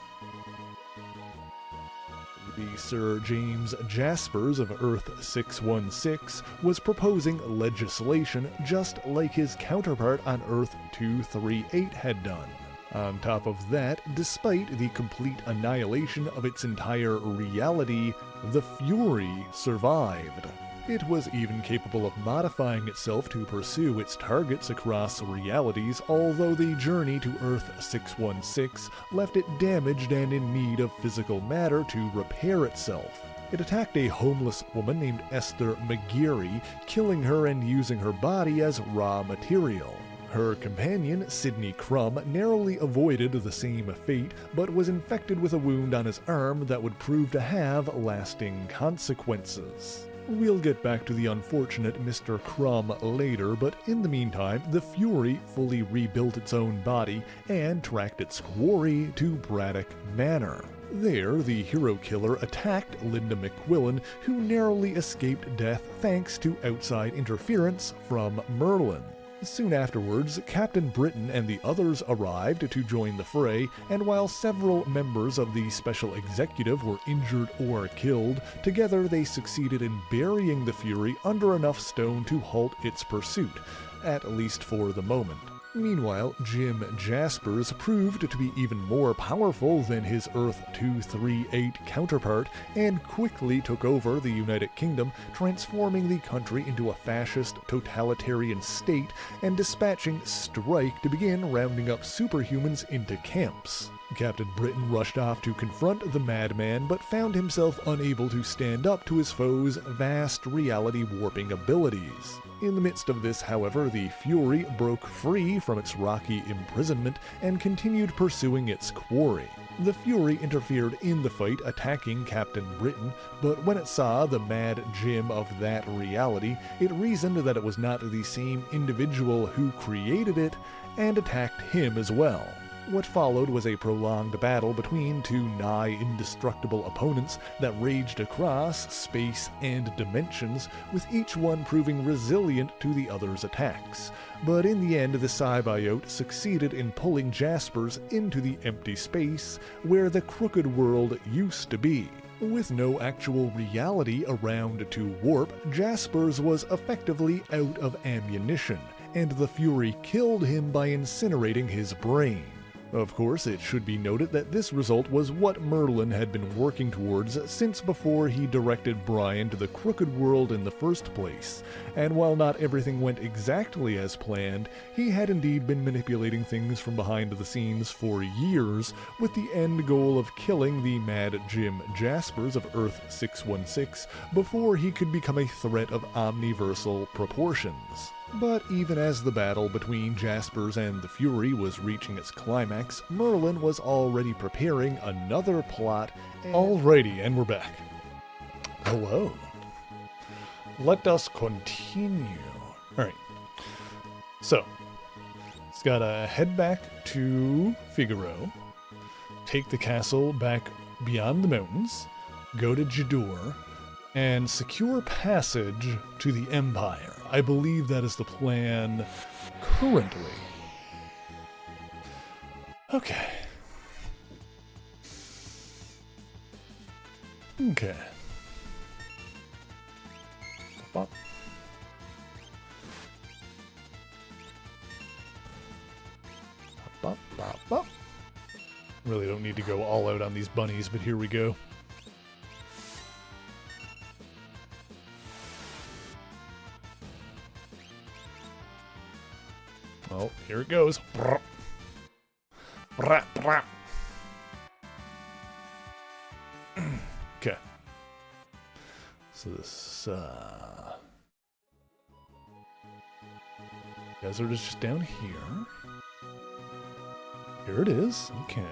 The Sir James Jaspers of Earth-616 was proposing legislation just like his counterpart on Earth-238 had done. On top of that, despite the complete annihilation of its entire reality, the Fury survived. It was even capable of modifying itself to pursue its targets across realities, although the journey to Earth-616 left it damaged and in need of physical matter to repair itself. It attacked a homeless woman named Esther McGeary, killing her and using her body as raw material. Her companion, Sidney Crumb, narrowly avoided the same fate, but was infected with a wound on his arm that would prove to have lasting consequences. We'll get back to the unfortunate Mr. Crumb later, but in the meantime, the Fury fully rebuilt its own body and tracked its quarry to Braddock Manor. There, the hero killer attacked Linda McQuillan, who narrowly escaped death thanks to outside interference from Merlin. Soon afterwards, Captain Britain and the others arrived to join the fray, and while several members of the Special Executive were injured or killed, together they succeeded in burying the Fury under enough stone to halt its pursuit, at least for the moment. Meanwhile, Jim Jaspers proved to be even more powerful than his Earth-238 counterpart and quickly took over the United Kingdom, transforming the country into a fascist totalitarian state and dispatching Strike to begin rounding up superhumans into camps. Captain Britain rushed off to confront the madman, but found himself unable to stand up to his foe's vast reality-warping abilities. In the midst of this, however, the Fury broke free from its rocky imprisonment and continued pursuing its quarry. The Fury interfered in the fight, attacking Captain Britain, but when it saw the Mad Jim of that reality, it reasoned that it was not the same individual who created it, and attacked him as well. What followed was a prolonged battle between two nigh indestructible opponents that raged across space and dimensions, with each one proving resilient to the other's attacks. But in the end, the Cybiote succeeded in pulling Jaspers into the empty space where the Crooked World used to be. With no actual reality around to warp, Jaspers was effectively out of ammunition, and the Fury killed him by incinerating his brain. Of course, it should be noted that this result was what Merlin had been working towards since before he directed Brian to the Crooked World in the first place, and while not everything went exactly as planned, he had indeed been manipulating things from behind the scenes for years, with the end goal of killing the Mad Jim Jaspers of Earth-616 before he could become a threat of omniversal proportions. But even as the battle between Jaspers and the Fury was reaching its climax, Merlin was already preparing another plot. Alrighty, and we're back. Hello. Let us continue. Alright. So, it's gotta head back to Figaro, take the castle back beyond the mountains, go to Jidoor, and secure passage to the Empire. I believe that is the plan currently. Okay. Okay. Bop. Bop, bop, bop. Really don't need to go all out on these bunnies, but here we go. Oh, here it goes. Brr. Brr, brr. Okay. So this desert is just down here. Here it is. Okay.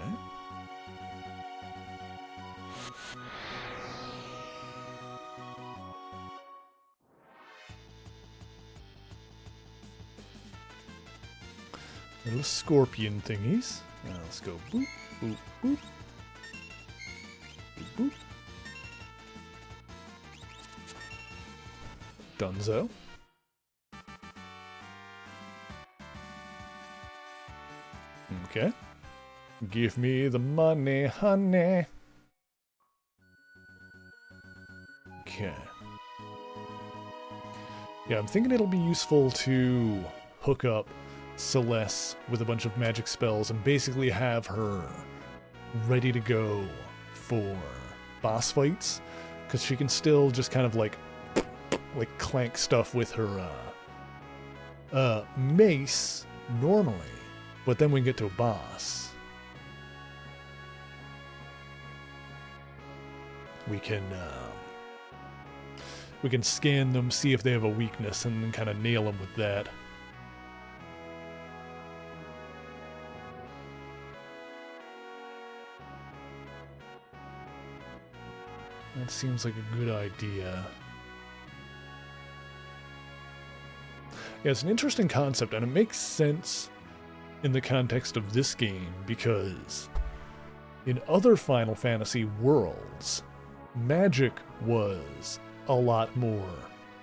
Little scorpion thingies. Now let's go boop, boop, boop. Boop, boop. Dunzo. Okay. Give me the money, honey. Okay. Yeah, I'm thinking it'll be useful to hook up Celeste with a bunch of magic spells and basically have her ready to go for boss fights, because she can still just kind of like clank stuff with her mace normally, but then we can get to a boss, we can scan them, see if they have a weakness, and then kind of nail them with that. That seems like a good idea. Yeah, it's an interesting concept, and it makes sense in the context of this game, because in other Final Fantasy worlds, magic was a lot more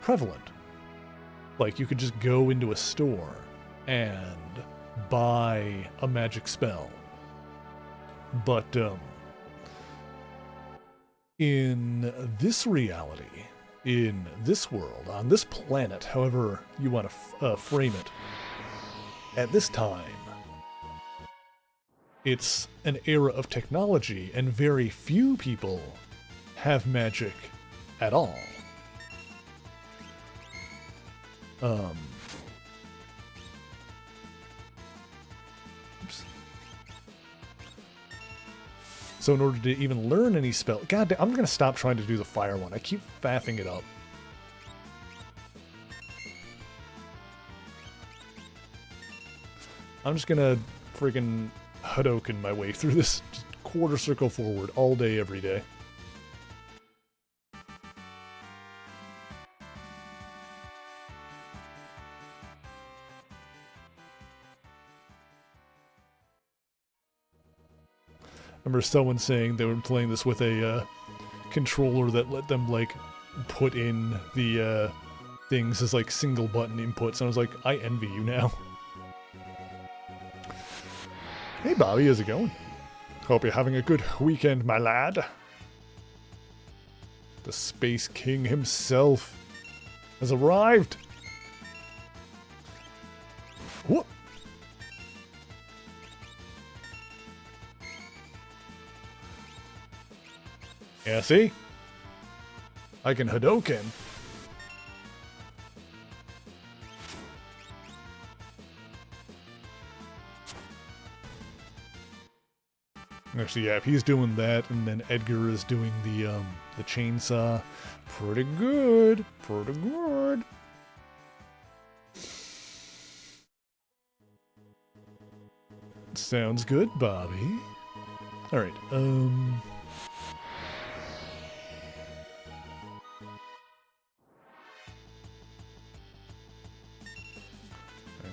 prevalent. Like, you could just go into a store and buy a magic spell. But, in this reality, in this world, on this planet, however you want to frame it, at this time, it's an era of technology, and very few people have magic at all. Oops. So in order to even learn any spell... God damn, I'm gonna stop trying to do the fire one. I keep faffing it up. I'm just gonna friggin' Hadouken my way through this quarter circle forward all day, every day. I remember someone saying they were playing this with a controller that let them, like, put in the things as, like, single button inputs, and I was like, I envy you now. Hey Bobby, how's it going? Hope you're having a good weekend, my lad. The Space King himself has arrived. Whoop! Yeah, see? I can Hadouken. Actually, yeah, if he's doing that, and then Edgar is doing the chainsaw, pretty good, pretty good. Sounds good, Bobby. All right, And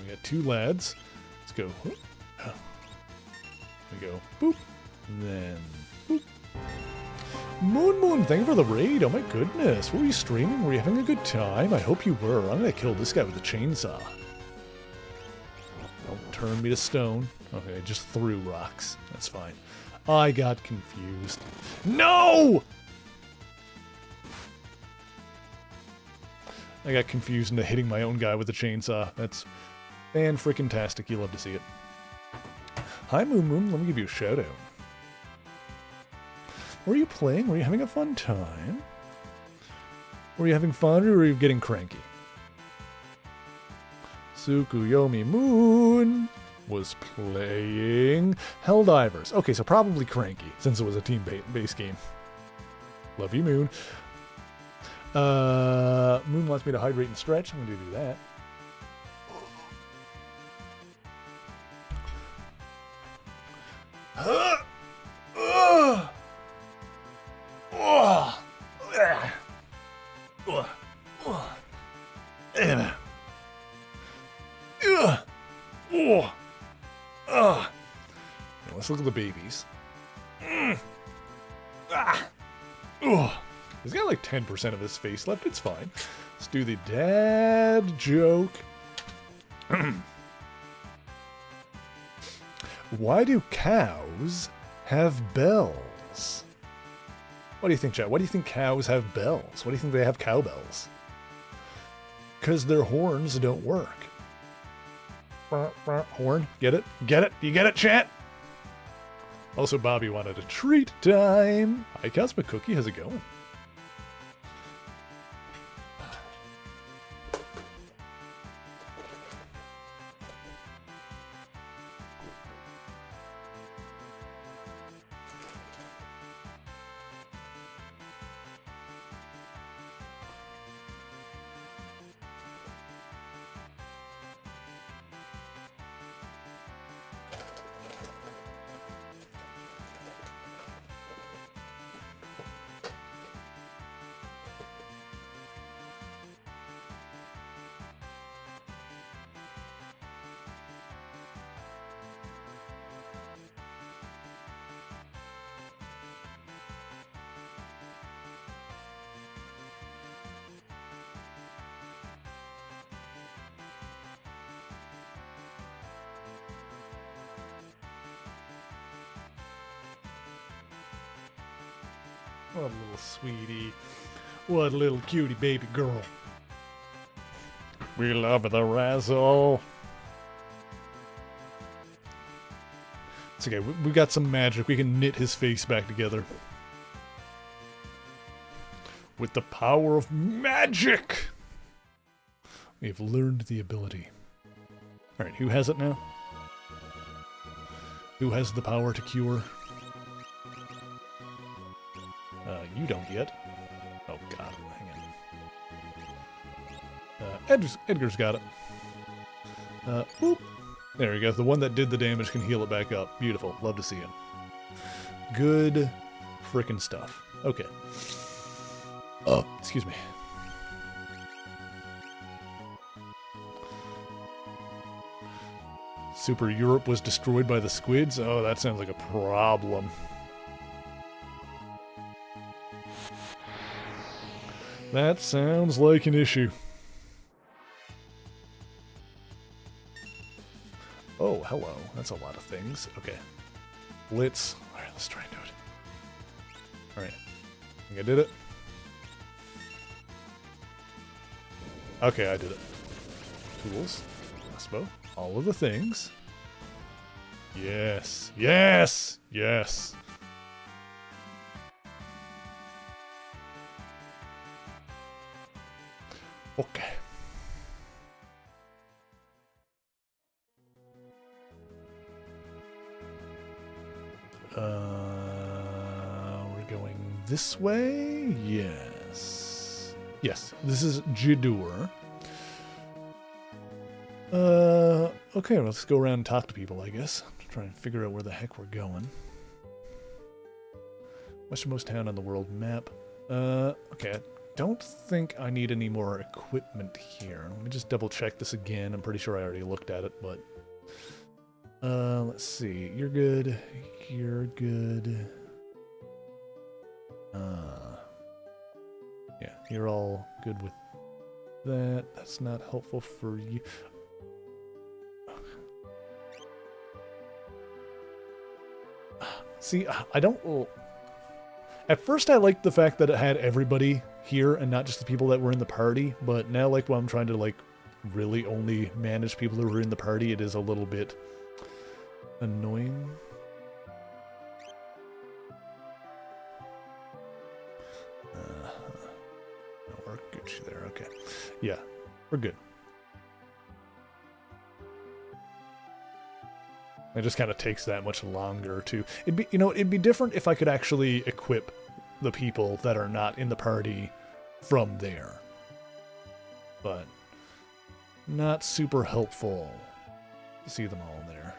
we got two lads. Let's go. We go. Boop. And then, boop. Moon, thank you for the raid. Oh my goodness. Were you streaming? Were you having a good time? I hope you were. I'm gonna kill this guy with a chainsaw. Don't turn me to stone. Okay, I just threw rocks. That's fine. I got confused. No! I got confused into hitting my own guy with a chainsaw. That's fan-frickin-tastic. You love to see it. Hi, Moon. Let me give you a shout-out. Were you playing? Were you having a fun time? Were you having fun, or were you getting cranky? Tsukuyomi Moon was playing Helldivers. Okay, so probably cranky, since it was a team-based game. Love you, Moon. Moon wants me to hydrate and stretch. I'm gonna do that. Let's look at the babies. He's got like 10% of his face left. It's fine. Let's do the dad joke. Why do cows have bells? What do you think, Chat? Why do you think cows have bells? What do you think they have cowbells? Because their horns don't work. Horn? Get it? Get it? You get it, Chat? Also, Bobby wanted a treat time. Hi, Cosmic Cookie. How's it going? What a little sweetie. What a little cutie baby girl. We love the razzle. It's okay, we got some magic. We can knit his face back together. With the power of magic! We've learned the ability. Alright, who has it now? Who has the power to cure? You don't yet. Oh god, hang on. Edgar's got it. Boop. There we go. The one that did the damage can heal it back up. Beautiful. Love to see it. Good frickin' stuff. Okay. Oh, excuse me. Super Europe was destroyed by the squids? Oh, that sounds like a problem. That sounds like an issue. Oh, hello. That's a lot of things. Okay. Blitz. Alright, let's try and do it. Alright. I think I did it. Okay, I did it. Tools. Crossbow. All of the things. Yes. Yes! Yes! Okay. We're going this way? Yes. Yes, this is Jidoor. Okay, let's go around and talk to people, I guess. Try and figure out where the heck we're going. Westernmost town on the world map. Okay, I don't think I need any more equipment here. Let me just double check this again. I'm pretty sure I already looked at it, but... let's see. You're good. You're good. Yeah, you're all good with that. That's not helpful for you. See, I don't... At first I liked the fact that it had everybody here and not just the people that were in the party, but now like when I'm trying to like really only manage people who are in the party, it is a little bit annoying. No, we're Gucci there, okay. Yeah, we're good. It just kind of takes that much longer to... It'd be, it'd be different if I could actually equip the people that are not in the party from there. But not super helpful to see them all there.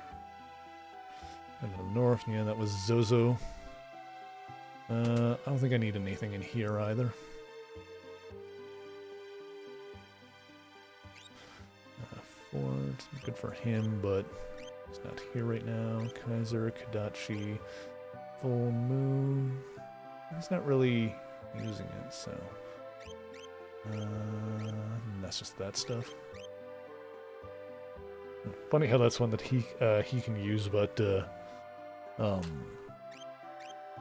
And the north, yeah, that was Zozo. I don't think I need anything in here either. Fort, good for him, but he's not here right now. Kaiser, Kadachi, Full Moon. He's not really using it, so... That's just that stuff. Funny how that's one that he can use, but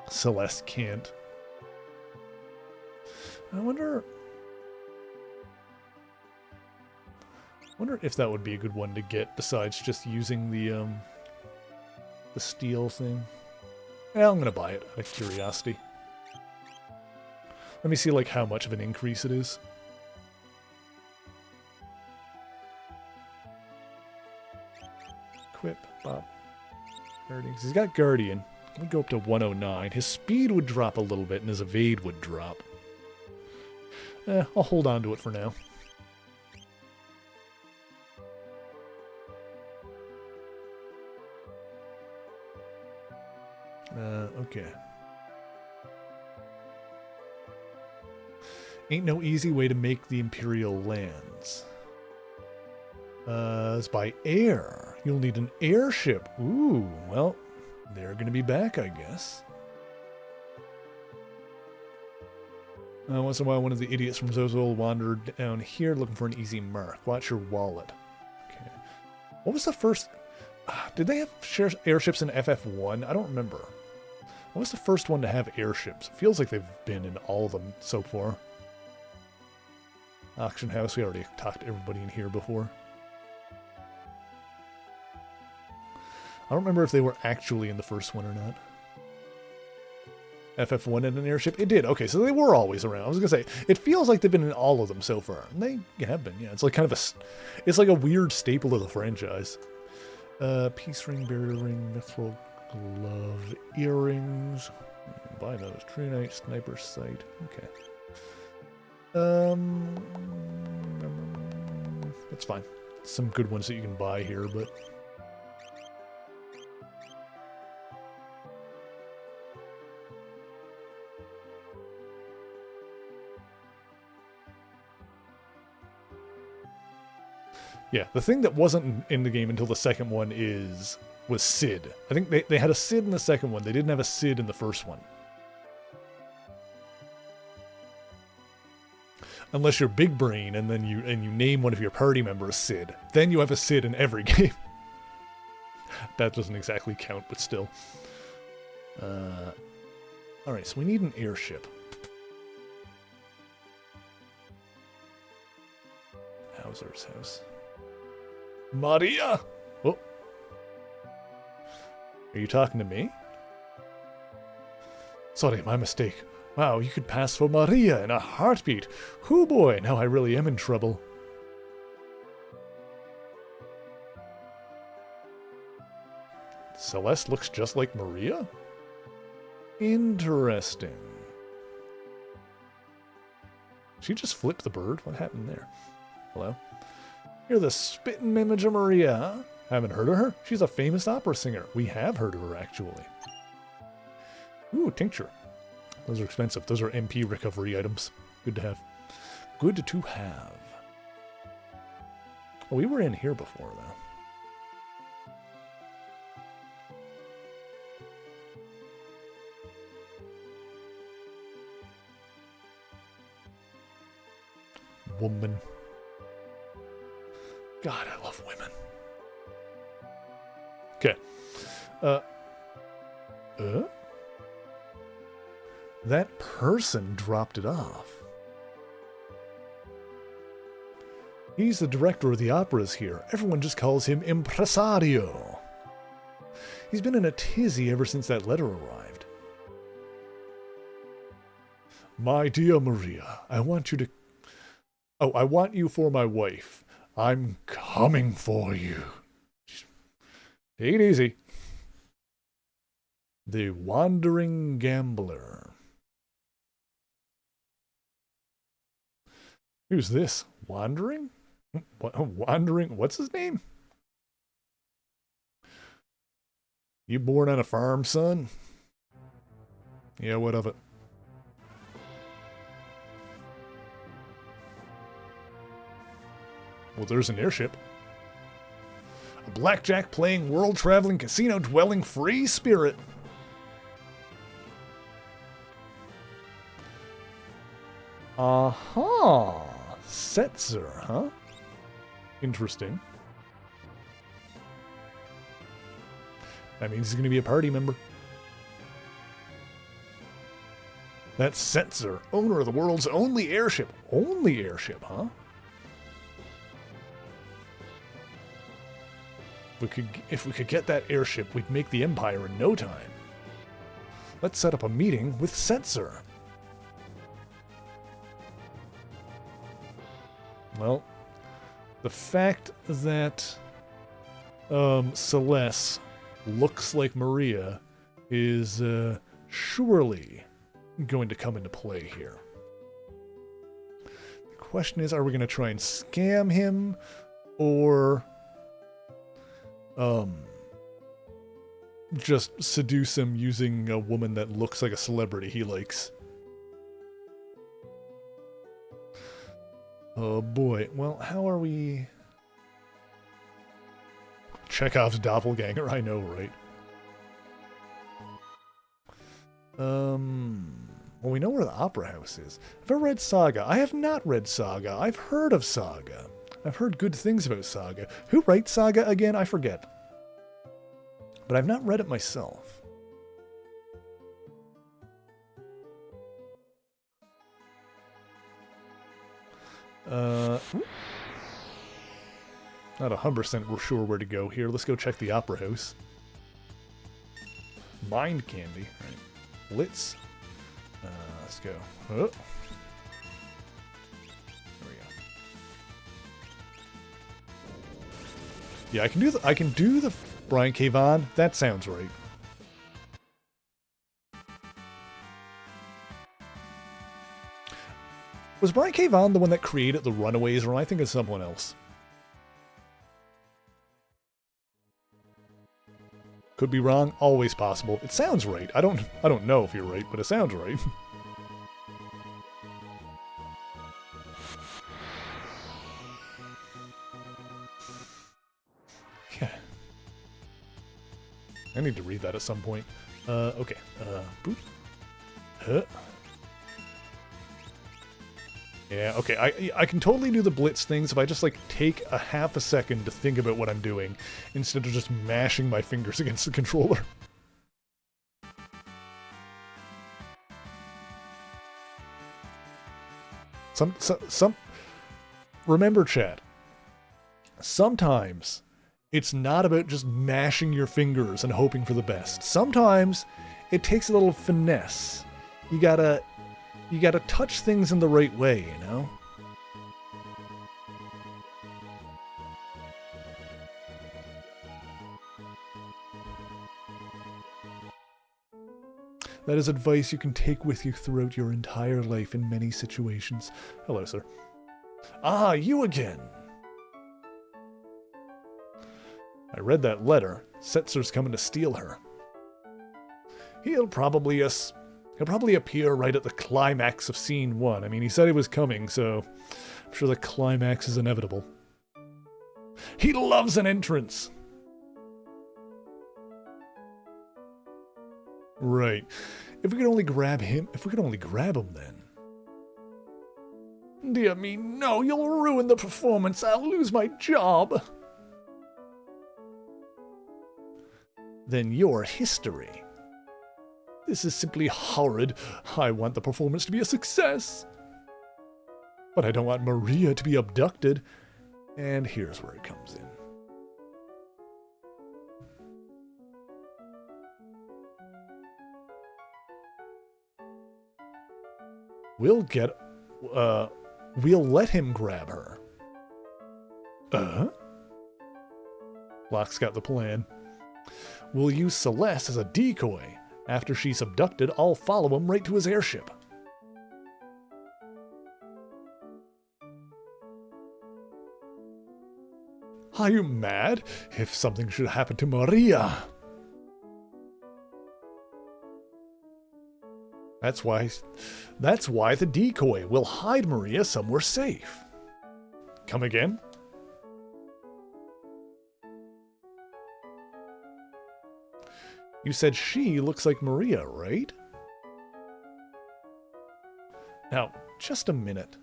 Celeste can't. I wonder if that would be a good one to get besides just using the steel thing. Yeah, I'm gonna buy it out of curiosity. Let me see like how much of an increase it is. Equip, Bob. Guardian. He's got Guardian. Let me go up to 109. His speed would drop a little bit and his evade would drop. I'll hold on to it for now. Okay. Ain't no easy way to make the Imperial lands. It's by air. You'll need an airship. Ooh, well, they're gonna be back, I guess. Once in a while, one of the idiots from Zozo will wander down here looking for an easy mark. Watch your wallet. Okay. What was the first... Did they have airships in FF1? I don't remember. What was the first one to have airships? It feels like they've been in all of them so far. Auction house, we already talked to everybody in here before. I don't remember if they were actually in the first one or not. FF1 and an airship? It did. Okay, so they were always around. I was going to say, it feels like they've been in all of them so far. And they have been, yeah. It's like kind of a... It's like a weird staple of the franchise. Peace ring, barrier ring, mithril glove, earrings. Buy those. Tree Knight, sniper sight. Okay. That's fine. Some good ones that you can buy here, but... Yeah, the thing that wasn't in the game until the second one was Sid. I think they had a Sid in the second one. They didn't have a Sid in the first one. Unless you're big brain and then you name one of your party members Sid. Then you have a Sid in every game. That doesn't exactly count, but still. Alright, so we need an airship. Hauser's house. Maria! Oh. Are you talking to me? Sorry, my mistake. Wow, you could pass for Maria in a heartbeat. Hoo boy, now I really am in trouble. Celeste looks just like Maria? Interesting. She just flipped the bird? What happened there? Hello? You're the spittin' image of Maria, huh? Haven't heard of her? She's a famous opera singer. We have heard of her, actually. Ooh, tincture. Those are expensive. Those are MP recovery items. Good to have. Good to have. Oh, we were in here before, though. Woman. God, I love women. Okay. That person dropped it off. He's the director of the operas here. Everyone just calls him Impresario. He's been in a tizzy ever since that letter arrived. My dear Maria, I want you to... Oh, I want you for my wife. I'm coming for you. Take it easy. The Wandering Gambler. Who's this? Wandering? Wandering? What's his name? You born on a farm, son? Yeah, what of it? Well, there's an airship. A blackjack playing, world traveling, casino dwelling, free spirit. Uh-huh. Setzer, huh? Interesting. That means he's going to be a party member. That's Setzer, owner of the world's only airship. Only airship, huh? If we could get that airship, we'd make the Empire in no time. Let's set up a meeting with Setzer. Well, the fact that Celeste looks like Maria is surely going to come into play here. The question is, are we going to try and scam him, or just seduce him using a woman that looks like a celebrity he likes? Oh boy. Well, how are we... Chekhov's doppelganger, I know, right? Well, we know where the Opera House is. Have I read Saga? I have not read Saga. I've heard of Saga. I've heard good things about Saga. Who writes Saga again? I forget. But I've not read it myself. Not 100% sure where to go here. Let's go check the Opera House. Mind candy. Right. Blitz. Let's go. Oh. There we go. Yeah, I can do the Brian K. Vaughan. That sounds right. Was Brian K. Vaughan the one that created the Runaways, or am I thinking of someone else? Could be wrong. Always possible. It sounds right. I don't know if you're right, but it sounds right. Yeah. I need to read that at some point. Okay. Boop. Huh. Yeah, okay, I can totally do the blitz things if I just, like, take a half a second to think about what I'm doing, instead of just mashing my fingers against the controller. Remember, chat, sometimes it's not about just mashing your fingers and hoping for the best. Sometimes it takes a little finesse. You gotta touch things in the right way, you know? That is advice you can take with you throughout your entire life in many situations. Hello, sir. Ah, you again! I read that letter. Setzer's coming to steal her. He'll probably appear right at the climax of Scene 1. I mean, he said he was coming, so I'm sure the climax is inevitable. He loves an entrance! Right. If we could only grab him then. Dear me, no, you'll ruin the performance. I'll lose my job. Then you're history. This is simply horrid. I want the performance to be a success. But I don't want Maria to be abducted. And here's where it comes in. We'll let him grab her. Locke's got the plan. We'll use Celeste as a decoy. After she's abducted, I'll follow him right to his airship. Are you mad? If something should happen to Maria... That's why the decoy will hide Maria somewhere safe. Come again? You said she looks like Maria, right? Now, just a minute.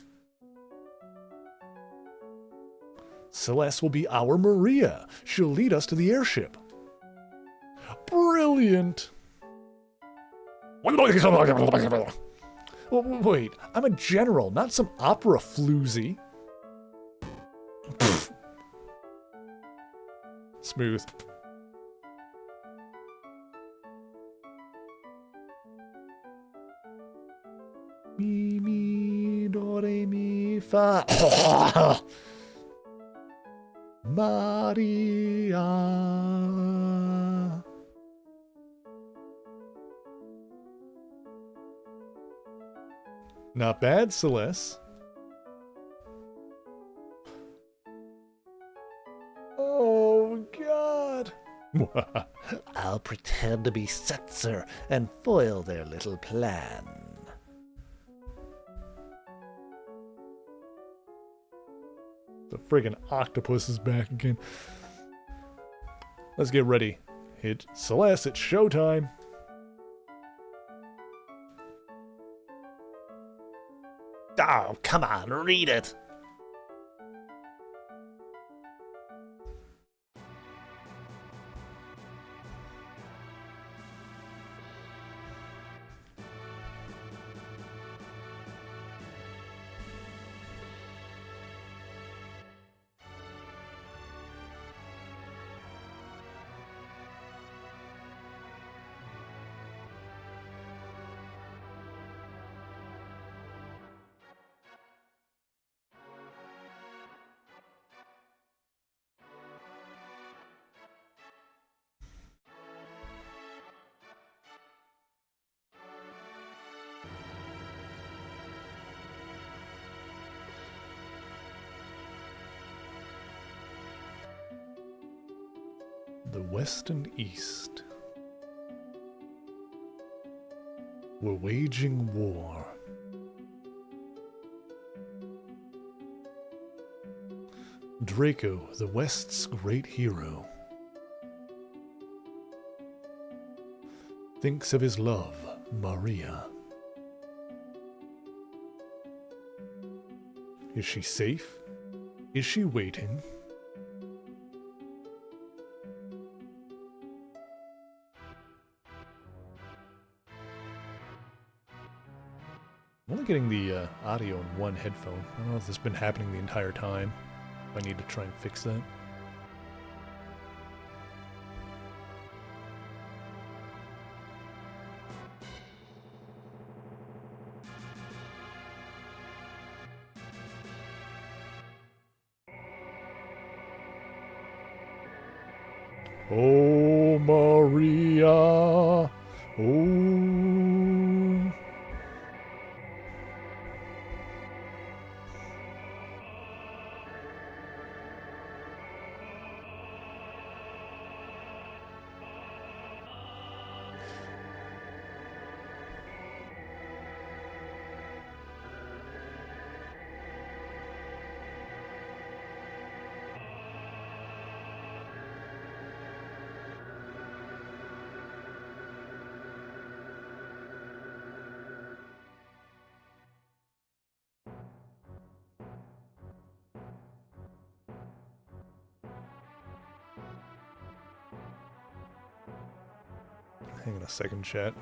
Celeste will be our Maria. She'll lead us to the airship. Brilliant! Wait, I'm a general, not some opera floozy. Smooth. Mi, mi, do, re, mi, fa. Maria. Not bad, Celeste. Oh, God. I'll pretend to be Setzer and foil their little plan. The friggin' octopus is back again. Let's get ready. Hit Celeste, it's showtime. Oh, come on, read it. The West and East. We're waging war. Draco, the West's great hero, thinks of his love, Maria. Is she safe? Is she waiting? I'm only getting the audio in one headphone. I don't know if this has been happening the entire time. I need to try and fix that. Oh, Maria. Oh. Hang on a second, chat.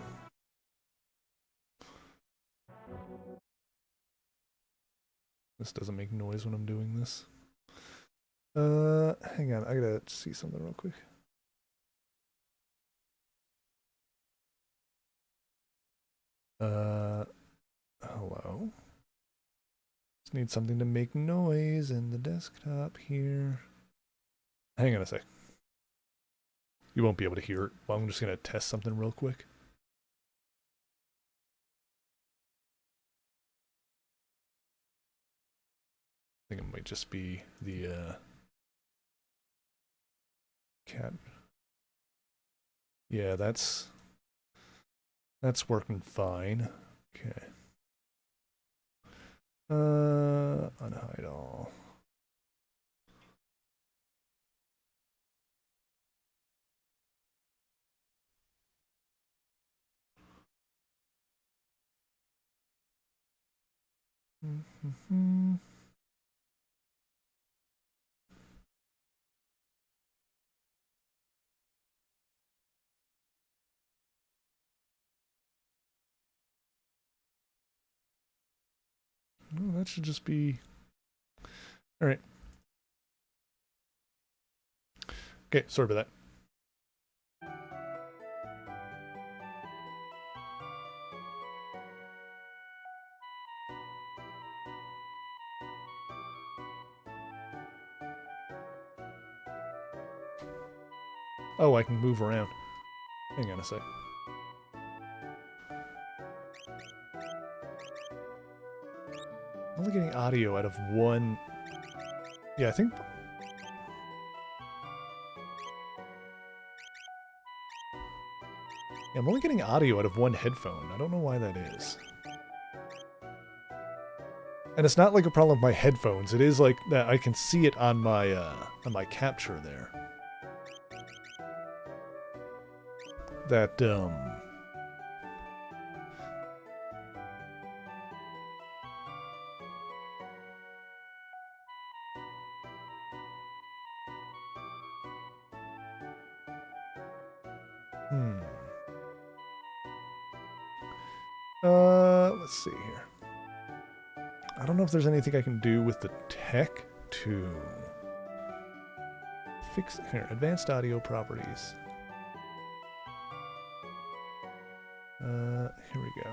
This doesn't make noise when I'm doing this. Hang on, I gotta see something real quick. Hello? Just need something to make noise in the desktop here. Hang on a sec. You won't be able to hear it. Well, I'm just gonna test something real quick. I think it might just be the cat. Yeah, that's working fine. Okay. Unhide all. Oh, that should just be... Alright. Okay, sorry about that. Oh, I can move around. Hang on a sec. I'm only getting audio out of one... Yeah, I think... Yeah, I'm only getting audio out of one headphone. I don't know why that is. And it's not like a problem with my headphones. It is like that I can see it on my capture there. That, let's see here. I don't know if there's anything I can do with the tech to fix... Here, advanced audio properties. Here we go.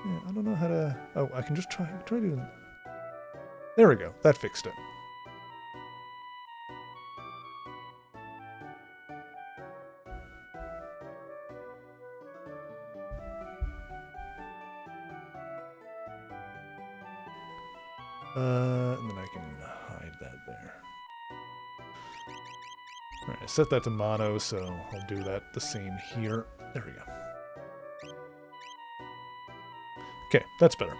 Yeah, I don't know how to... Oh, I can just try doing... There we go. That fixed it. And then I can hide that there. Alright, I set that to mono, so I'll do that the same here. There we go. Okay, that's better.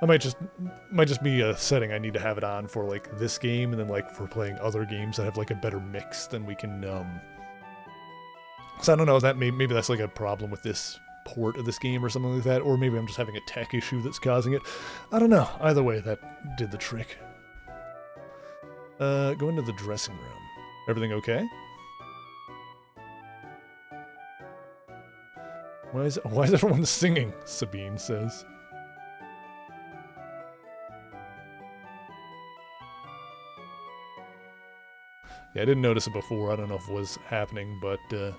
I might just be a setting I need to have it on for like this game, and then like for playing other games that have like a better mix, then we can so I don't know, that maybe that's like a problem with this port of this game or something like that, or maybe I'm just having a tech issue that's causing it. I don't know. Either way, that did the trick. Go into the dressing room. Everything okay? Why is everyone singing? Sabine says. Yeah, I didn't notice it before. I don't know if it was happening, but the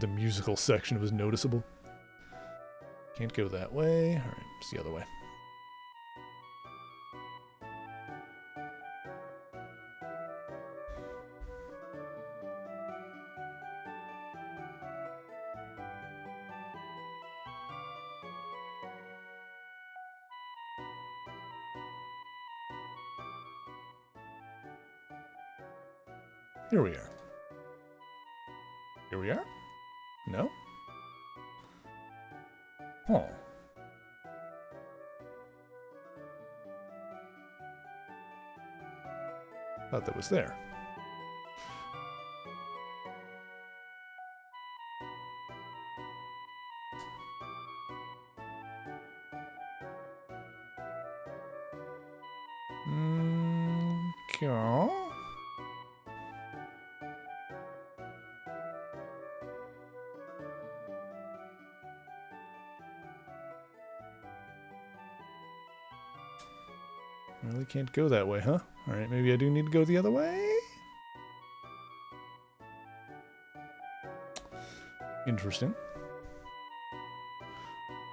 musical section was noticeable. Can't go that way. Alright, it's the other way. Here we are. Here we are? No? Huh. Thought that was there. Okay. Really can't go that way, huh? Alright, maybe I do need to go the other way? Interesting.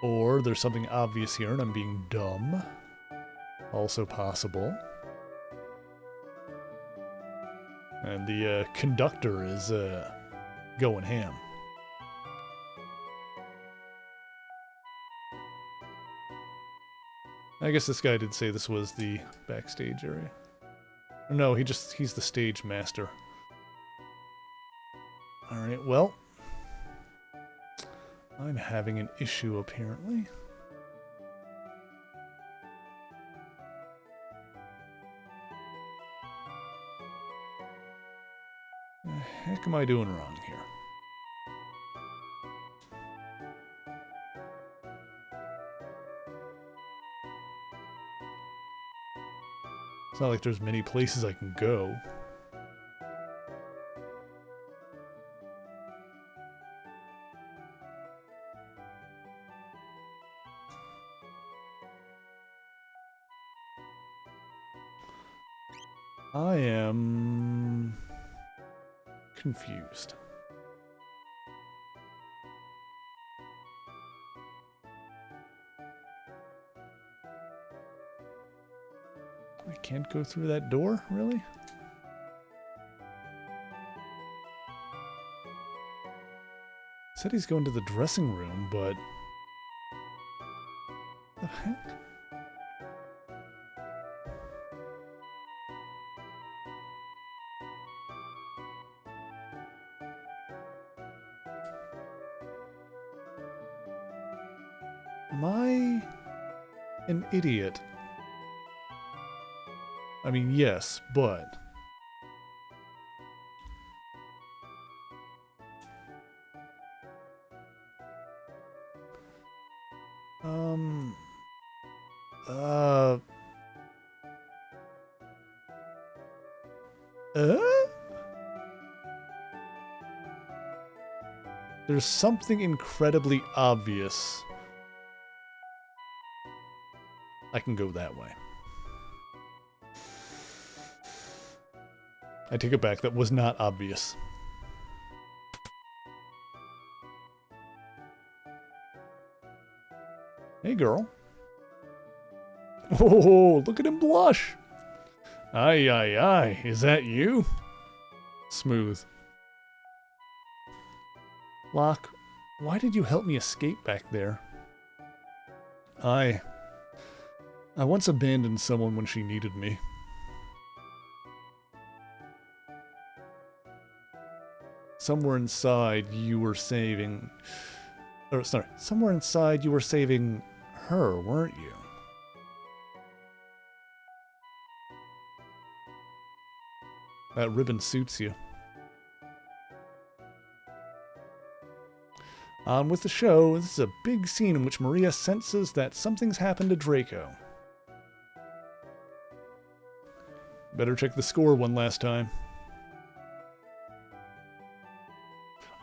Or there's something obvious here and I'm being dumb. Also possible. And the conductor is going ham. I guess this guy did say this was the backstage area. No, he's the stage master. Alright, well. I'm having an issue apparently. The heck am I doing wrong here? It's not like there's many places I can go. I am confused. I can't go through that door, really? Said he's going to the dressing room, but... the heck? Am I an idiot? I mean, yes, but... Uh... Uh? There's something incredibly obvious. I can go that way. I take it back, that was not obvious. Hey, girl. Oh, look at him blush. Aye, aye, aye. Is that you? Smooth. Locke, why did you help me escape back there? I once abandoned someone when she needed me. Somewhere inside you were saving... Or, sorry, somewhere inside you were saving her, weren't you? That ribbon suits you. On with the show. This is a big scene in which Maria senses that something's happened to Draco. Better check the score one last time.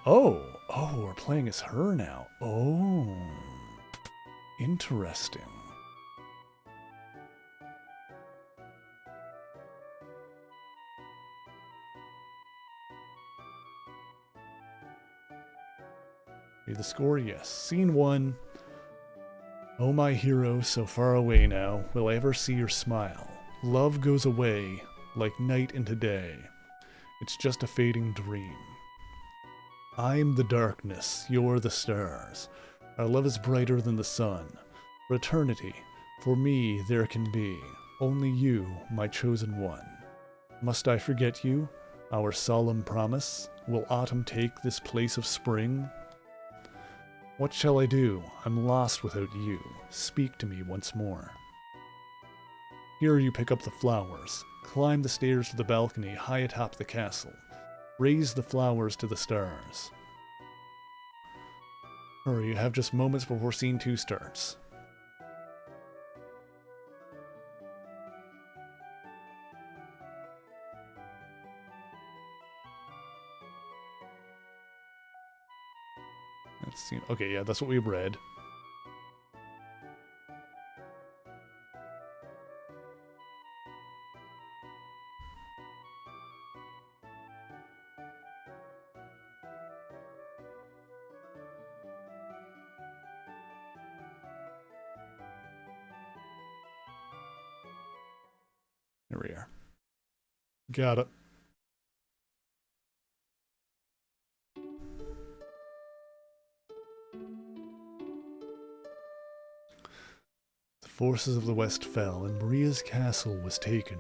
Oh, we're playing as her now. Oh, interesting. The score, yes. Scene 1. Oh, my hero, so far away now, will I ever see your smile? Love goes away, like night into day. It's just a fading dream. I'm the darkness, you're the stars. Our love is brighter than the sun. For eternity, for me there can be only you, my chosen one. Must I forget you, our solemn promise? Will autumn take this place of spring? What shall I do? I'm lost without you. Speak to me once more. Here you pick up the flowers, climb the stairs to the balcony high atop the castle, raise the flowers to the stars. Hurry, you have just moments before scene 2 starts. Let's see. Okay, yeah, that's what we read. Here we are. Got it. The forces of the West fell, and Maria's castle was taken.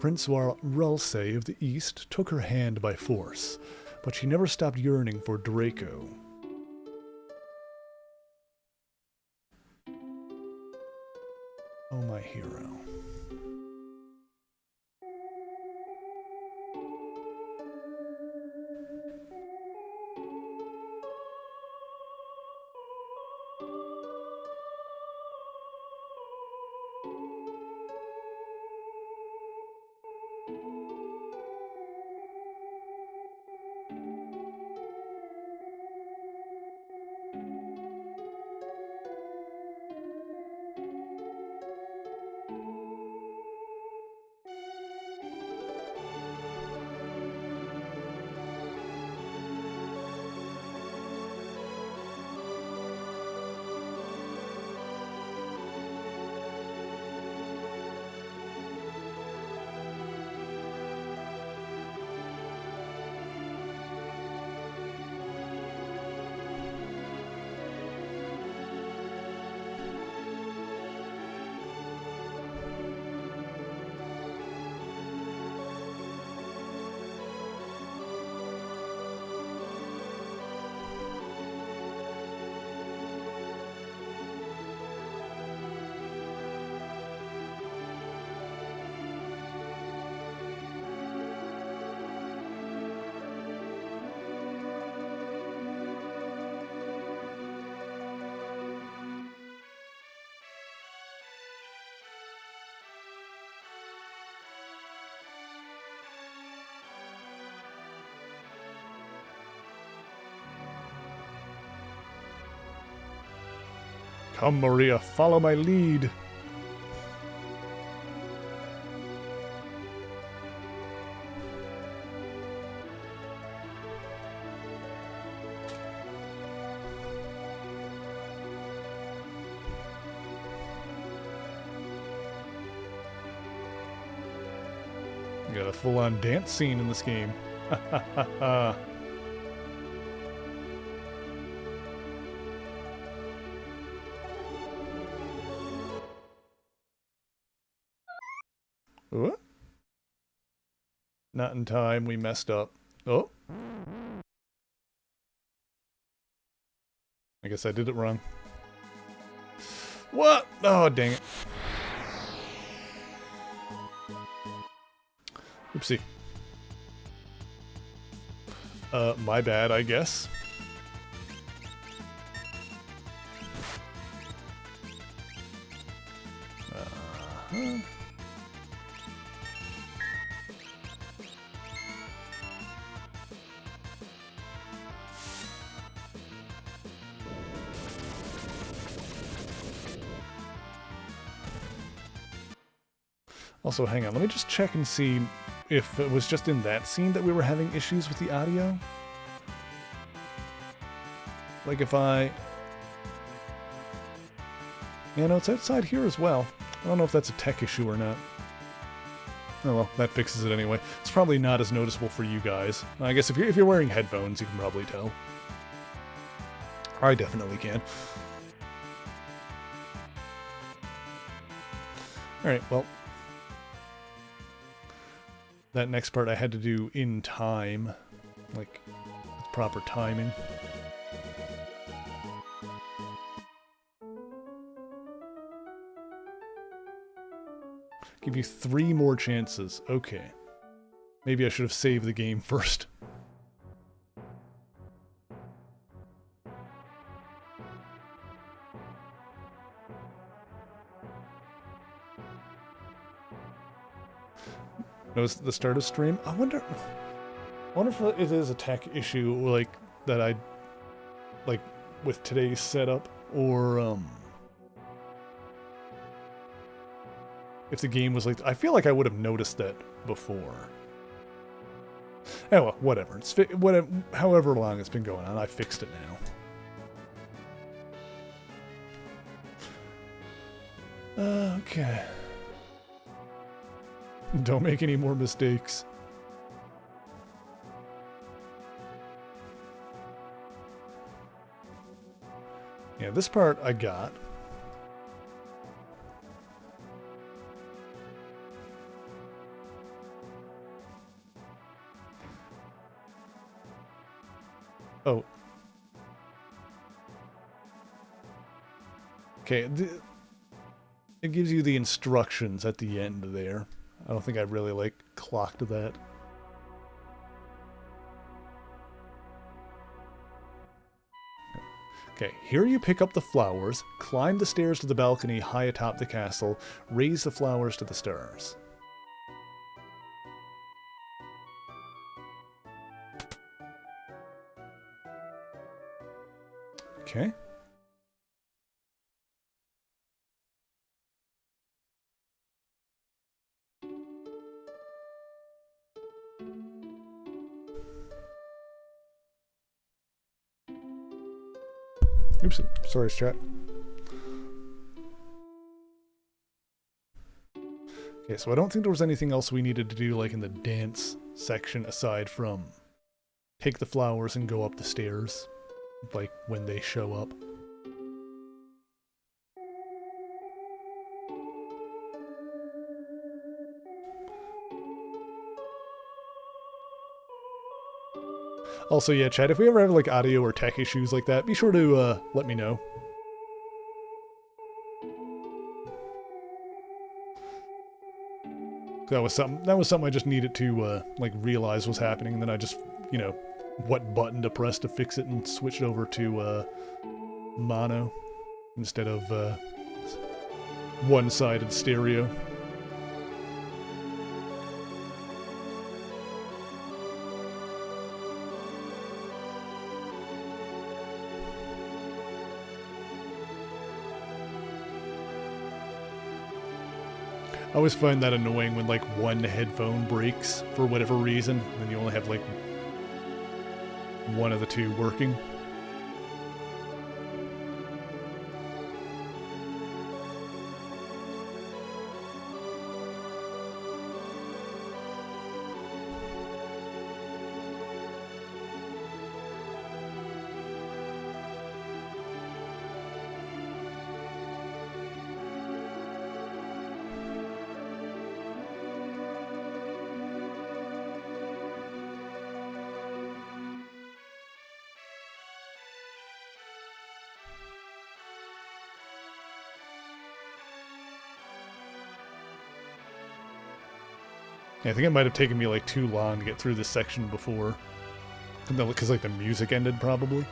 Prince Ralsei of the East took her hand by force, but she never stopped yearning for Draco. Oh, my hero. Come, Maria, follow my lead. Got a full-on dance scene in this game. What? Not in time, we messed up. Oh. I guess I did it wrong. What? Oh, dang it. Oopsie. My bad, I guess. Uh-huh. Also, hang on, let me just check and see if it was just in that scene that we were having issues with the audio. Like if I... Yeah, no, it's outside here as well. I don't know if that's a tech issue or not. Oh well, that fixes it anyway. It's probably not as noticeable for you guys. I guess if you're wearing headphones, you can probably tell. I definitely can. Alright, well... That next part I had to do in time. Like, with proper timing. Give you 3 more chances. Okay. Maybe I should have saved the game first. Notice the start of stream. I wonder if it is a tech issue, like that I like with today's setup, or if the game was like. I feel like I would have noticed that before. Oh well, whatever. It's whatever. However long it's been going on, I fixed it now. Okay. Don't make any more mistakes. Yeah, this part I got. Oh. Okay, it gives you the instructions at the end there. I don't think I really, like, clocked that. Okay, here you pick up the flowers, climb the stairs to the balcony high atop the castle, raise the flowers to the stars. Okay. Oopsie. Sorry, chat. Okay, so I don't think there was anything else we needed to do, like, in the dance section aside from take the flowers and go up the stairs, like, when they show up. Also, yeah, chat, if we ever have, like, audio or tech issues like that, be sure to, let me know. That was something I just needed to, like, realize was happening, and then I just, you know, what button to press to fix it and switch it over to, mono instead of, one-sided stereo. I always find that annoying when like one headphone breaks for whatever reason, and you only have like one of the two working. Yeah, I think it might have taken me like too long to get through this section before. Because like the music ended probably.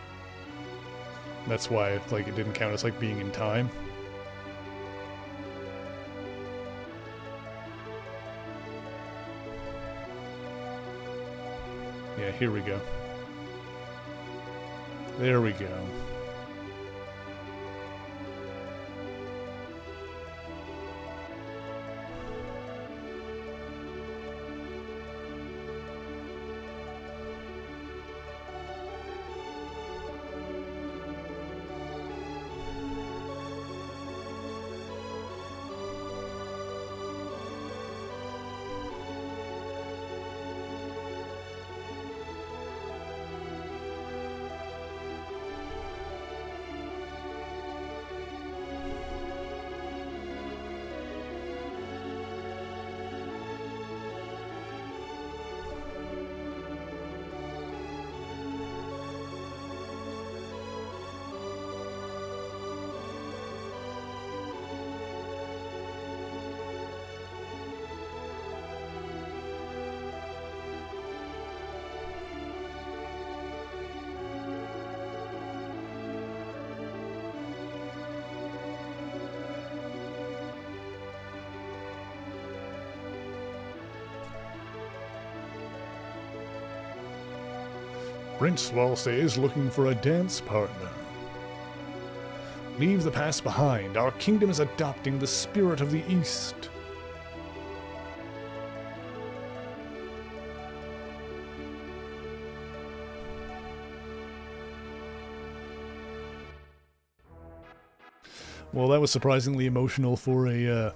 That's why like it didn't count as like being in time. Yeah, here we go. There we go. Prince Walsey is looking for a dance partner. Leave the past behind. Our kingdom is adopting the spirit of the East. Well, that was surprisingly emotional for a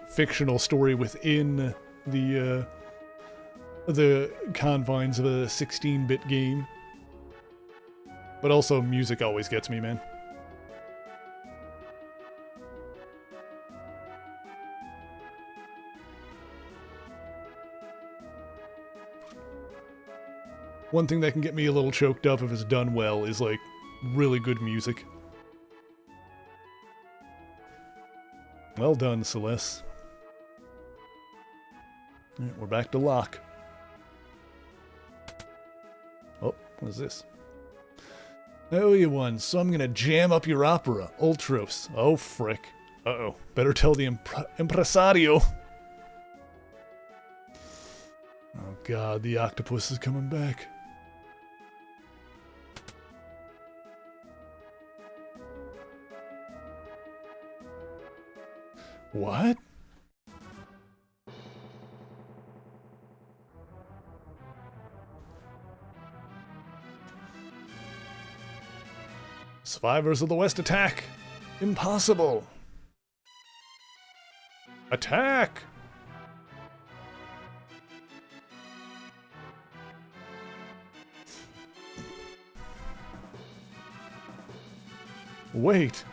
fictional story within the confines of a 16-bit game. But also, music always gets me, man. One thing that can get me a little choked up if it's done well is, like, really good music. Well done, Celeste. Alright, we're back to Locke. Oh, what is this? Oh, you won, so I'm gonna jam up your opera, Ultros. Oh, frick. Uh-oh. Better tell the impresario. Oh, God, the octopus is coming back. What? Survivors of the West attack! Impossible! Attack! Wait.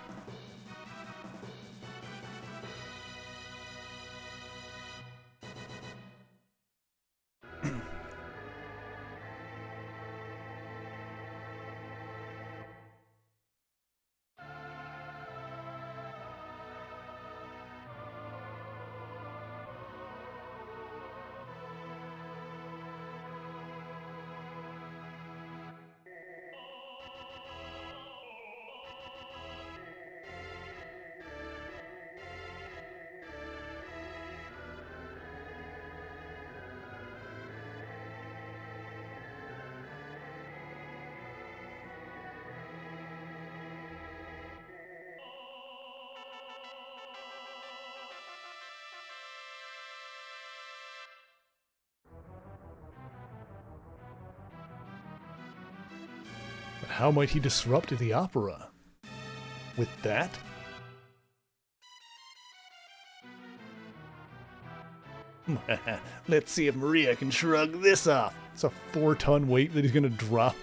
How might he disrupt the opera? With that? Let's see if Maria can shrug this off. It's a 4-ton weight that he's gonna drop.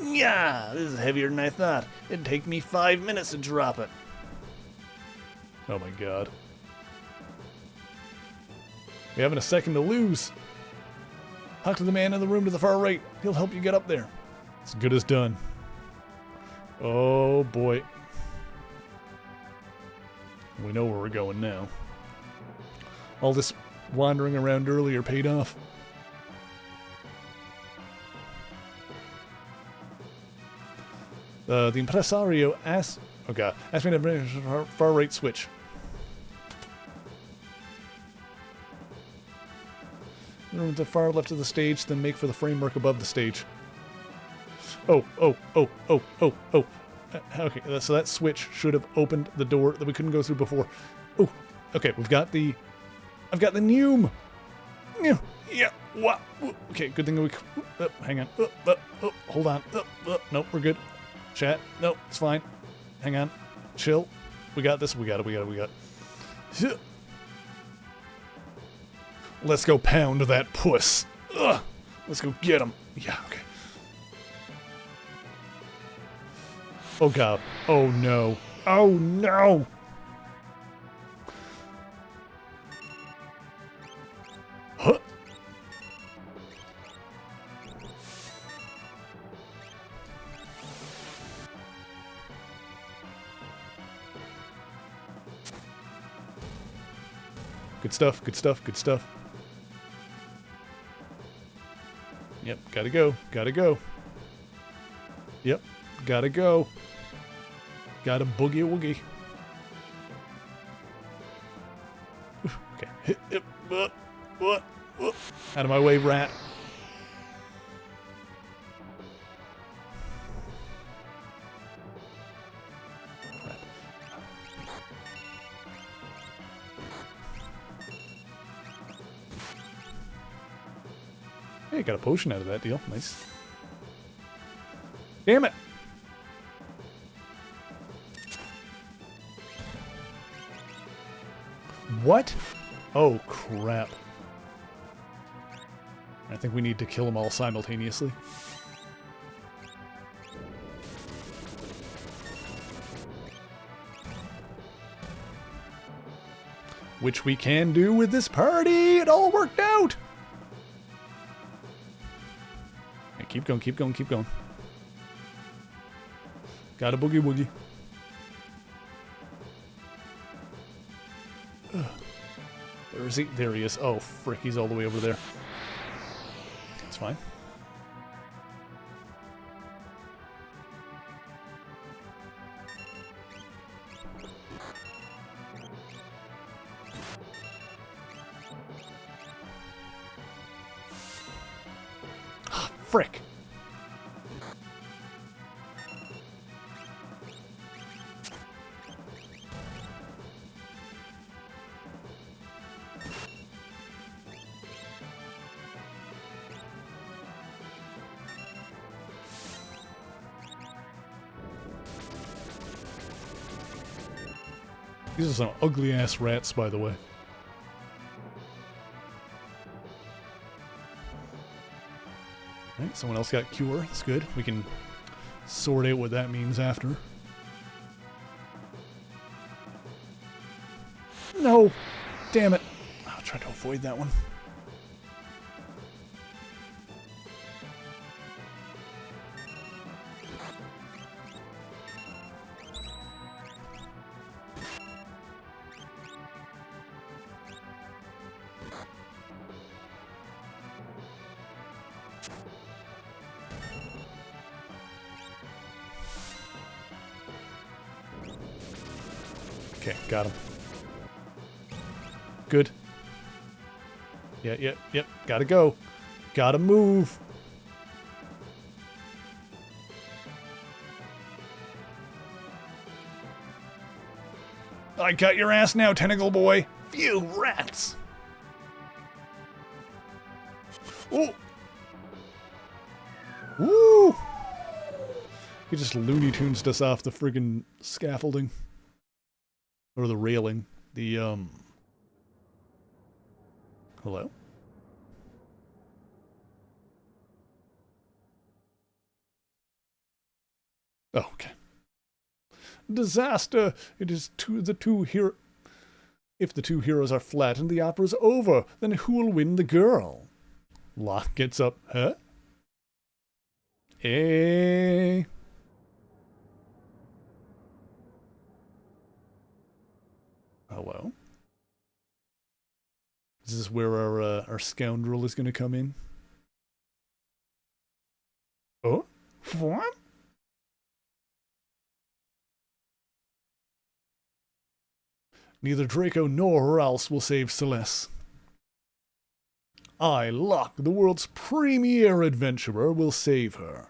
Yeah, this is heavier than I thought. It'd take me 5 minutes to drop it. Oh my god. We haven't a second to lose. Talk to the man in the room to the far right. He'll help you get up there. It's good as done. Oh boy. We know where we're going now. All this wandering around earlier paid off. The impresario asked me to bring a far right switch. Room at the far left of the stage, then make for the framework above the stage. Oh. Okay, so that switch should have opened the door that we couldn't go through before. Oh, okay, I've got the Neum. Yeah, what? Okay, good thing we. Hang on. Hold on. Nope, we're good. Chat. Nope, it's fine. Hang on. Chill. We got this. We got it. Let's go pound that puss. Ugh. Let's go get him. Yeah, okay. Oh god. Oh no. Oh no! Huh? Good stuff, good stuff, good stuff. Yep, gotta go, gotta go. Yep, gotta go. Gotta boogie woogie. Okay. What? Out of my way, rat. Hey, got a potion out of that deal. Nice. Damn it! What? Oh, crap. I think we need to kill them all simultaneously. Which we can do with this party! It all worked out! Okay, keep going, keep going, keep going. Got a boogie woogie. Where is he? There he is. Oh, frick, he's all the way over there. That's fine. Ah, frick. These are some ugly-ass rats, by the way. Alright, someone else got cure. That's good. We can sort out what that means after. No! Damn it. I'll try to avoid that one. Okay, got him. Good. Yep. Gotta go. Gotta move. I got your ass now, tentacle boy. Phew, rats. Oh. Woo! He just Looney Tunes us off the friggin' scaffolding. Or the railing. The, Hello? Oh, okay. Disaster! It is the two heroes. If the two heroes are flattened, the opera's over. Then who will win the girl? Locke gets up. Huh? Eh? Hello? Is this where our scoundrel is going to come in? Oh? What? Neither Draco nor Ralph will save Celeste. I, Locke, the world's premier adventurer, will save her.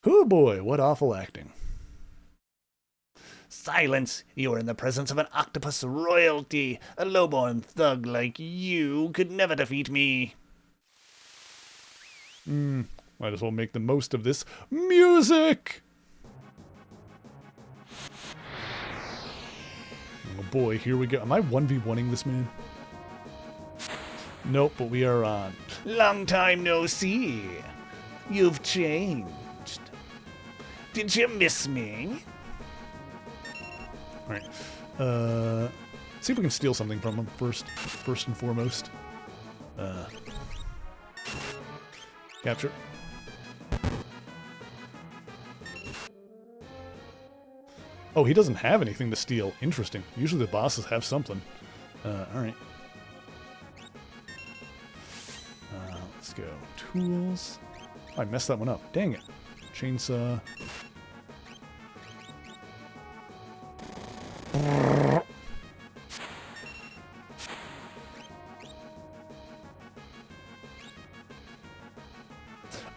Oh boy, what awful acting. Silence! You are in the presence of an octopus royalty. A lowborn thug like you could never defeat me. Might as well make the most of this music! Oh boy, here we go. Am I 1v1ing this man? Nope, but we are on. Long time no see. You've changed. Did you miss me? Alright. See if we can steal something from him first and foremost. Capture. Oh, he doesn't have anything to steal. Interesting. Usually the bosses have something. Alright. Let's go. Tools. Oh, I messed that one up. Dang it. Chainsaw.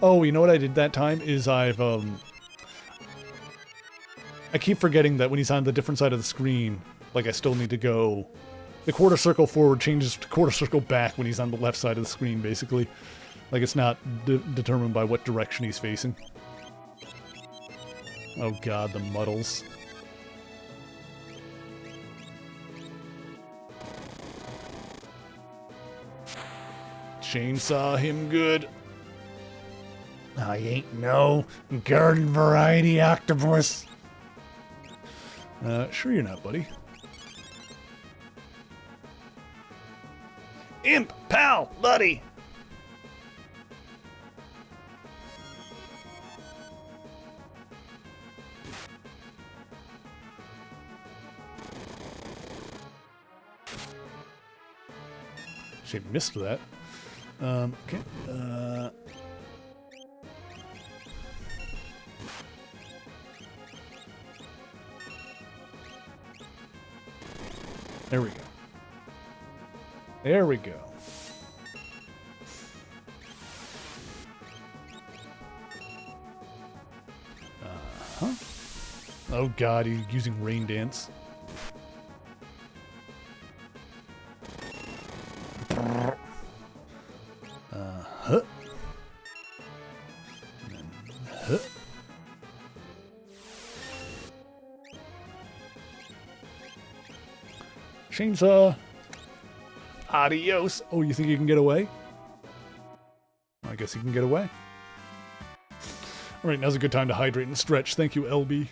Oh, you know what I did that time is I keep forgetting that when he's on the different side of the screen, like I still need to go. The quarter circle forward changes to quarter circle back when he's on the left side of the screen, basically. Like it's not determined by what direction he's facing. Oh god, the muddles. Chainsaw him good. I ain't no garden variety octopus. Sure you're not, buddy. Imp, pal, buddy. She missed that. Okay. There we go. There we go. Uh-huh. Oh god, he's using Rain Dance. Uh-huh. And then, huh. Chainsaw. Adios. Oh, you think you can get away? I guess he can get away. Alright, now's a good time to hydrate and stretch. Thank you, LB.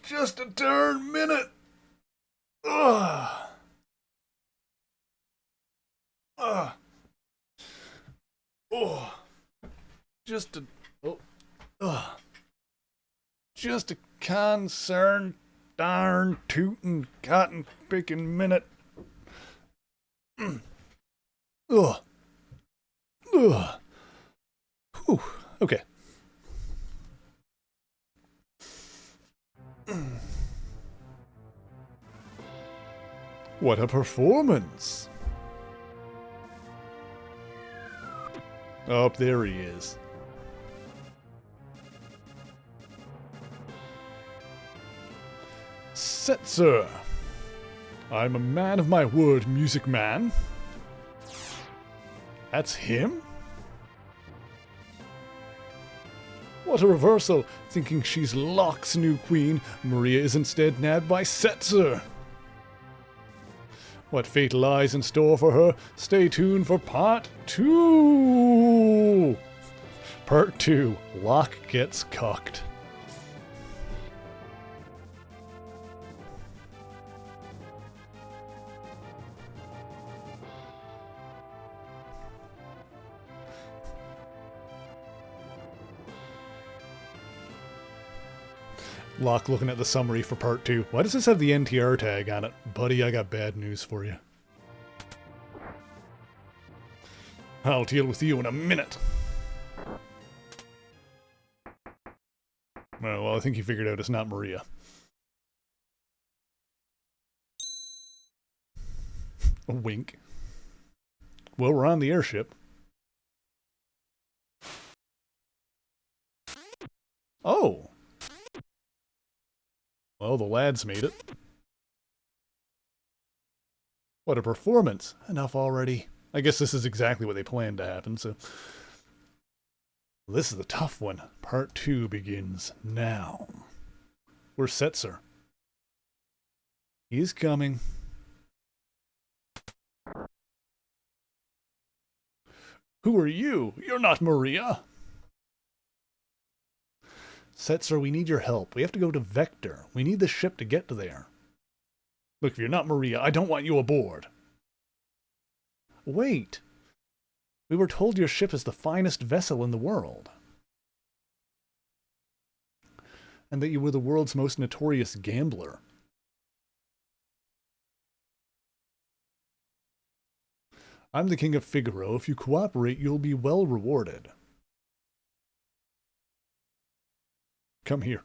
Just a darn minute. Just a concerned darn tootin' cotton picking minute. Ugh. Ugh. Whew. Okay. What a performance! Oh, there he is. Setzer. I'm a man of my word, music man. That's him? What a reversal! Thinking she's Locke's new queen, Maria is instead nabbed by Setzer. What fate lies in store for her? Stay tuned for part 2! Part 2, Locke gets cocked. Locke looking at the summary for part 2. Why does this have the NTR tag on it? Buddy, I got bad news for you. I'll deal with you in a minute. Well, I think he figured out it's not Maria. A wink. Well, we're on the airship. Oh! Well, the lads made it. What a performance. Enough already. I guess this is exactly what they planned to happen, so... This is the tough one. Part 2 begins now. Where's Setzer? He's coming. Who are you? You're not Maria. Setzer, we need your help. We have to go to Vector. We need the ship to get to there. Look, if you're not Maria, I don't want you aboard. Wait. We were told your ship is the finest vessel in the world. And that you were the world's most notorious gambler. I'm the King of Figaro. If you cooperate, you'll be well rewarded. Come here.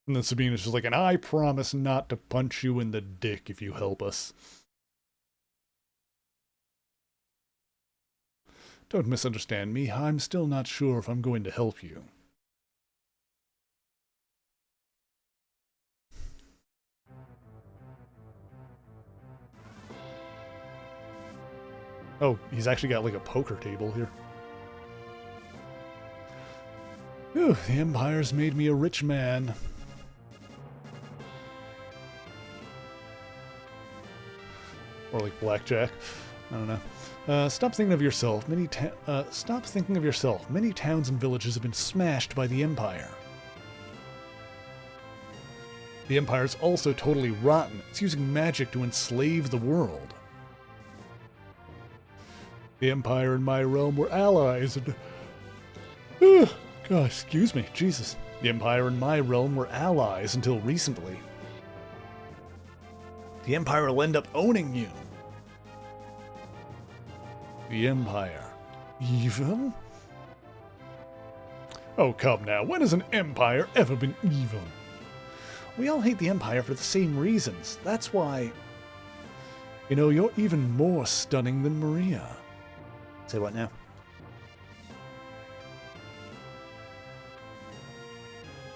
And then Sabine is just like, and I promise not to punch you in the dick if you help us. Don't misunderstand me. I'm still not sure if I'm going to help you. Oh, he's actually got like a poker table here. Whew, the Empire's made me a rich man. Or like blackjack. I don't know. Stop thinking of yourself. Stop thinking of yourself. Many towns and villages have been smashed by the Empire. The Empire's also totally rotten. It's using magic to enslave the world. The Empire and my realm were allies and... God, excuse me, Jesus. The Empire and my realm were allies until recently. The Empire will end up owning you. The Empire. Evil? Oh, come now. When has an Empire ever been evil? We all hate the Empire for the same reasons. That's why... You know, you're even more stunning than Maria. Say what now?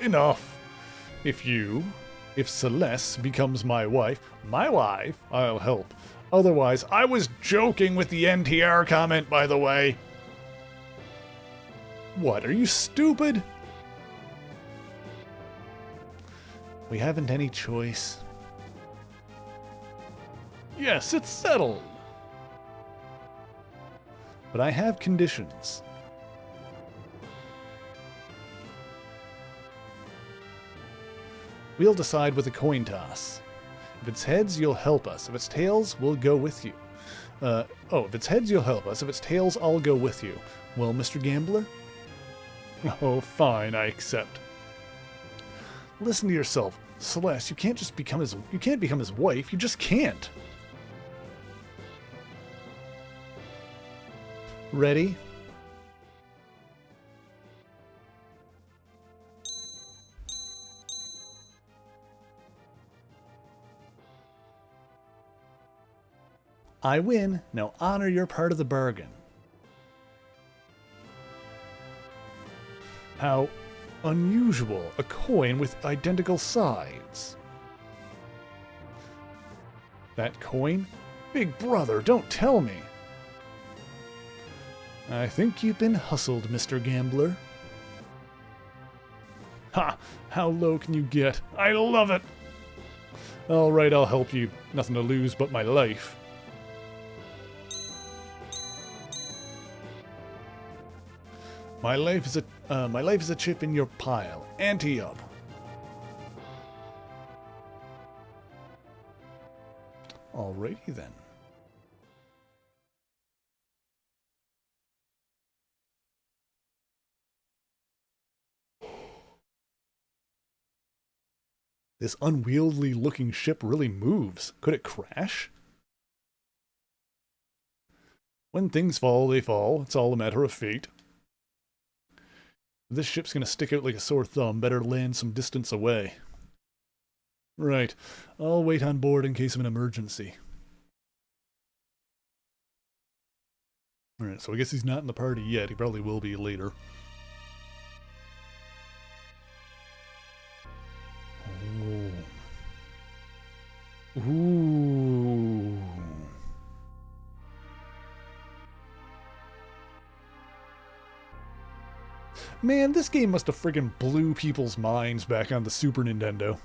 Enough. If Celeste becomes my wife, I'll help. Otherwise, I was joking with the NTR comment, by the way. What, are you stupid? We haven't any choice. Yes, it's settled. But I have conditions. We'll decide with a coin toss. If it's heads, you'll help us. If it's tails, we'll go with you. If it's heads, you'll help us. If it's tails, I'll go with you. Well, Mr. Gambler? Oh, fine, I accept. Listen to yourself. Celeste, you can't become his wife. You just can't. Ready? I win. Now honor your part of the bargain. How unusual. A coin with identical sides. That coin? Big brother, don't tell me. I think you've been hustled, Mr. Gambler. Ha! How low can you get? I love it! Alright, I'll help you. Nothing to lose but my life. My life is a chip in your pile. Ante up. Alrighty then. This unwieldy looking ship really moves. Could it crash? When things fall, they fall. It's all a matter of fate. This ship's gonna stick out like a sore thumb. Better land some distance away. Right. I'll wait on board in case of an emergency. Alright, so I guess he's not in the party yet. He probably will be later. Oh. Ooh. Man, this game must have friggin' blew people's minds back on the Super Nintendo.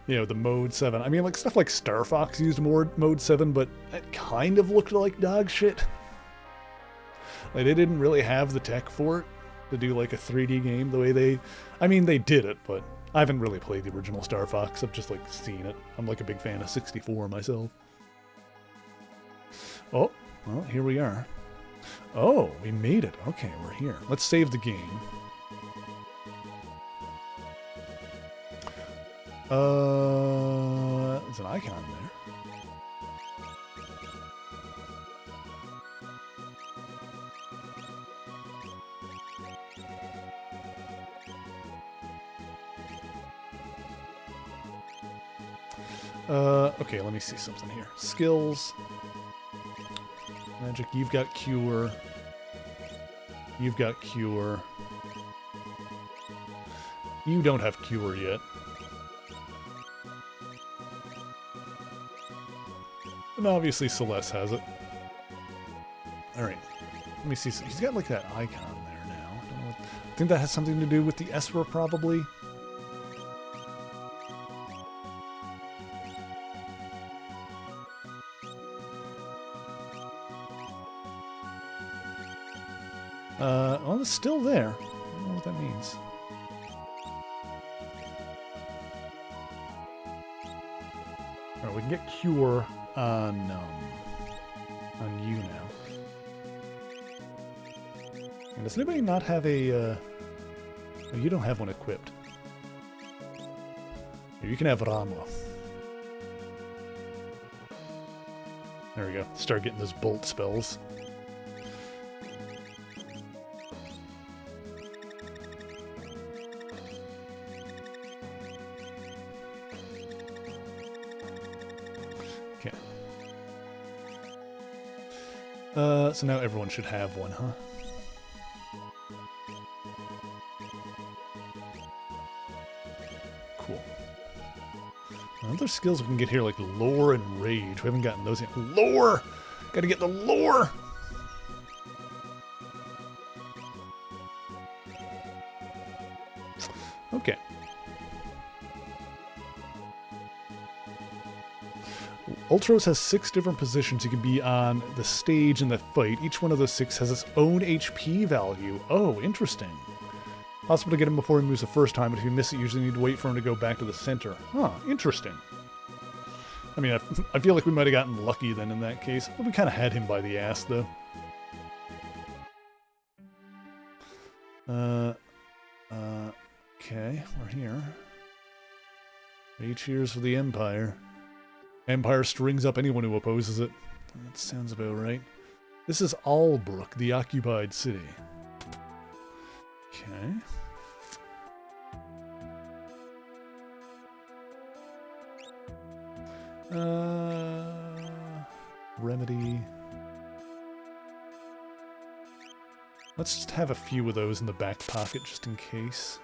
You know, the Mode 7. I mean, like, stuff like Star Fox used Mode 7, but it kind of looked like dog shit. Like, they didn't really have the tech for it to do, like, a 3D game the way they... I mean, they did it, but I haven't really played the original Star Fox. I've just, like, seen it. I'm, like, a big fan of 64 myself. Oh, well, here we are. Oh, we made it. Okay, we're here. Let's save the game. There's an icon there. Okay, let me see something here. Skills. Magic, you've got Cure. You've got Cure. You don't have Cure yet. And obviously Celeste has it. Alright. Let me see. He's got like that icon there now. I don't know I think that has something to do with the Esper, probably. Well, it's still there. I don't know what that means. Alright, we can get Cure on you now. And does anybody not have a, oh, you don't have one equipped. Here, you can have Rama. There we go. Start getting those bolt spells. So now everyone should have one, huh? Cool. Other skills we can get here, like Lore and Rage. We haven't gotten those yet. Lore! Gotta get the Lore! Okay. Ultros has 6 different positions you can be on the stage in the fight. Each one of those 6 has its own HP value. Oh, interesting. Possible to get him before he moves the first time, but if you miss it, you usually need to wait for him to go back to the center. Huh, interesting. I mean, I feel like we might have gotten lucky then in that case, but we kind of had him by the ass, though. Okay, we're here. 8 cheers for the Empire. Empire strings up anyone who opposes it. That sounds about right. This is Albrook, the occupied city. Okay. Remedy. Let's just have a few of those in the back pocket just in case.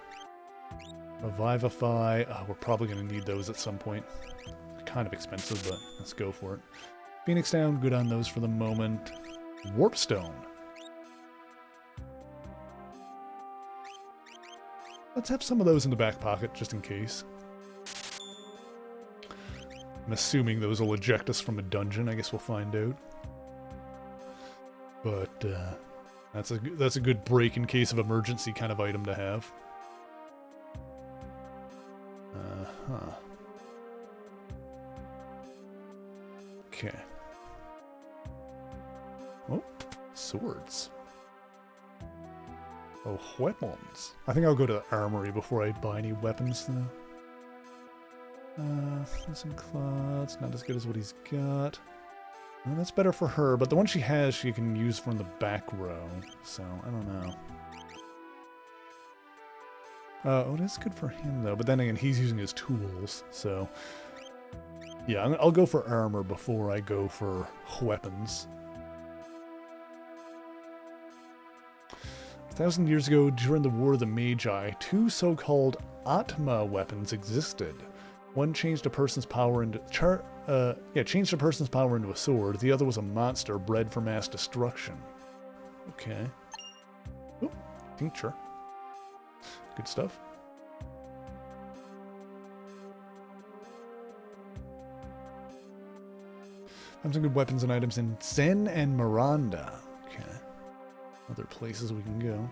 Revivify. Oh, we're probably going to need those at some point. They're kind of expensive, but let's go for it. Phoenix down, good on those for the moment. Warpstone. Let's have some of those in the back pocket just in case. I'm assuming those will eject us from a dungeon. I guess we'll find out. But that's a good break in case of emergency kind of item to have. Okay. Oh, swords. Oh, weapons. I think I'll go to the armory before I buy any weapons though. Some cloths, not as good as what he's got. Well, that's better for her, but the one she has she can use from the back row, so I don't know. Oh, it is good for him though, but then again, he's using his tools, so... Yeah, I'll go for armor before I go for weapons. 1,000 years ago, during the War of the Magi, two so-called Atma weapons existed. One changed a person's power into changed a person's power into a sword. The other was a monster bred for mass destruction. Okay. Oh, tincture. Good stuff. Have some good weapons and items in Zen and Miranda. Okay. Other places we can go.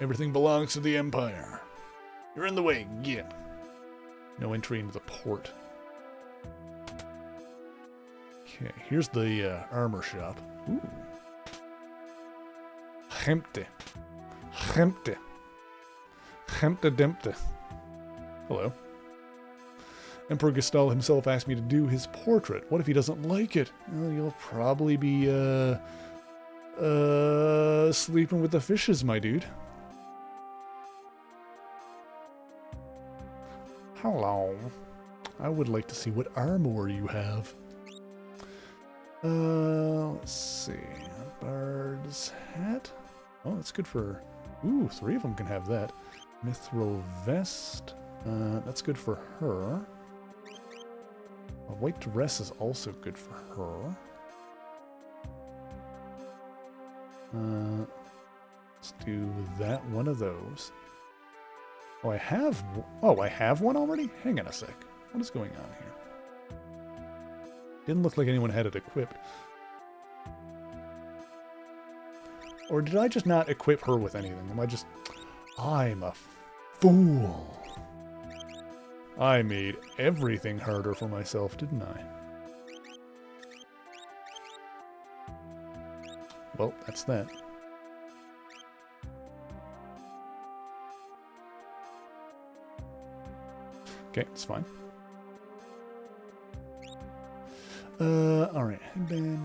Everything belongs to the Empire. You're in the way. Get. No entry into the port. Okay, here's the armor shop. Ooh. Hempty. Hempty. Hempty Dempty. Hello. Emperor Gestal himself asked me to do his portrait. What if he doesn't like it? Well, you'll probably be, sleeping with the fishes, my dude. Hello. I would like to see what armor you have. Let's see. Bard's hat. Oh, that's good for... Ooh, 3 of them can have that. Mithril vest. That's good for her. A white dress is also good for her. Let's do that one of those. Oh, I have one already? Hang on a sec. What is going on here? Didn't look like anyone had it equipped. Or did I just not equip her with anything? I'm a fool. I made everything harder for myself, didn't I? Well, that's that. Okay, it's fine. Alright. The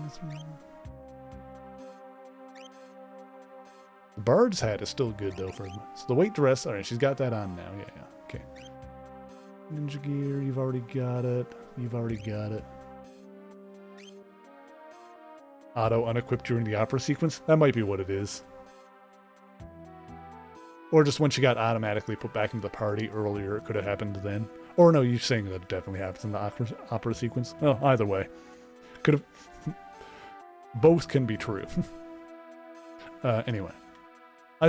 Bard's hat is still good, though, for... So the white dress... Alright, she's got that on now. Yeah, okay. Ninja gear, you've already got it. You've already got it. Auto unequipped during the opera sequence? That might be what it is. Or just when she got automatically put back into the party earlier, it could have happened then. Or no, you're saying that it definitely happens in the opera sequence. Oh, either way. Could have... Both can be true. Anyway.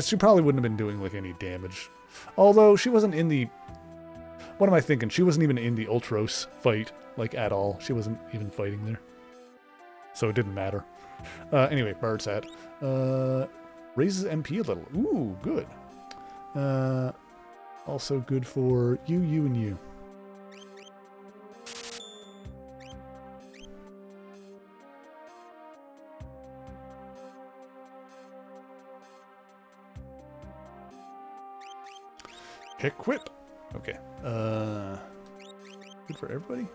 She probably wouldn't have been doing, like, any damage. Although, she wasn't in the... What am I thinking? She wasn't even in the Ultros fight, like, at all. She wasn't even fighting there. So it didn't matter. Anyway, Bard's hat. Raises MP a little. Ooh, good. Also good for you, and you. Equip. Okay. Good for everybody?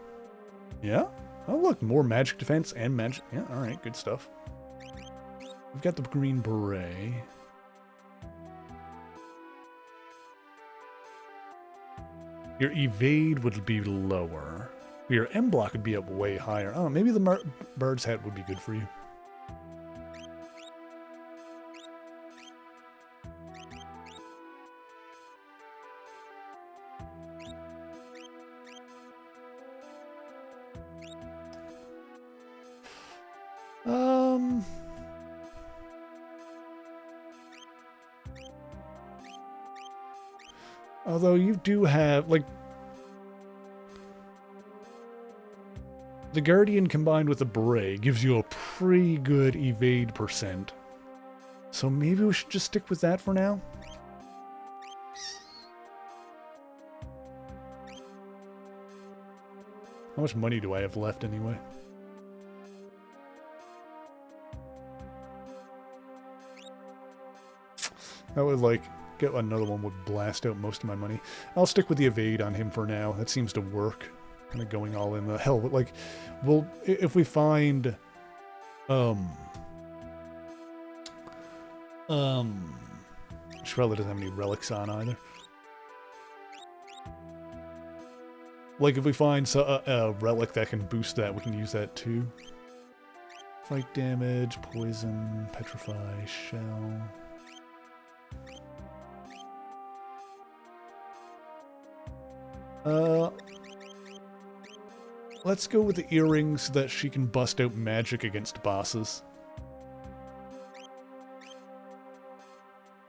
Yeah? Oh, look, more magic defense and magic... Yeah, alright, good stuff. We've got the green beret. Your evade would be lower. Your M block would be up way higher. Oh, maybe the Bard's hat would be good for you. Although you do have, like... The Guardian combined with the Beret gives you a pretty good evade percent. So maybe we should just stick with that for now? How much money do I have left anyway? That would, like, get another one would blast out most of my money. I'll stick with the evade on him for now. That seems to work. Kind of going all in the hell, but like, we'll if we find, Shkreli doesn't have any relics on either. Like, if we find a relic that can boost that, we can use that too. Fight damage, poison, petrify, shell. Let's go with the earrings so that she can bust out magic against bosses.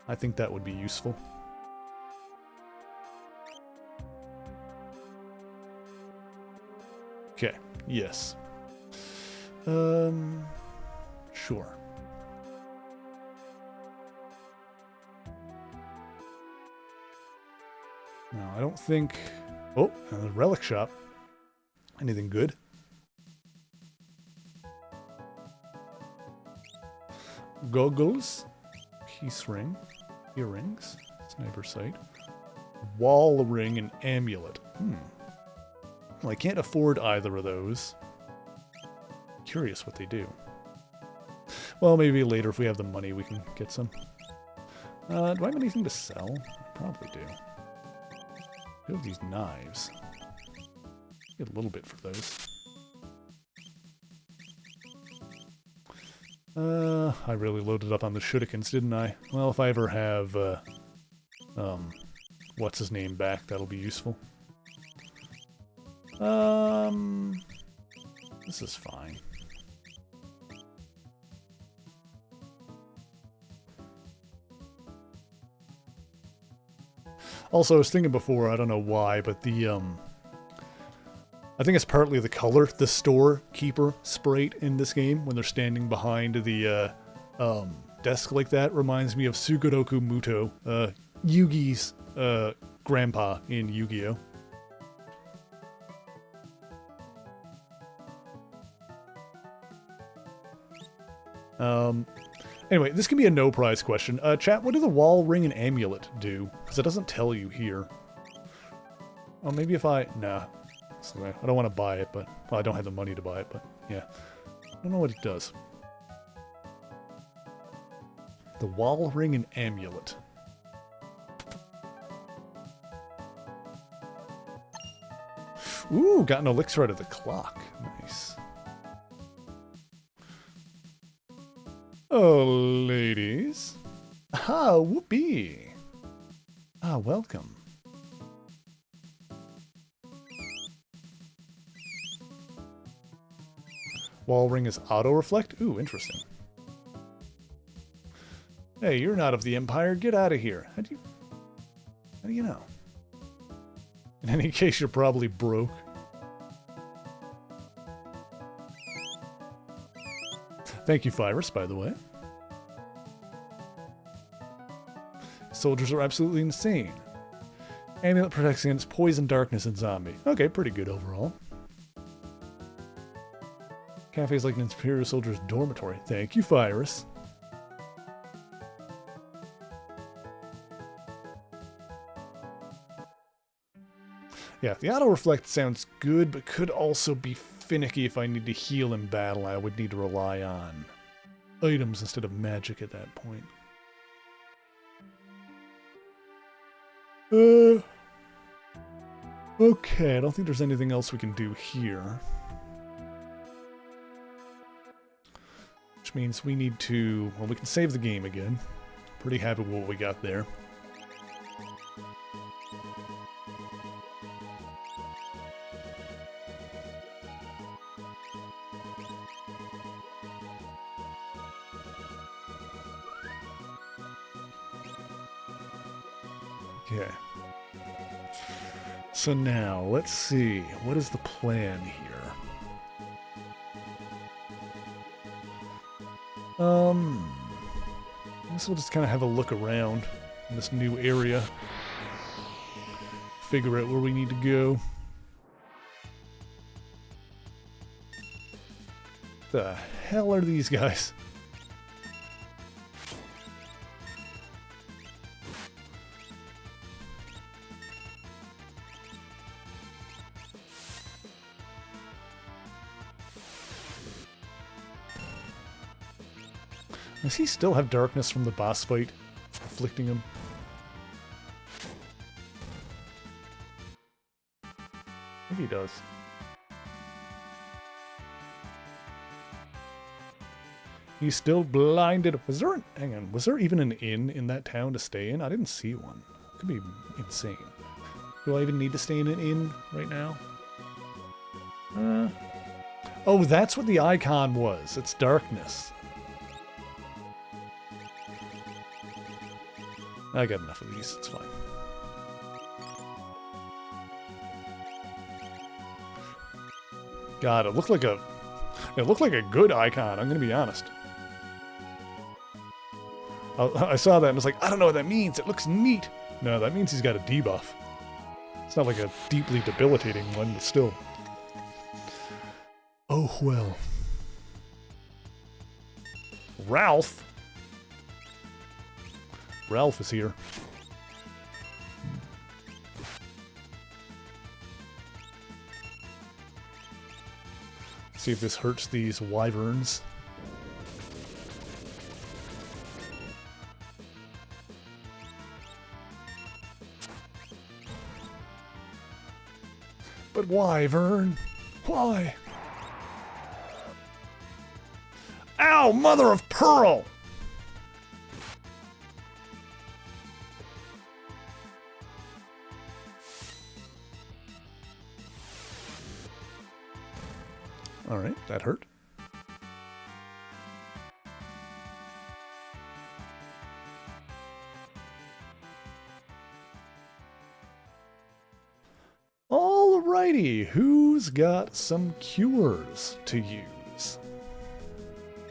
I think that would be useful. Okay, yes. Sure. No, I don't think... Oh, another relic shop. Anything good? Goggles. Peace ring. Earrings. Sniper sight. Wall ring and amulet. Well, I can't afford either of those. Curious what they do. Well, maybe later if we have the money we can get some. Do I have anything to sell? I probably do. I have these knives. Get a little bit for those. I really loaded up on the shurikens, didn't I? Well, if I ever have, what's his name back, that'll be useful. This is fine. Also, I was thinking before, I don't know why, but the, I think it's partly the color the storekeeper sprayed in this game when they're standing behind the, desk like that reminds me of Sugoroku Muto, Yugi's, grandpa in Yu-Gi-Oh! Anyway, this can be a no-prize question. Chat, what do the wall ring and amulet do? Because it doesn't tell you here. Oh, maybe if I... Nah. I don't want to buy it, but... Well, I don't have the money to buy it, but... Yeah. I don't know what it does. The wall ring and amulet. Ooh, got an elixir out of the clock. Nice. Oh, ladies. Ah, whoopee. Ah, welcome. Wall ring is auto-reflect? Ooh, interesting. Hey, you're not of the Empire. Get out of here. How do you know? In any case, you're probably broke. Thank you, Virus, by the way. Soldiers are absolutely insane. Amulet protects against poison, darkness, and zombie. Okay, pretty good overall. Cafe's like an Imperial soldier's dormitory. Thank you, Virus. Yeah, the auto-reflect sounds good, but could also be finicky if I need to heal in battle. I would need to rely on items instead of magic at that point. Okay, I don't think there's anything else we can do here. Which means we need to... Well, we can save the game again. Pretty happy with what we got there. Okay. So now, let's see. What is the plan here? I guess we'll just kind of have a look around in this new area. Figure out where we need to go. The hell are these guys? Does he still have darkness from the boss fight afflicting him? I think he does. He's still blinded. Was there hang on, was there even an inn in that town to stay in? I didn't see one. It could be insane. Do I even need to stay in an inn right now? Oh, that's what the icon was. It's darkness. I got enough of these. It's fine. God, it looked like a good icon. I'm gonna be honest. I saw that and was like, I don't know what that means. It looks neat. No, that means he's got a debuff. It's not like a deeply debilitating one, but still. Oh well. Ralph. Ralph is here. See if this hurts these wyverns. But wyvern? Why? Ow, mother of pearl! Alright, that hurt. Alrighty, who's got some cures to use?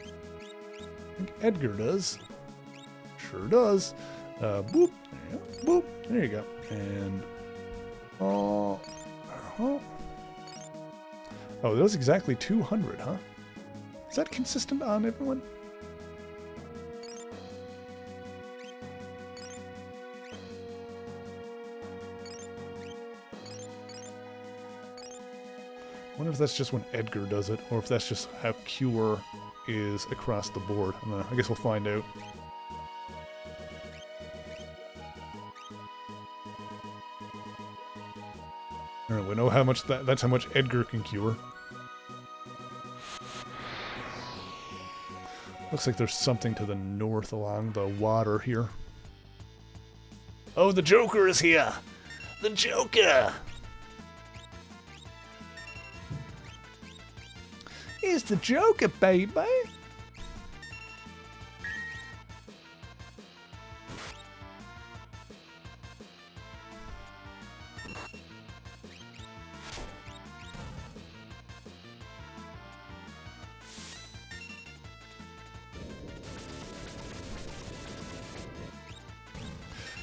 I think Edgar does. Sure does. Boop. There you go. Boop. There you go. And... Oh, that was exactly 200, huh? Is that consistent on everyone? I wonder if that's just when Edgar does it, or if that's just how Cure is across the board. I guess we'll find out. Alright, we know how much that's how much Edgar can cure. Looks like there's something to the north along the water here. Oh, the Joker is here! The Joker! Here's the Joker, baby!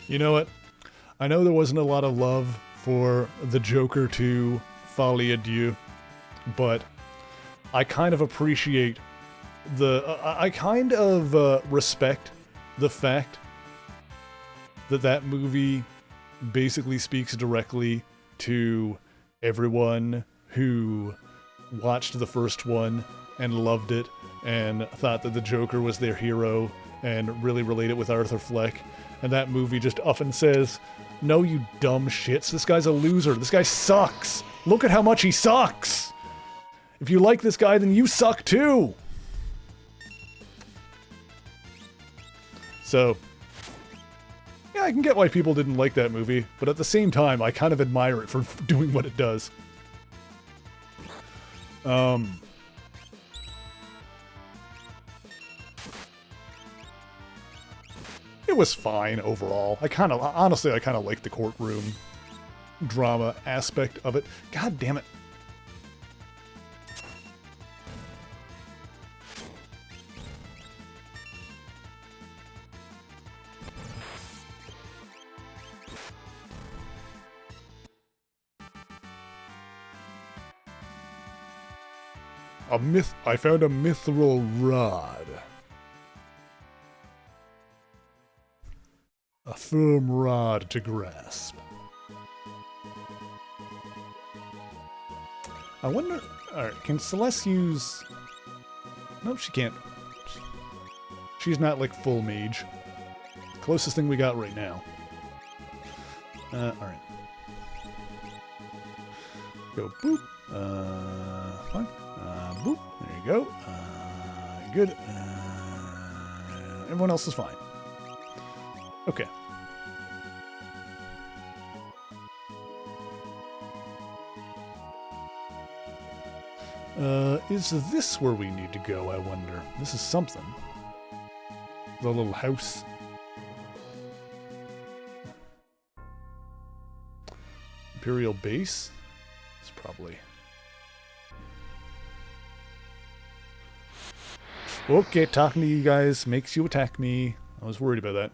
You know what? I know there wasn't a lot of love for the Joker to Folie à Deux, but I kind of appreciate I kind of respect the fact that that movie basically speaks directly to everyone who watched the first one and loved it and thought that the Joker was their hero and really related with Arthur Fleck. And that movie just often says, no, you dumb shits, this guy's a loser, this guy sucks, look at how much he sucks! If you like this guy, then you suck too! So, yeah, I can get why people didn't like that movie, but at the same time, I kind of admire it for doing what it does. It was fine overall. Honestly, I kind of like the courtroom drama aspect of it. God damn it. I found a mithril rod. A firm rod to grasp. I wonder... Alright, can Celeste use... Nope, she can't. She's not, like, full mage. Closest thing we got right now. Alright. Go boop. Fine. Boop. There you go. Good. Everyone else is fine. Okay. Is this where we need to go, I wonder? This is something. The little house. Imperial base? It's probably... Okay, talking to you guys makes you attack me. I was worried about that.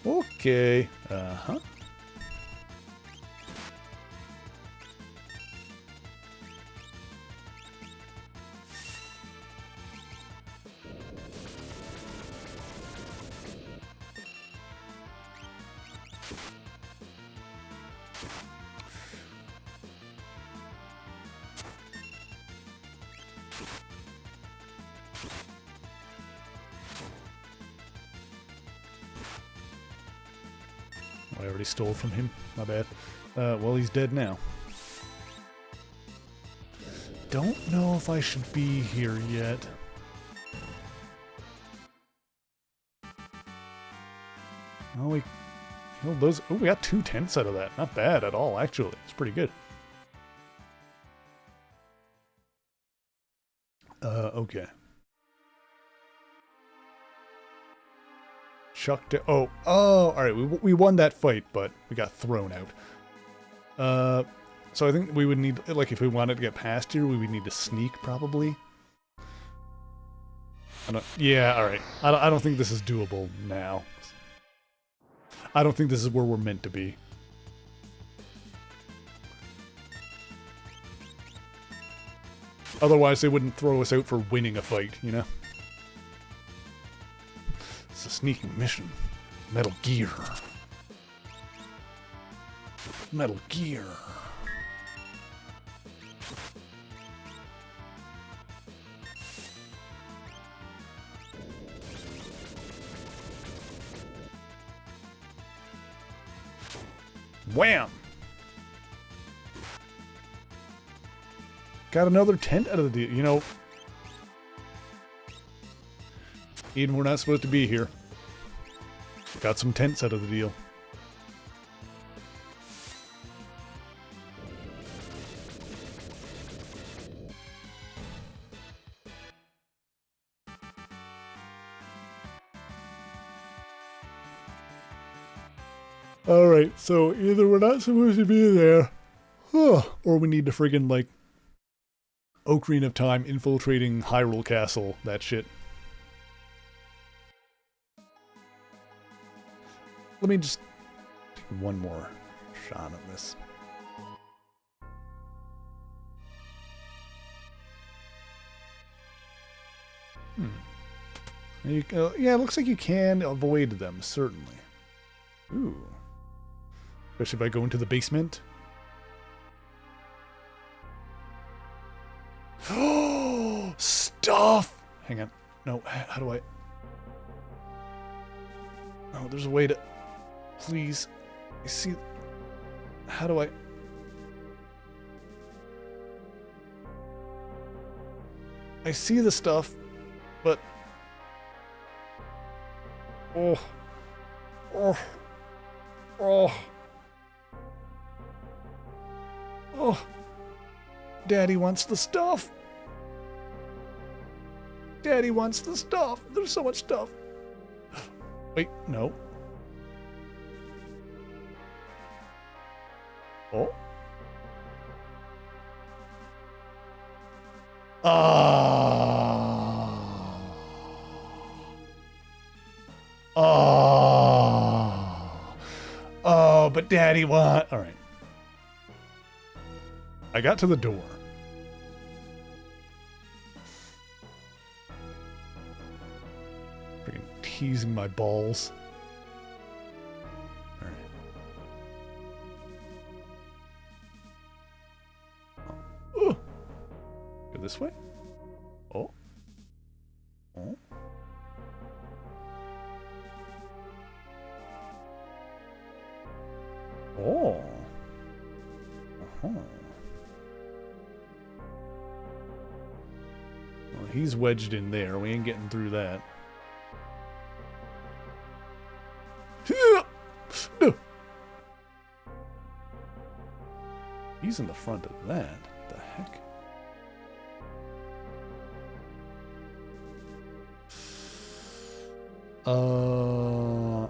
Okay. Uh-huh. I already stole from him. My bad. Well, he's dead now. Don't know if I should be here yet. Oh, we killed those. Oh, we got 2 tents out of that. Not bad at all, actually. It's pretty good. Okay. Chucked it. Oh, alright, we won that fight, but we got thrown out. So I think we would need, like, if we wanted to get past here, we would need to sneak, probably. Yeah, alright. I don't think this is doable now. I don't think this is where we're meant to be. Otherwise, they wouldn't throw us out for winning a fight, you know? It's a sneaking mission. Metal Gear. Metal Gear. Wham! Got another tent out of the deal. You know, Eden, we're not supposed to be here. Got some tents out of the deal. Alright, so either we're not supposed to be there, or we need to friggin', like, Ocarina of Time infiltrating Hyrule Castle, that shit. Let me just take one more shot at this. Yeah, it looks like you can avoid them, certainly. Ooh. Especially if I go into the basement. Oh, stuff! Hang on. No, how do I... Oh, there's a way to... Please. I see... How do I... I see the stuff, but... Oh. Oh. Oh. Oh. Daddy wants the stuff. Daddy wants the stuff. There's so much stuff. Wait, no. Oh. Ah. Oh. Oh, but Daddy want. All right. I got to the door. Freaking teasing my balls. All right. Oh. Go this way. Oh. Oh. Oh. Uh-huh. Well, he's wedged in there. We ain't getting through that. No. He's in the front of that. What the heck? Hello.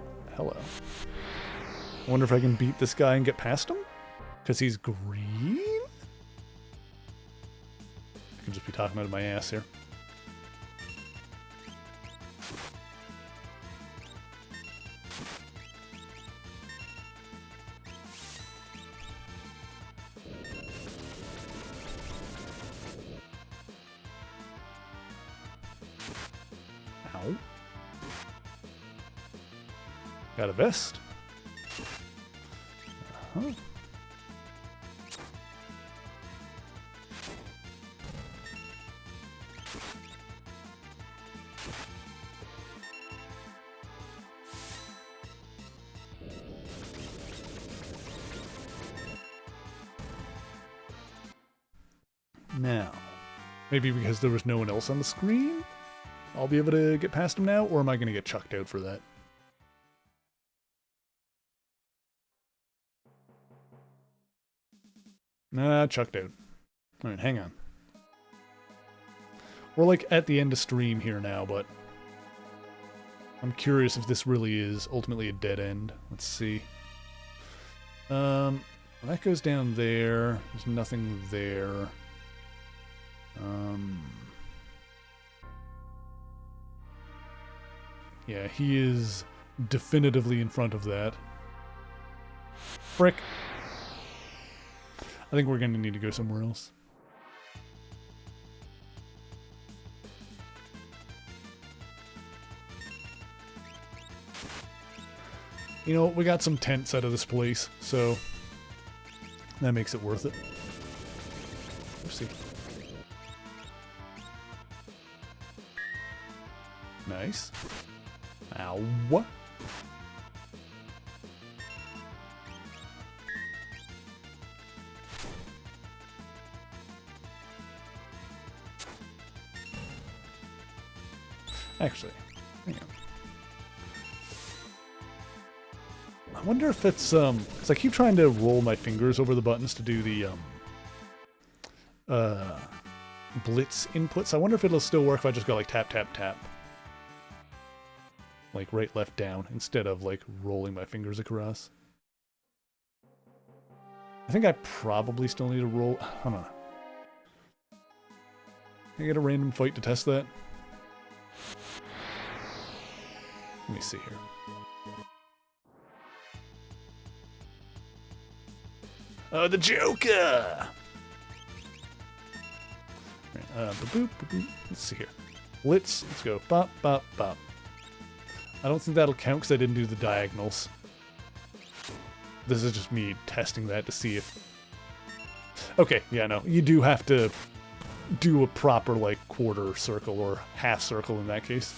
I wonder if I can beat this guy and get past him? Because he's green? I could just be talking out of my ass here. Ow. Got a vest. Uh-huh. Now, maybe because there was no one else on the screen, I'll be able to get past him now, or am I going to get chucked out for that? Nah, chucked out. Alright, hang on. We're like at the end of stream here now, but I'm curious if this really is ultimately a dead end. Let's see. That goes down there. There's nothing there. Yeah, he is definitively in front of that. Frick. I think we're going to need to go somewhere else. You know, we got some tents out of this place, so that makes it worth it. Oopsie. Nice. Ow. Actually, hang on. I wonder if it's, because I keep trying to roll my fingers over the buttons to do the, blitz inputs. I wonder if it'll still work if I just go like tap, tap, tap. Like right, left, down, instead of like rolling my fingers across. I think I probably still need to roll. Hold on. Can I get a random fight to test that? Let me see here. Oh, the Joker! Right, boop, boop, boop. Let's see here. Let's go. Bop, bop, bop. I don't think that'll count because I didn't do the diagonals. This is just me testing that to see if... Okay, yeah, no. You do have to do a proper, like, quarter circle or half circle in that case.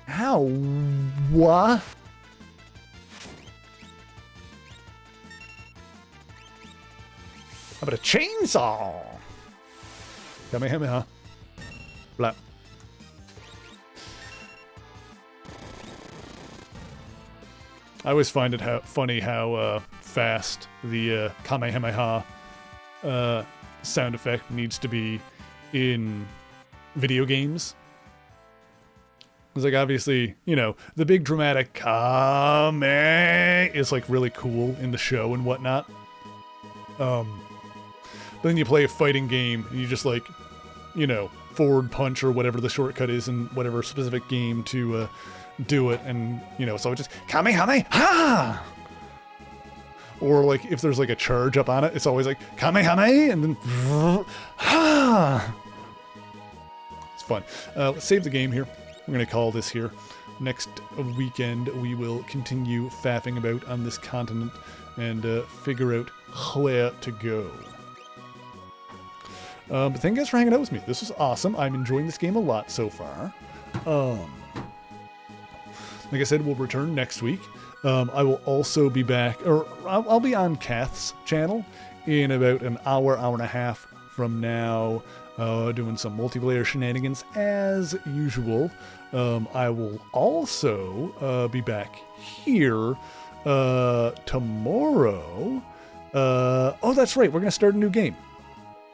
Ow! What? How about a chainsaw? Kamehameha. Blah. I always find it funny how fast the Kamehameha sound effect needs to be in video games. It's like, obviously, you know, the big dramatic Kame is like really cool in the show and whatnot. But then you play a fighting game and you just like, you know, forward punch or whatever the shortcut is in whatever specific game to do it, and you know, so it just Kamehameha. Or like if there's like a charge up on it, it's always like Kamehameha and then ha. It's fun. Let's save the game here. We're gonna call this here. Next weekend we will continue faffing about on this continent and figure out where to go. But thank you guys for hanging out with me. This was awesome. I'm enjoying this game a lot so far. Like I said, we'll return next week. I will also be back, or I'll be on Kath's channel in about an hour and a half from now, doing some multiplayer shenanigans as usual. I will also be back here tomorrow. Oh, that's right. We're going to start a new game,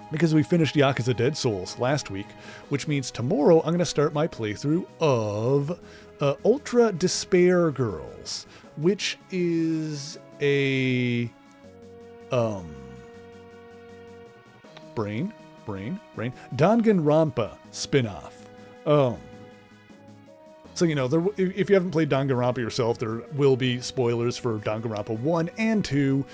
because we finished Yakuza Dead Souls last week, which means tomorrow I'm going to start my playthrough of Ultra Despair Girls, which is a Danganronpa spin-off. So, you know, if you haven't played Danganronpa yourself, there will be spoilers for Danganronpa 1 and 2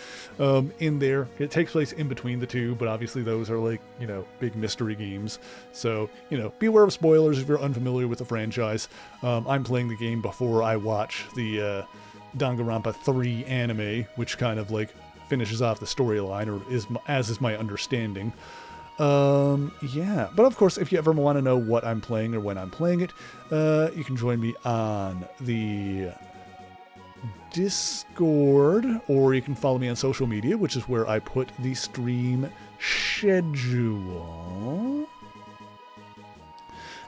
in there. It takes place in between the two, but obviously those are like, you know, big mystery games. So, you know, beware of spoilers if you're unfamiliar with the franchise. I'm playing the game before I watch the Danganronpa 3 anime, which kind of like finishes off the storyline, or as is my understanding. Yeah, but of course, if you ever want to know what I'm playing or when I'm playing it, you can join me on the Discord, or you can follow me on social media, which is where I put the stream schedule.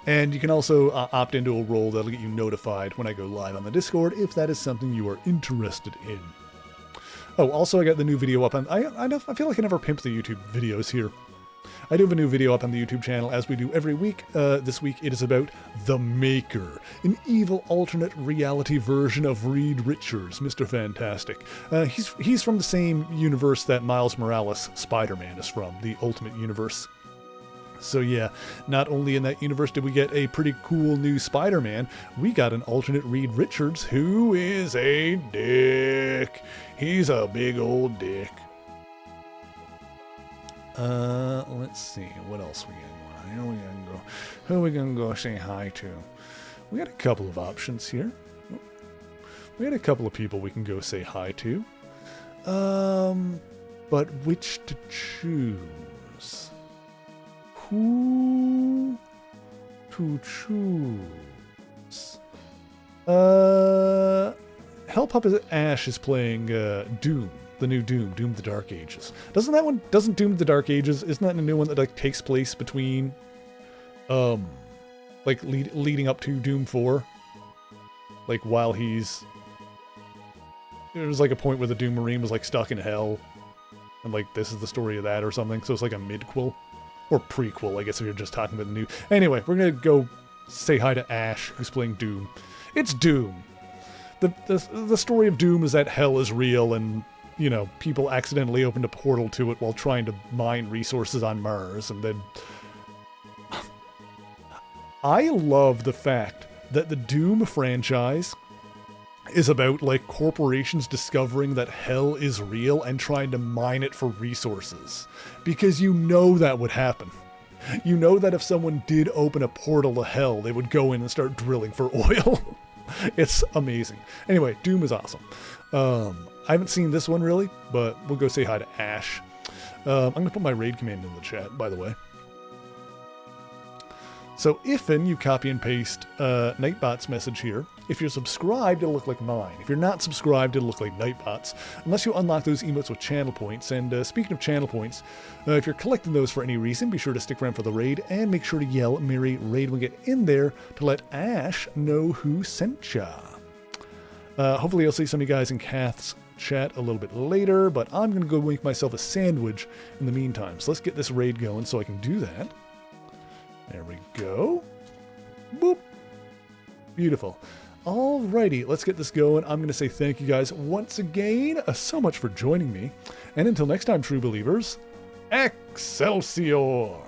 And you can also opt into a role that'll get you notified when I go live on the Discord, if that is something you are interested in. Oh, also I got the new video up on, I feel like I never pimp the YouTube videos here. I do have a new video up on the YouTube channel, as we do every week. This week it is about The Maker, an evil alternate reality version of Reed Richards, Mr. Fantastic. He's from the same universe that Miles Morales' Spider-Man is from, the Ultimate Universe. So yeah, not only in that universe did we get a pretty cool new Spider-Man, we got an alternate Reed Richards who is a dick. He's a big old dick. Let's see, what else we got going on? Who are we gonna go say hi to? We got a couple of options here. We got a couple of people we can go say hi to. But which to choose? Who to choose? Hellpuppet Ash is playing Doom. The new Doom the Dark Ages. Doesn't Doom the Dark Ages, isn't that a new one that like takes place between like leading up to Doom 4? Like while there's like a point where the Doom Marine was like stuck in hell, and like this is the story of that or something. So it's like a midquel or prequel, I guess, if you're just talking about the new. Anyway, we're gonna go say hi to Ash, who's playing Doom. It's Doom. The story of Doom is that hell is real, and you know, people accidentally opened a portal to it while trying to mine resources on Mars, and then I love the fact that the Doom franchise is about like corporations discovering that hell is real and trying to mine it for resources, because you know that would happen. You know that if someone did open a portal to hell, they would go in and start drilling for oil. It's amazing. Anyway, Doom is awesome. I haven't seen this one really, but we'll go say hi to Ash. I'm going to put my raid command in the chat, by the way. So if you copy and paste Nightbot's message here, if you're subscribed, it'll look like mine. If you're not subscribed, it'll look like Nightbot's, unless you unlock those emotes with channel points. And speaking of channel points, if you're collecting those for any reason, be sure to stick around for the raid, and make sure to yell Merry Raid when we get in there to let Ash know who sent ya. Hopefully I'll see some of you guys in Kath's chat a little bit later, but I'm going to go make myself a sandwich in the meantime. So let's get this raid going so I can do that. There we go. Boop. Beautiful. Alrighty, let's get this going. I'm going to say thank you guys once again so much for joining me. And until next time, true believers, Excelsior!